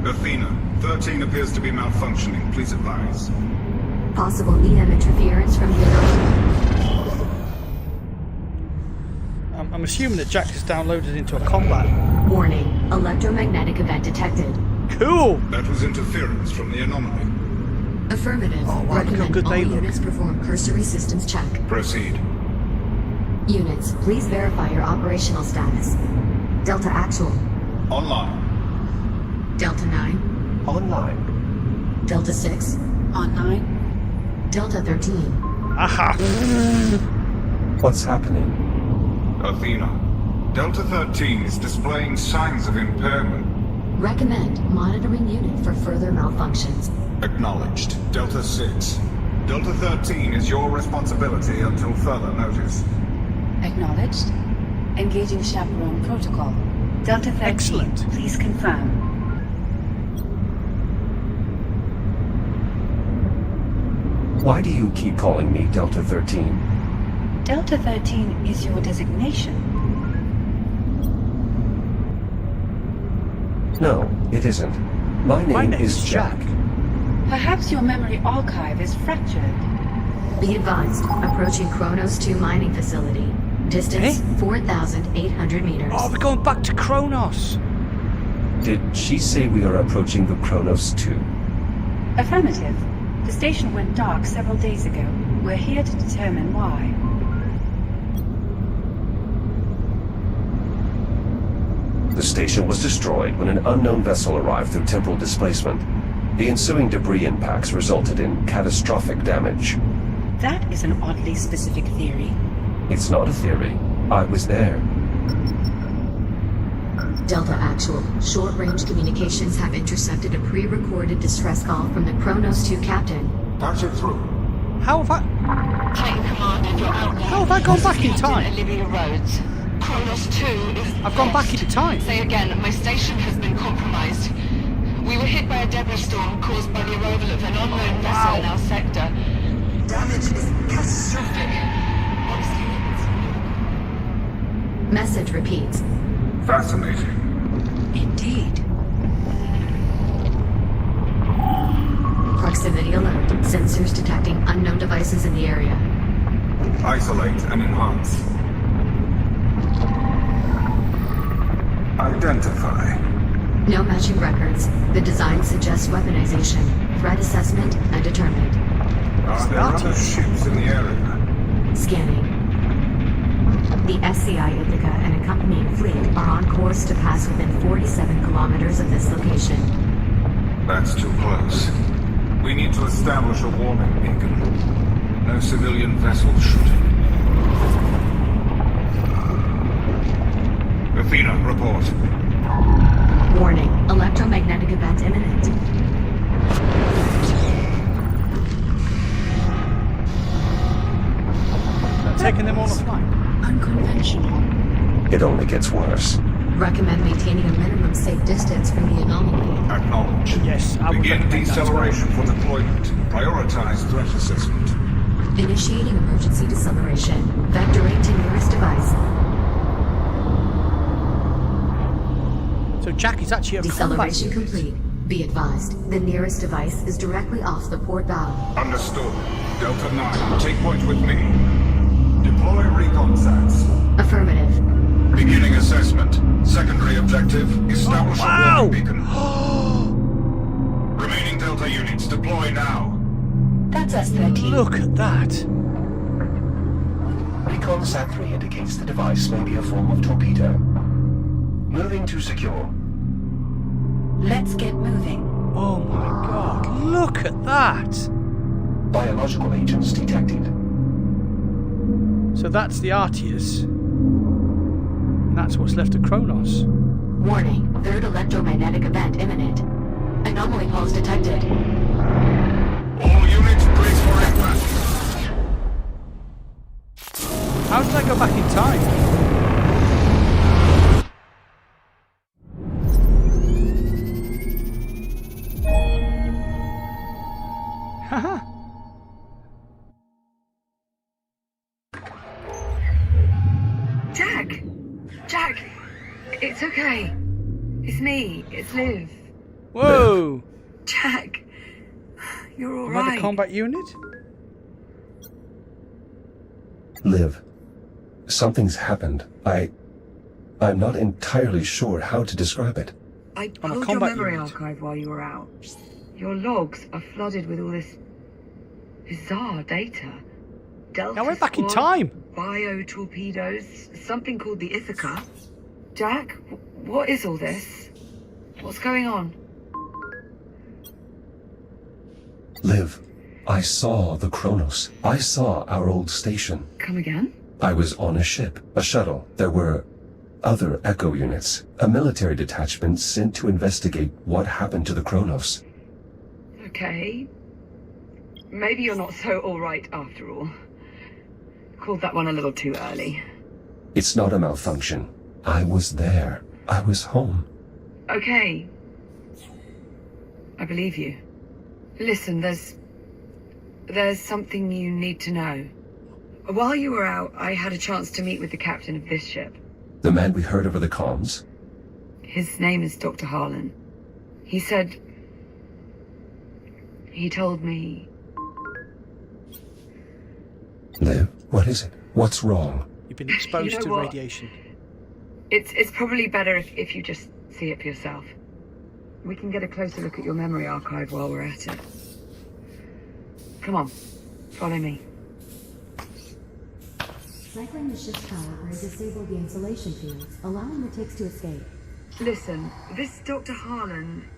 Speaker 4: Athena, 13 appears to be malfunctioning. Please advise.
Speaker 5: Possible EM interference from the anomaly.
Speaker 3: I'm assuming that Jack has downloaded into a combat.
Speaker 5: Warning. Electromagnetic event detected.
Speaker 3: Cool!
Speaker 4: That was interference from the anomaly.
Speaker 5: Affirmative.
Speaker 3: Oh, wow, look how
Speaker 5: Recommend
Speaker 3: good
Speaker 5: all
Speaker 3: they look.
Speaker 5: units perform cursory systems check.
Speaker 4: Proceed.
Speaker 5: Units, please verify your operational status. Delta Actual.
Speaker 4: Online.
Speaker 5: Delta 9.
Speaker 2: Online.
Speaker 5: Delta 6.
Speaker 10: Online?
Speaker 5: Delta 13.
Speaker 3: Aha!
Speaker 2: What's happening?
Speaker 4: Athena, Delta 13 is displaying signs of impairment.
Speaker 5: Recommend monitoring unit for further malfunctions.
Speaker 4: Acknowledged. Delta 6. Delta 13 is your responsibility until further notice.
Speaker 10: Acknowledged. Engaging chaperone protocol. Delta 13,
Speaker 3: Excellent.
Speaker 10: please confirm.
Speaker 2: Why do you keep calling me Delta 13?
Speaker 10: Delta 13 is your designation.
Speaker 2: No, it isn't. My name is Jack.
Speaker 10: Perhaps your memory archive is fractured.
Speaker 5: Be advised, approaching Kronos 2 mining facility. Distance 4,800 meters.
Speaker 3: Oh, we're going back to Kronos.
Speaker 2: Did she say we are approaching the Kronos 2?
Speaker 10: Affirmative. The station went dark several days ago. We're here to determine why.
Speaker 2: The station was destroyed when an unknown vessel arrived through temporal displacement. The ensuing debris impacts resulted in catastrophic damage.
Speaker 10: That is an oddly specific theory.
Speaker 2: It's not a theory. I was there.
Speaker 5: Delta Actual, short-range communications have intercepted a pre-recorded distress call from the Kronos 2 captain.
Speaker 4: Patch it through.
Speaker 3: How have I...
Speaker 11: Plane command, if you're out there.
Speaker 3: How have I gone back in time?
Speaker 11: Olivia Roads. Kronos 2 is...
Speaker 3: I've gone back in time.
Speaker 11: Say again, my station has been compromised. We were hit by a debris storm caused by the arrival of an unknown vessel in our sector. Damage is catastrophic.
Speaker 5: Message repeats.
Speaker 4: Fascinating.
Speaker 10: Indeed.
Speaker 5: Proximity alert. Sensors detecting unknown devices in the area.
Speaker 4: Isolate and enhance. Identify.
Speaker 5: No matching records. The design suggests weaponization, threat assessment, undetermined.
Speaker 4: Are there other ships in the area?
Speaker 5: Scanning. The SCI Ithaca and accompanying fleet are on course to pass within 47 kilometers of this location.
Speaker 4: That's too close. We need to establish a warning beacon. No civilian vessels shooting. Athena, report.
Speaker 5: Warning. Electromagnetic event imminent.
Speaker 3: Taking them all offline.
Speaker 10: Unconventional.
Speaker 2: It only gets worse.
Speaker 5: Recommend maintaining a minimum safe distance from the anomaly.
Speaker 4: Acknowledge.
Speaker 3: Yes, I would
Speaker 4: Begin
Speaker 3: recommend that as well.
Speaker 4: deceleration for deployment. Prioritize threat assessment.
Speaker 5: Initiating emergency deceleration. Vectoring to nearest device.
Speaker 3: So Jack is actually a
Speaker 5: Deceleration
Speaker 3: combat unit.
Speaker 5: complete. Be advised, the nearest device is directly off the port bow.
Speaker 4: Understood. Delta 9, take point with me. Deploy recon sats.
Speaker 5: Affirmative.
Speaker 4: Beginning assessment. Secondary objective, establish a warning beacon. Remaining Delta units, deploy now.
Speaker 10: That's S-13.
Speaker 3: Look at that.
Speaker 2: Recon Sat 3 indicates the device may be a form of torpedo. Moving to secure.
Speaker 10: Let's get moving.
Speaker 3: Oh my god, look at that.
Speaker 2: Biological agents detected.
Speaker 3: So that's the Arteus. And that's what's left of Kronos.
Speaker 5: Warning. Third electromagnetic event imminent. Anomaly pulse detected.
Speaker 4: All units, brace for impact.
Speaker 3: How did I go back in time? Haha.
Speaker 1: Jack! Jack! It's okay. It's me. It's Liv.
Speaker 3: Whoa!
Speaker 1: Jack! You're
Speaker 3: Am I
Speaker 1: alright.
Speaker 3: the combat unit?
Speaker 2: Liv, something's happened. I'm not entirely sure how to describe it.
Speaker 1: I
Speaker 3: I'm a
Speaker 1: pulled your
Speaker 3: combat
Speaker 1: memory
Speaker 3: unit.
Speaker 1: archive while you were out. Your logs are flooded with all this bizarre data. Delta
Speaker 3: I went back in
Speaker 1: Squad,
Speaker 3: time.
Speaker 1: Bio-torpedoes, something called the Ithaca. Jack, what is all this? What's going on?
Speaker 2: Liv, I saw the Kronos. I saw our old station.
Speaker 1: Come again?
Speaker 2: I was on a ship, a shuttle. There were other Echo units, a military detachment sent to investigate what happened to the Kronos.
Speaker 1: Okay. Maybe you're not so alright after all. Called that one a little too early.
Speaker 2: It's not a malfunction. I was there. I was home.
Speaker 1: Okay. I believe you. Listen, there's something you need to know. While you were out, I had a chance to meet with the captain of this ship.
Speaker 2: The man we heard over the comms?
Speaker 1: His name is Dr. Harlan. He said... He told me...
Speaker 2: Liv, what is it? What's wrong?
Speaker 3: You've been exposed
Speaker 1: You know
Speaker 3: to
Speaker 1: what?
Speaker 3: radiation.
Speaker 1: It's probably better if you just see it for yourself. We can get a closer look at your memory archive while we're at it. Come on, follow me.
Speaker 5: Cycling the ship's power will disable the insulation fields, allowing the ticks to escape.
Speaker 1: Listen, this Dr. Harlan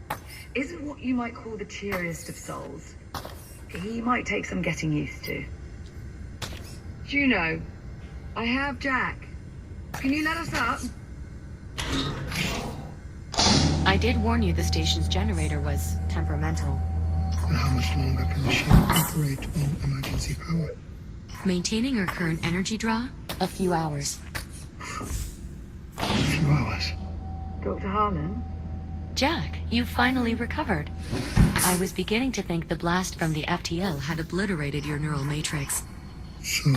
Speaker 1: isn't what you might call the cheeriest of souls. He might take some getting used to. Juno, I have Jack. Can you let us up?
Speaker 5: I did warn you the station's generator was temperamental.
Speaker 9: And how much longer can the ship operate on emergency power?
Speaker 5: Maintaining our current energy draw? A few hours.
Speaker 9: A few hours.
Speaker 1: Dr. Harlan?
Speaker 5: Jack, you finally recovered. I was beginning to think the blast from the FTL had obliterated your neural matrix.
Speaker 9: So,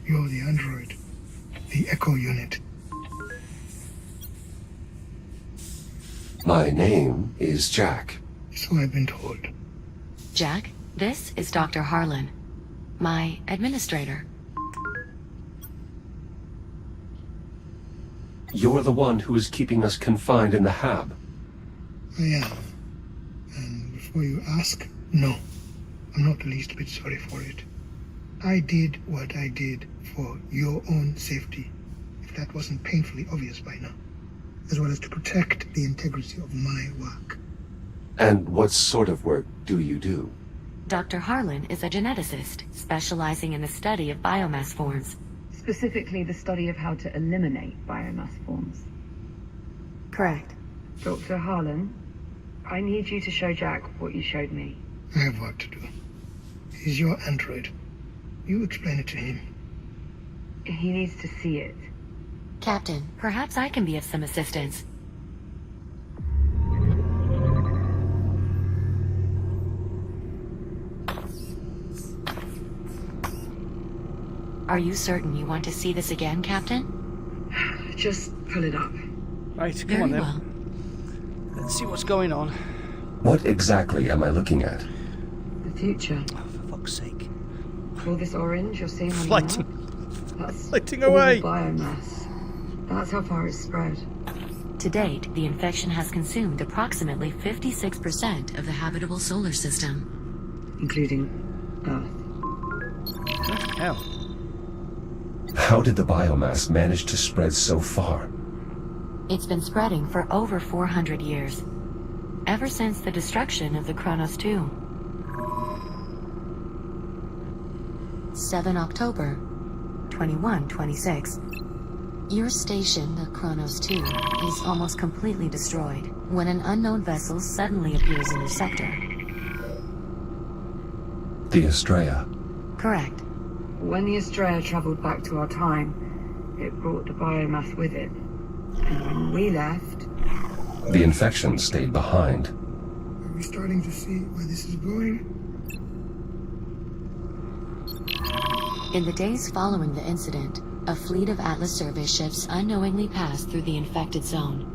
Speaker 9: you're the android. The Echo unit.
Speaker 2: My name is Jack.
Speaker 9: So I've been told.
Speaker 5: Jack, this is Dr. Harlan, my administrator.
Speaker 2: You're the one who is keeping us confined in the hab.
Speaker 9: I am. And before you ask, no. I'm not the least bit sorry for it. I did what I did for your own safety, if that wasn't painfully obvious by now, as well as to protect the integrity of my work.
Speaker 2: And what sort of work do you do?
Speaker 5: Dr. Harlan is a geneticist, specializing in the study of biomass forms.
Speaker 1: Specifically the study of how to eliminate biomass forms.
Speaker 5: Correct.
Speaker 1: Dr. Harlan, I need you to show Jack what you showed me.
Speaker 9: I have work to do. He's your android. You explain it to him.
Speaker 1: He needs to see it.
Speaker 5: Captain, perhaps I can be of some assistance. Are you certain you want to see this again, Captain?
Speaker 1: Just pull it up.
Speaker 3: Right, come
Speaker 5: Very
Speaker 3: on then.
Speaker 5: well.
Speaker 3: Let's see what's going on.
Speaker 2: What exactly am I looking at?
Speaker 1: The future.
Speaker 3: Oh, for fuck's sake.
Speaker 1: All this orange you're seeing on the
Speaker 3: Flighting.
Speaker 1: map, that's
Speaker 3: Flighting
Speaker 1: all
Speaker 3: away.
Speaker 1: biomass. That's how far it's spread.
Speaker 5: To date, the infection has consumed approximately 56% of the habitable solar system.
Speaker 1: Including Earth.
Speaker 3: Bloody hell.
Speaker 2: How did the biomass manage to spread so far?
Speaker 5: It's been spreading for over 400 years. Ever since the destruction of the Kronos II. 7 October, 2126. Your station, the Kronos II, is almost completely destroyed when an unknown vessel suddenly appears in your sector.
Speaker 2: The Estrella.
Speaker 5: Correct.
Speaker 1: When the Estrella traveled back to our time, it brought the biomass with it. And when we left...
Speaker 2: The infection stayed behind.
Speaker 9: Are we starting to see where this is going?
Speaker 5: In the days following the incident, a fleet of Atlas service ships unknowingly passed through the infected zone.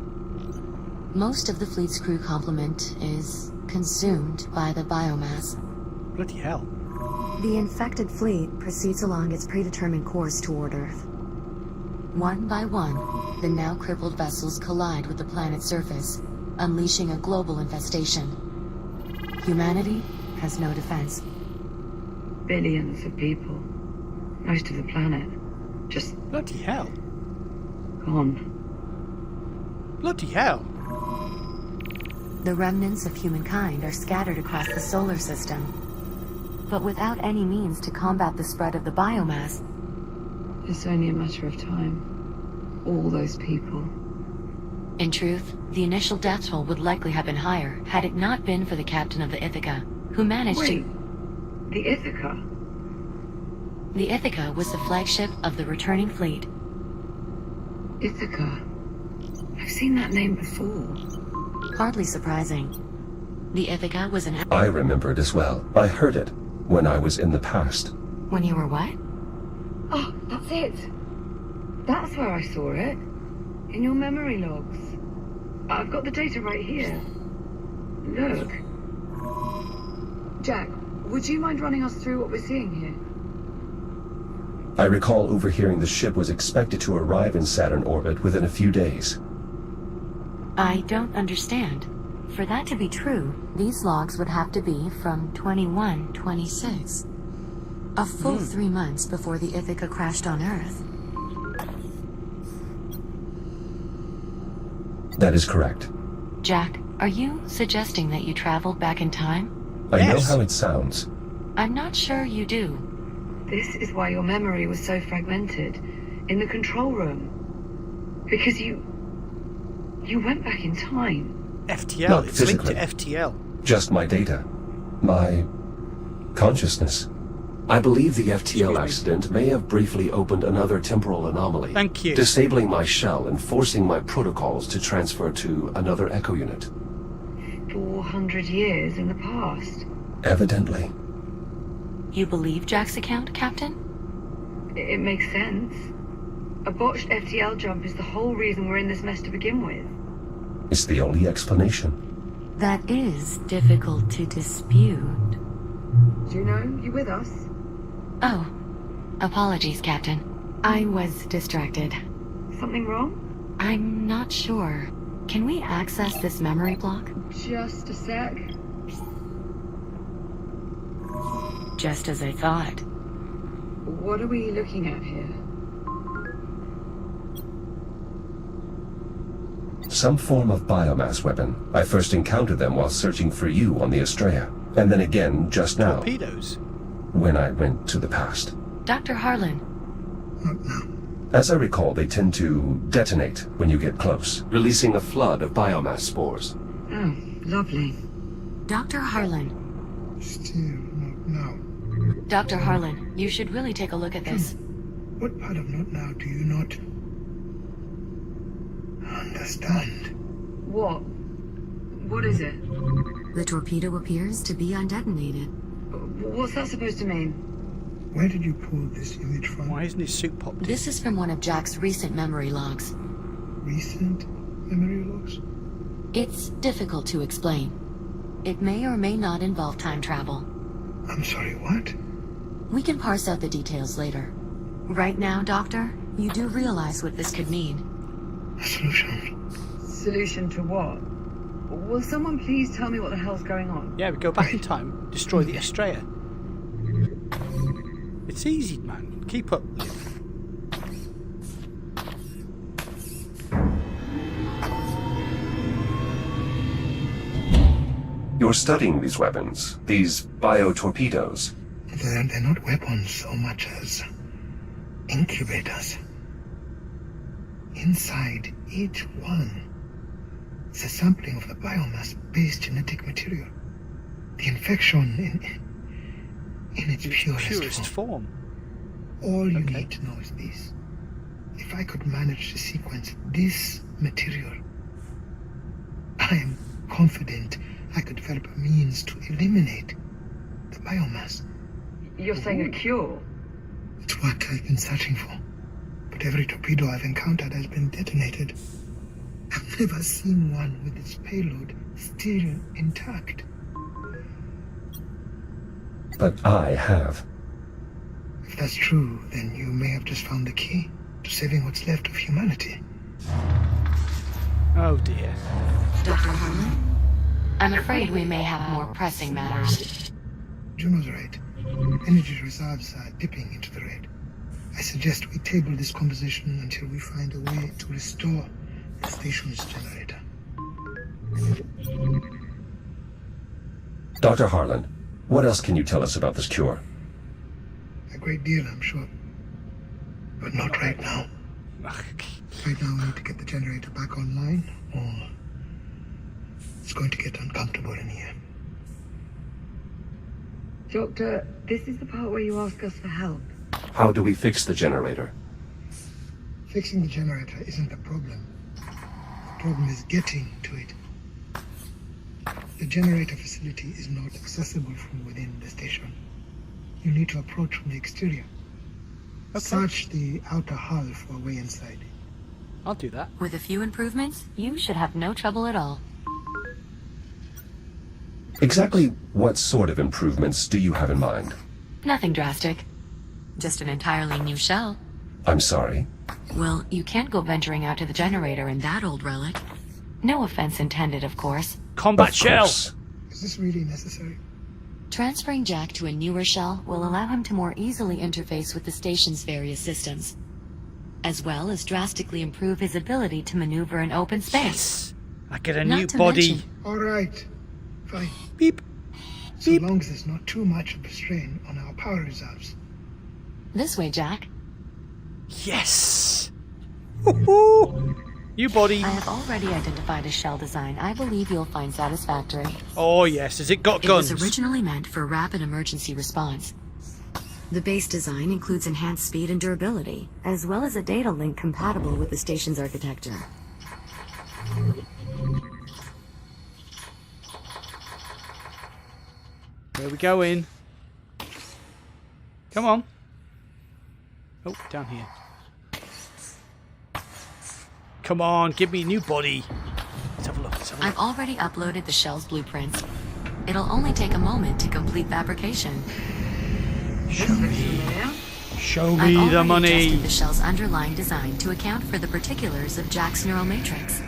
Speaker 5: Most of the fleet's crew complement is consumed by the biomass.
Speaker 3: Bloody hell.
Speaker 5: The infected fleet proceeds along its predetermined course toward Earth. One by one, the now crippled vessels collide with the planet's surface, unleashing a global infestation. Humanity has no defense.
Speaker 1: Billions of people. Most of the planet. Just
Speaker 3: Bloody hell.
Speaker 1: gone.
Speaker 3: Bloody hell.
Speaker 5: The remnants of humankind are scattered across the solar system. But without any means to combat the spread of the biomass.
Speaker 1: It's only a matter of time. All those people.
Speaker 5: In truth, the initial death toll would likely have been higher had it not been for the captain of the Ithaca, who managed
Speaker 1: Wait, the Ithaca?
Speaker 5: The Ithaca was the flagship of the returning fleet.
Speaker 1: Ithaca? I've seen that name before.
Speaker 5: Hardly surprising. The Ithaca was an...
Speaker 2: I remember it as well. I heard it when I was in the past.
Speaker 5: When you were what?
Speaker 1: Oh, that's it. That's where I saw it. In your memory logs. I've got the data right here. Look. Jack, would you mind running us through what we're seeing here?
Speaker 2: I recall overhearing the ship was expected to arrive in Saturn orbit within a few days.
Speaker 5: I don't understand. For that to be true, these logs would have to be from 2126. A full 3 months before the Ithaca crashed on Earth.
Speaker 2: That is correct.
Speaker 5: Jack, are you suggesting that you traveled back in time?
Speaker 2: I know
Speaker 3: Yes.
Speaker 2: how it sounds.
Speaker 5: I'm not sure you do.
Speaker 1: This is why your memory was so fragmented. In the control room. Because you went back in time.
Speaker 3: FTL.
Speaker 2: Not
Speaker 3: It's linked to
Speaker 2: physically.
Speaker 3: FTL.
Speaker 2: Just my data. My consciousness. I believe the FTL accident may have briefly opened another temporal anomaly.
Speaker 3: Thank you.
Speaker 2: Disabling my shell and forcing my protocols to transfer to another echo unit.
Speaker 1: 400 years in the past.
Speaker 2: Evidently.
Speaker 5: You believe Jack's account, Captain?
Speaker 1: It makes sense. A botched FTL jump is the whole reason we're in this mess to begin with.
Speaker 2: It's the only explanation.
Speaker 5: That is difficult to dispute.
Speaker 1: Juno, you with us?
Speaker 5: Oh, apologies, Captain. I was distracted.
Speaker 1: Something wrong?
Speaker 5: I'm not sure. Can we access this memory block?
Speaker 1: Just a sec.
Speaker 5: Just as I thought.
Speaker 1: What are we looking at here?
Speaker 2: Some form of biomass weapon. I first encountered them while searching for you on the Estrella. And then again just now.
Speaker 3: Torpedoes?
Speaker 2: When I went to the past.
Speaker 5: Dr. Harlan.
Speaker 9: Not now.
Speaker 2: As I recall, they tend to detonate when you get close, releasing a flood of biomass spores.
Speaker 1: Oh, lovely.
Speaker 5: Dr. Harlan.
Speaker 9: Still not now.
Speaker 5: Dr. Harlan, you should really take a look at this.
Speaker 9: What part of not now do you not understand?
Speaker 1: What? What is it?
Speaker 5: The torpedo appears to be undetonated.
Speaker 1: What's that supposed to mean?
Speaker 9: Where did you pull this image from?
Speaker 3: Why isn't his suit popped in?
Speaker 5: This is from one of Jack's recent memory logs.
Speaker 9: Recent memory logs?
Speaker 5: It's difficult to explain. It may or may not involve time travel.
Speaker 9: I'm sorry, what?
Speaker 5: We can parse out the details later. Right now, Doctor, you do realize what this could mean.
Speaker 9: A solution.
Speaker 1: Solution to what? Will someone please tell me what the hell's going on?
Speaker 3: Yeah, we go back in time, destroy the Estrella. It's easy, man. Keep up, Liv.
Speaker 2: You're studying these weapons, these bio-torpedoes.
Speaker 9: They're not weapons so much as incubators. Inside each one is a sampling of the biomass-based genetic material. The infection in its purest form. All you need to know is this. If I could manage to sequence this material, I am confident I could develop a means to eliminate the biomass.
Speaker 1: You're saying a cure?
Speaker 9: It's what I've been searching for. But every torpedo I've encountered has been detonated. I've never seen one with its payload still intact.
Speaker 2: But I have.
Speaker 9: If that's true, then you may have just found the key to saving what's left of humanity.
Speaker 3: Oh dear.
Speaker 5: Dr. Harlan? I'm afraid we may have more pressing matters.
Speaker 9: Juno's right. Energy reserves are dipping into the red. I suggest we table this conversation until we find a way to restore the station's generator.
Speaker 2: Dr. Harlan, what else can you tell us about this cure?
Speaker 9: A great deal, I'm sure. But not right now. Right now we need to get the generator back online, or it's going to get uncomfortable in here.
Speaker 1: Doctor, this is the part where you ask us for help.
Speaker 2: How do we fix the generator?
Speaker 9: Fixing the generator isn't the problem. The problem is getting to it. The generator facility is not accessible from within the station. You need to approach from the exterior. Okay. Search the outer hull for a way inside.
Speaker 3: I'll do that.
Speaker 5: With a few improvements, you should have no trouble at all.
Speaker 2: Exactly what sort of improvements do you have in mind?
Speaker 5: Nothing drastic. Just an entirely new shell.
Speaker 2: I'm sorry?
Speaker 5: Well, you can't go venturing out to the generator in that old relic. No offense intended, of course.
Speaker 3: Combat
Speaker 2: Of
Speaker 3: shell!
Speaker 2: course.
Speaker 9: Is this really necessary?
Speaker 5: Transferring Jack to a newer shell will allow him to more easily interface with the station's various systems, as well as drastically improve his ability to maneuver in open space.
Speaker 3: Yes! I get a
Speaker 5: Not
Speaker 3: new
Speaker 5: to
Speaker 3: body.
Speaker 5: mention-
Speaker 9: All right. Fine.
Speaker 3: Beep.
Speaker 9: So
Speaker 3: Beep.
Speaker 9: long as there's not too much of a strain on our power reserves.
Speaker 5: This way, Jack.
Speaker 3: Yes! Woohoo! You body.
Speaker 5: I have already identified a shell design I believe you'll find satisfactory.
Speaker 3: Oh yes, has it got guns?
Speaker 5: It was originally meant for rapid emergency response. The base design includes enhanced speed and durability, as well as a data link compatible with the station's architecture.
Speaker 3: Where we going? Come on. Oh, down here. Come on, give me a new body. Let's have a look. Let's have a look.
Speaker 5: I've already uploaded the shell's blueprints. It'll only take a moment to complete fabrication.
Speaker 3: Show me. Show
Speaker 5: I've
Speaker 3: me
Speaker 5: already
Speaker 3: the money.
Speaker 5: adjusted the shell's underlying design to account for the particulars of Jack's neural matrix.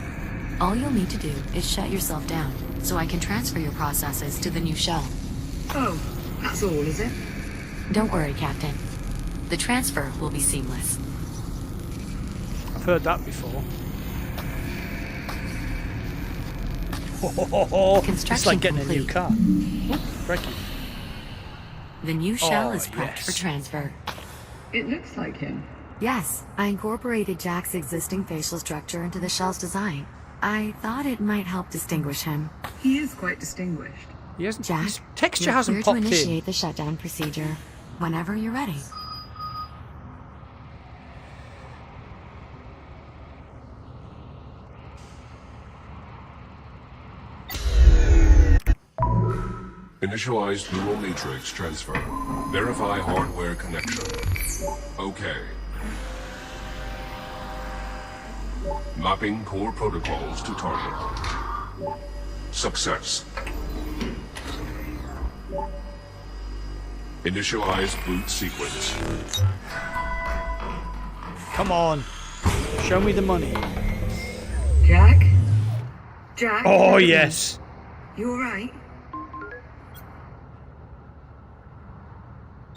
Speaker 5: All you'll need to do is shut yourself down, so I can transfer your processes to the new shell.
Speaker 1: Oh, that's all, is it?
Speaker 5: Don't worry, Captain. The transfer will be seamless.
Speaker 3: I've heard that before. Oh, it's like getting
Speaker 5: complete.
Speaker 3: a new car. Breaking.
Speaker 5: The new shell is prepped for transfer.
Speaker 1: It looks like him.
Speaker 5: Yes, I incorporated Jack's existing facial structure into the shell's design. I thought it might help distinguish him.
Speaker 1: He is quite distinguished.
Speaker 3: He hasn't,
Speaker 5: Jack,
Speaker 3: his texture
Speaker 5: you're
Speaker 3: hasn't
Speaker 5: clear
Speaker 3: popped
Speaker 5: to initiate
Speaker 3: in.
Speaker 5: the shutdown procedure whenever you're ready.
Speaker 6: Initialized neural matrix transfer. Verify hardware connection. Okay. Mapping core protocols to target. Success. Initialize boot sequence.
Speaker 3: Come on. Show me the money.
Speaker 1: Jack? Jack?
Speaker 3: Oh, yes.
Speaker 1: You alright?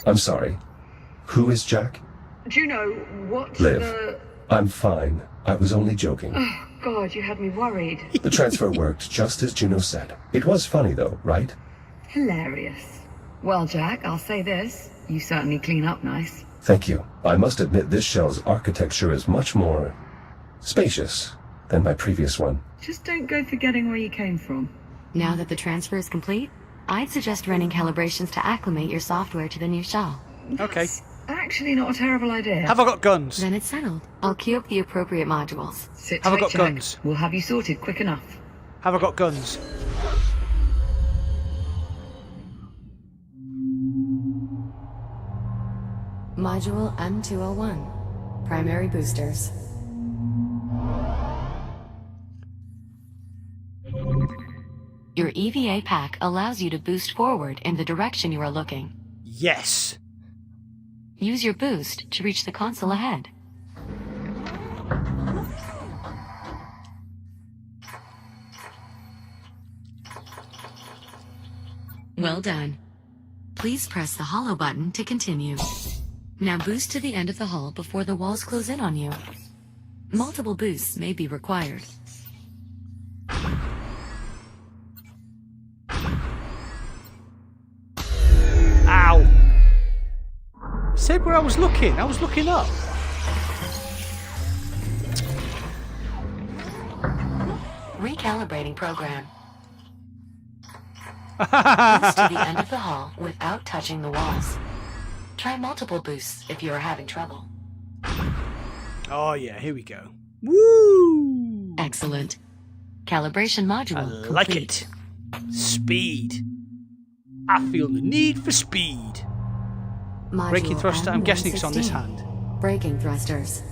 Speaker 2: I'm sorry. Who is Jack?
Speaker 1: Do you know what
Speaker 2: Liv. I'm fine. I was only joking.
Speaker 1: Oh, God, you had me worried.
Speaker 2: The transfer worked just as Juno said. It was funny though, right?
Speaker 1: Hilarious. Well, Jack, I'll say this. You certainly clean up nice.
Speaker 2: Thank you. I must admit this shell's architecture is much more spacious than my previous one.
Speaker 1: Just don't go forgetting where you came from.
Speaker 5: Now that the transfer is complete, I'd suggest running calibrations to acclimate your software to the new shell.
Speaker 3: Okay.
Speaker 1: Actually not a terrible idea.
Speaker 3: Have I got guns?
Speaker 5: Then it's settled. I'll queue up the appropriate modules.
Speaker 1: Sit
Speaker 3: Have I
Speaker 1: tight,
Speaker 3: got
Speaker 1: Jack.
Speaker 3: guns?
Speaker 1: We'll have you sorted quick enough.
Speaker 3: Have I got guns?
Speaker 5: Module M201. Primary boosters. Your EVA pack allows you to boost forward in the direction you are looking.
Speaker 3: Yes.
Speaker 5: Use your boost to reach the console ahead. Well done. Please press the hollow button to continue. Now boost to the end of the hull before the walls close in on you. Multiple boosts may be required.
Speaker 3: Ow. Said where I was looking. I was looking up.
Speaker 5: Recalibrating program. Boost to the end of the hull without touching the walls. Try multiple boosts if you are having trouble.
Speaker 3: Oh yeah, here we go. Woo!
Speaker 5: Excellent. Calibration module
Speaker 3: I
Speaker 5: complete.
Speaker 3: like it. Speed. I feel the need for speed.
Speaker 5: Module
Speaker 3: Braking thruster, I'm guessing it's on this
Speaker 5: M116.
Speaker 3: hand.
Speaker 5: Braking thrusters.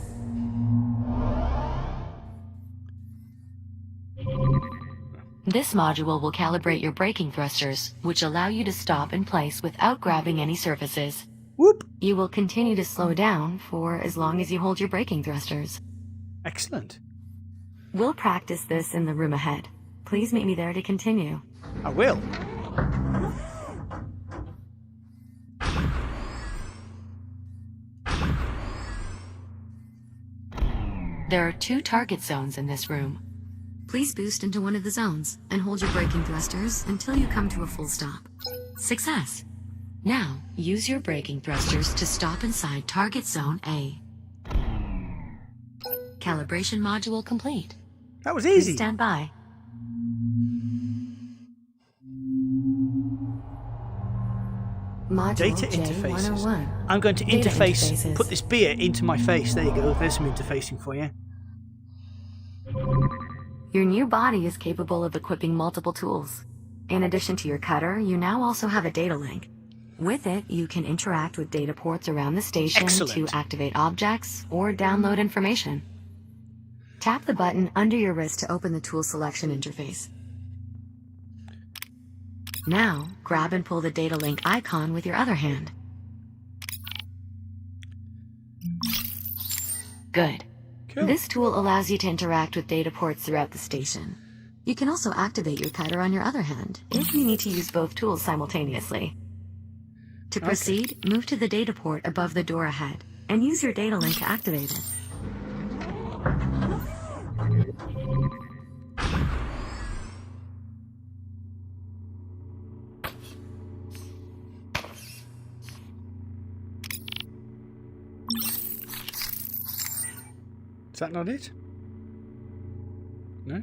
Speaker 5: This module will calibrate your braking thrusters, which allow you to stop in place without grabbing any surfaces.
Speaker 3: Whoop!
Speaker 5: You will continue to slow down for as long as you hold your braking thrusters.
Speaker 3: Excellent.
Speaker 5: We'll practice this in the room ahead. Please meet me there to continue.
Speaker 3: I will.
Speaker 5: There are 2 target zones in this room. Please boost into one of the zones and hold your braking thrusters until you come to a full stop. Success! Now, use your braking thrusters to stop inside target zone A. Calibration module complete.
Speaker 3: That was
Speaker 5: Please
Speaker 3: easy.
Speaker 5: stand by. Module
Speaker 3: Data interfaces.
Speaker 5: J101.
Speaker 3: I'm going to
Speaker 5: Data
Speaker 3: interface, put this beer into my face. There you go. There's some interfacing for you.
Speaker 5: Your new body is capable of equipping multiple tools. In addition to your cutter, you now also have a data link. With it, you can interact with data ports around the station to activate objects or download information. Tap the button under your wrist to open the tool selection interface. Now, grab and pull the data link icon with your other hand. Good.
Speaker 3: Cool.
Speaker 5: This tool allows you to interact with data ports throughout the station. You can also activate your cutter on your other hand, if you need to use both tools simultaneously. To proceed, move to the data port above the door ahead, and use your data link to activate it.
Speaker 3: Is that not it? No?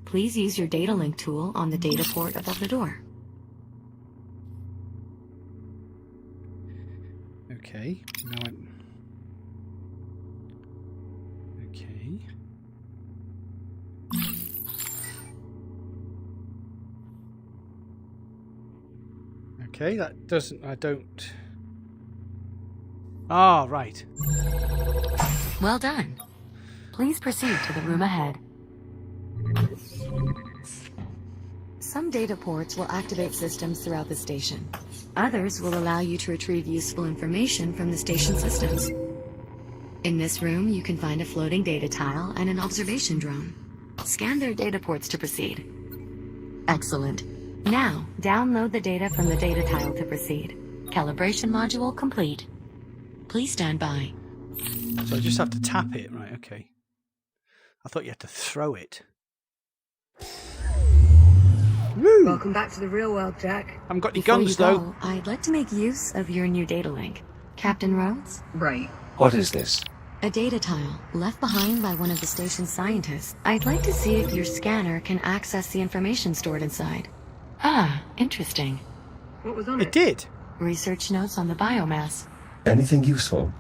Speaker 5: Please use your data link tool on the data port above the door.
Speaker 3: Okay. Now okay. Okay, that doesn't... I don't... Ah, right.
Speaker 5: Well done. Please proceed to the room ahead. Some data ports will activate systems throughout the station. Others will allow you to retrieve useful information from the station systems. In this room, you can find a floating data tile and an observation drone. Scan their data ports to proceed. Excellent. Now, download the data from the data tile to proceed. Calibration module complete. Please stand by.
Speaker 3: So I just have to tap it, right? Okay. I thought you had to throw it. Woo!
Speaker 1: Welcome back to the real world, Jack.
Speaker 3: I haven't got any
Speaker 5: Before
Speaker 3: guns,
Speaker 5: you go,
Speaker 3: though.
Speaker 5: I'd like to make use of your new data link. Captain Rhodes?
Speaker 1: Right.
Speaker 2: What is this?
Speaker 5: A data tile, left behind by one of the station's scientists. I'd like to see if your scanner can access the information stored inside. Ah, interesting.
Speaker 1: What was on
Speaker 3: It did.
Speaker 5: Research notes on the biomass.
Speaker 2: Anything useful?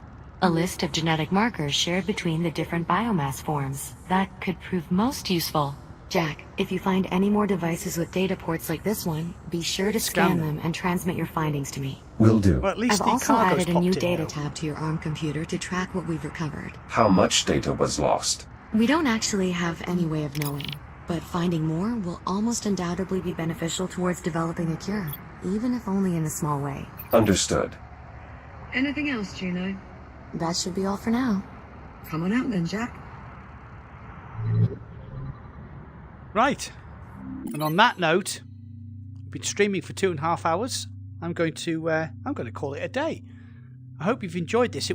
Speaker 5: A list of genetic markers shared between the different biomass forms. That could prove most useful. Jack, if you find any more devices with data ports like this one, be sure to scan them and transmit your findings to me.
Speaker 2: Will do.
Speaker 3: Well, at least
Speaker 5: I've
Speaker 3: the
Speaker 5: also
Speaker 3: cargo's
Speaker 5: added a new
Speaker 3: popped in
Speaker 5: data
Speaker 3: now.
Speaker 5: tab to your ARM computer to track what we've recovered.
Speaker 2: How much data was lost?
Speaker 5: We don't actually have any way of knowing, but finding more will almost undoubtedly be beneficial towards developing a cure, even if only in a small way.
Speaker 2: Understood.
Speaker 1: Anything else, Juno?
Speaker 5: That should be all for now.
Speaker 1: Come on out then, Jack.
Speaker 3: Right. And on that note, I've been streaming for 2.5 hours. I'm going to call it a day. I hope you've enjoyed this.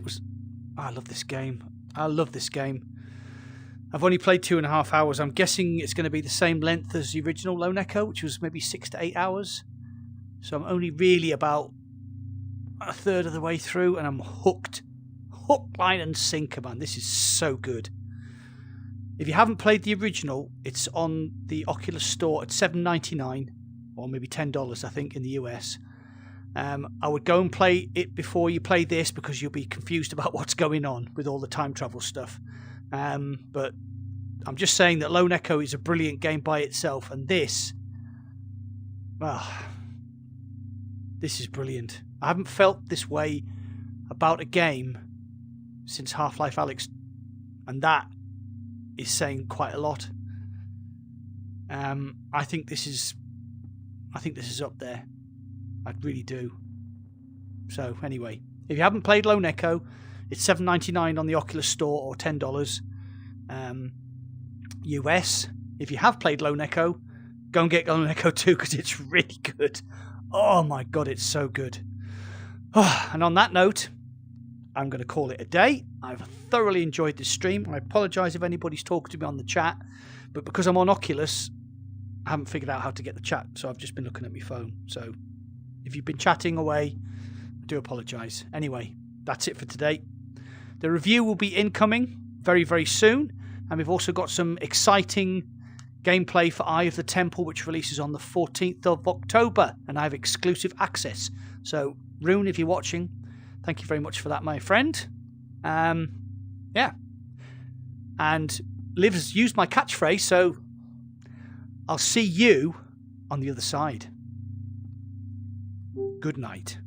Speaker 3: I love this game. I love this game. I've only played 2.5 hours. I'm guessing it's going to be the same length as the original Lone Echo, which was maybe 6 to 8 hours. So I'm only really about a third of the way through, and I'm hooked. Hook, line and sinker, man. This is so good. If you haven't played the original, it's on the Oculus Store at $7.99 or maybe $10, I think, in the US. I would go and play it before you play this because you'll be confused about what's going on with all the time travel stuff. But I'm just saying that Lone Echo is a brilliant game by itself, and this is brilliant. I haven't felt this way about a game since Half-Life Alyx, and that is saying quite a lot. I think this is up there. I really do. So anyway, if you haven't played Lone Echo, it's $7.99 on the Oculus Store or $10 US. If you have played Lone Echo, go and get Lone Echo 2 because it's really good. Oh my god, it's so good. And on that note, I'm going to call it a day. I've thoroughly enjoyed this stream. I apologise if anybody's talking to me on the chat, but because I'm on Oculus, I haven't figured out how to get the chat, so I've just been looking at my phone. So if you've been chatting away, I do apologise. Anyway, that's it for today. The review will be incoming very, very soon. And we've also got some exciting gameplay for Eye of the Temple, which releases on the 14th of October, and I have exclusive access. So, Rune, if you're watching, thank you very much for that, my friend. Yeah. And Liv's used my catchphrase, so I'll see you on the other side. Good night.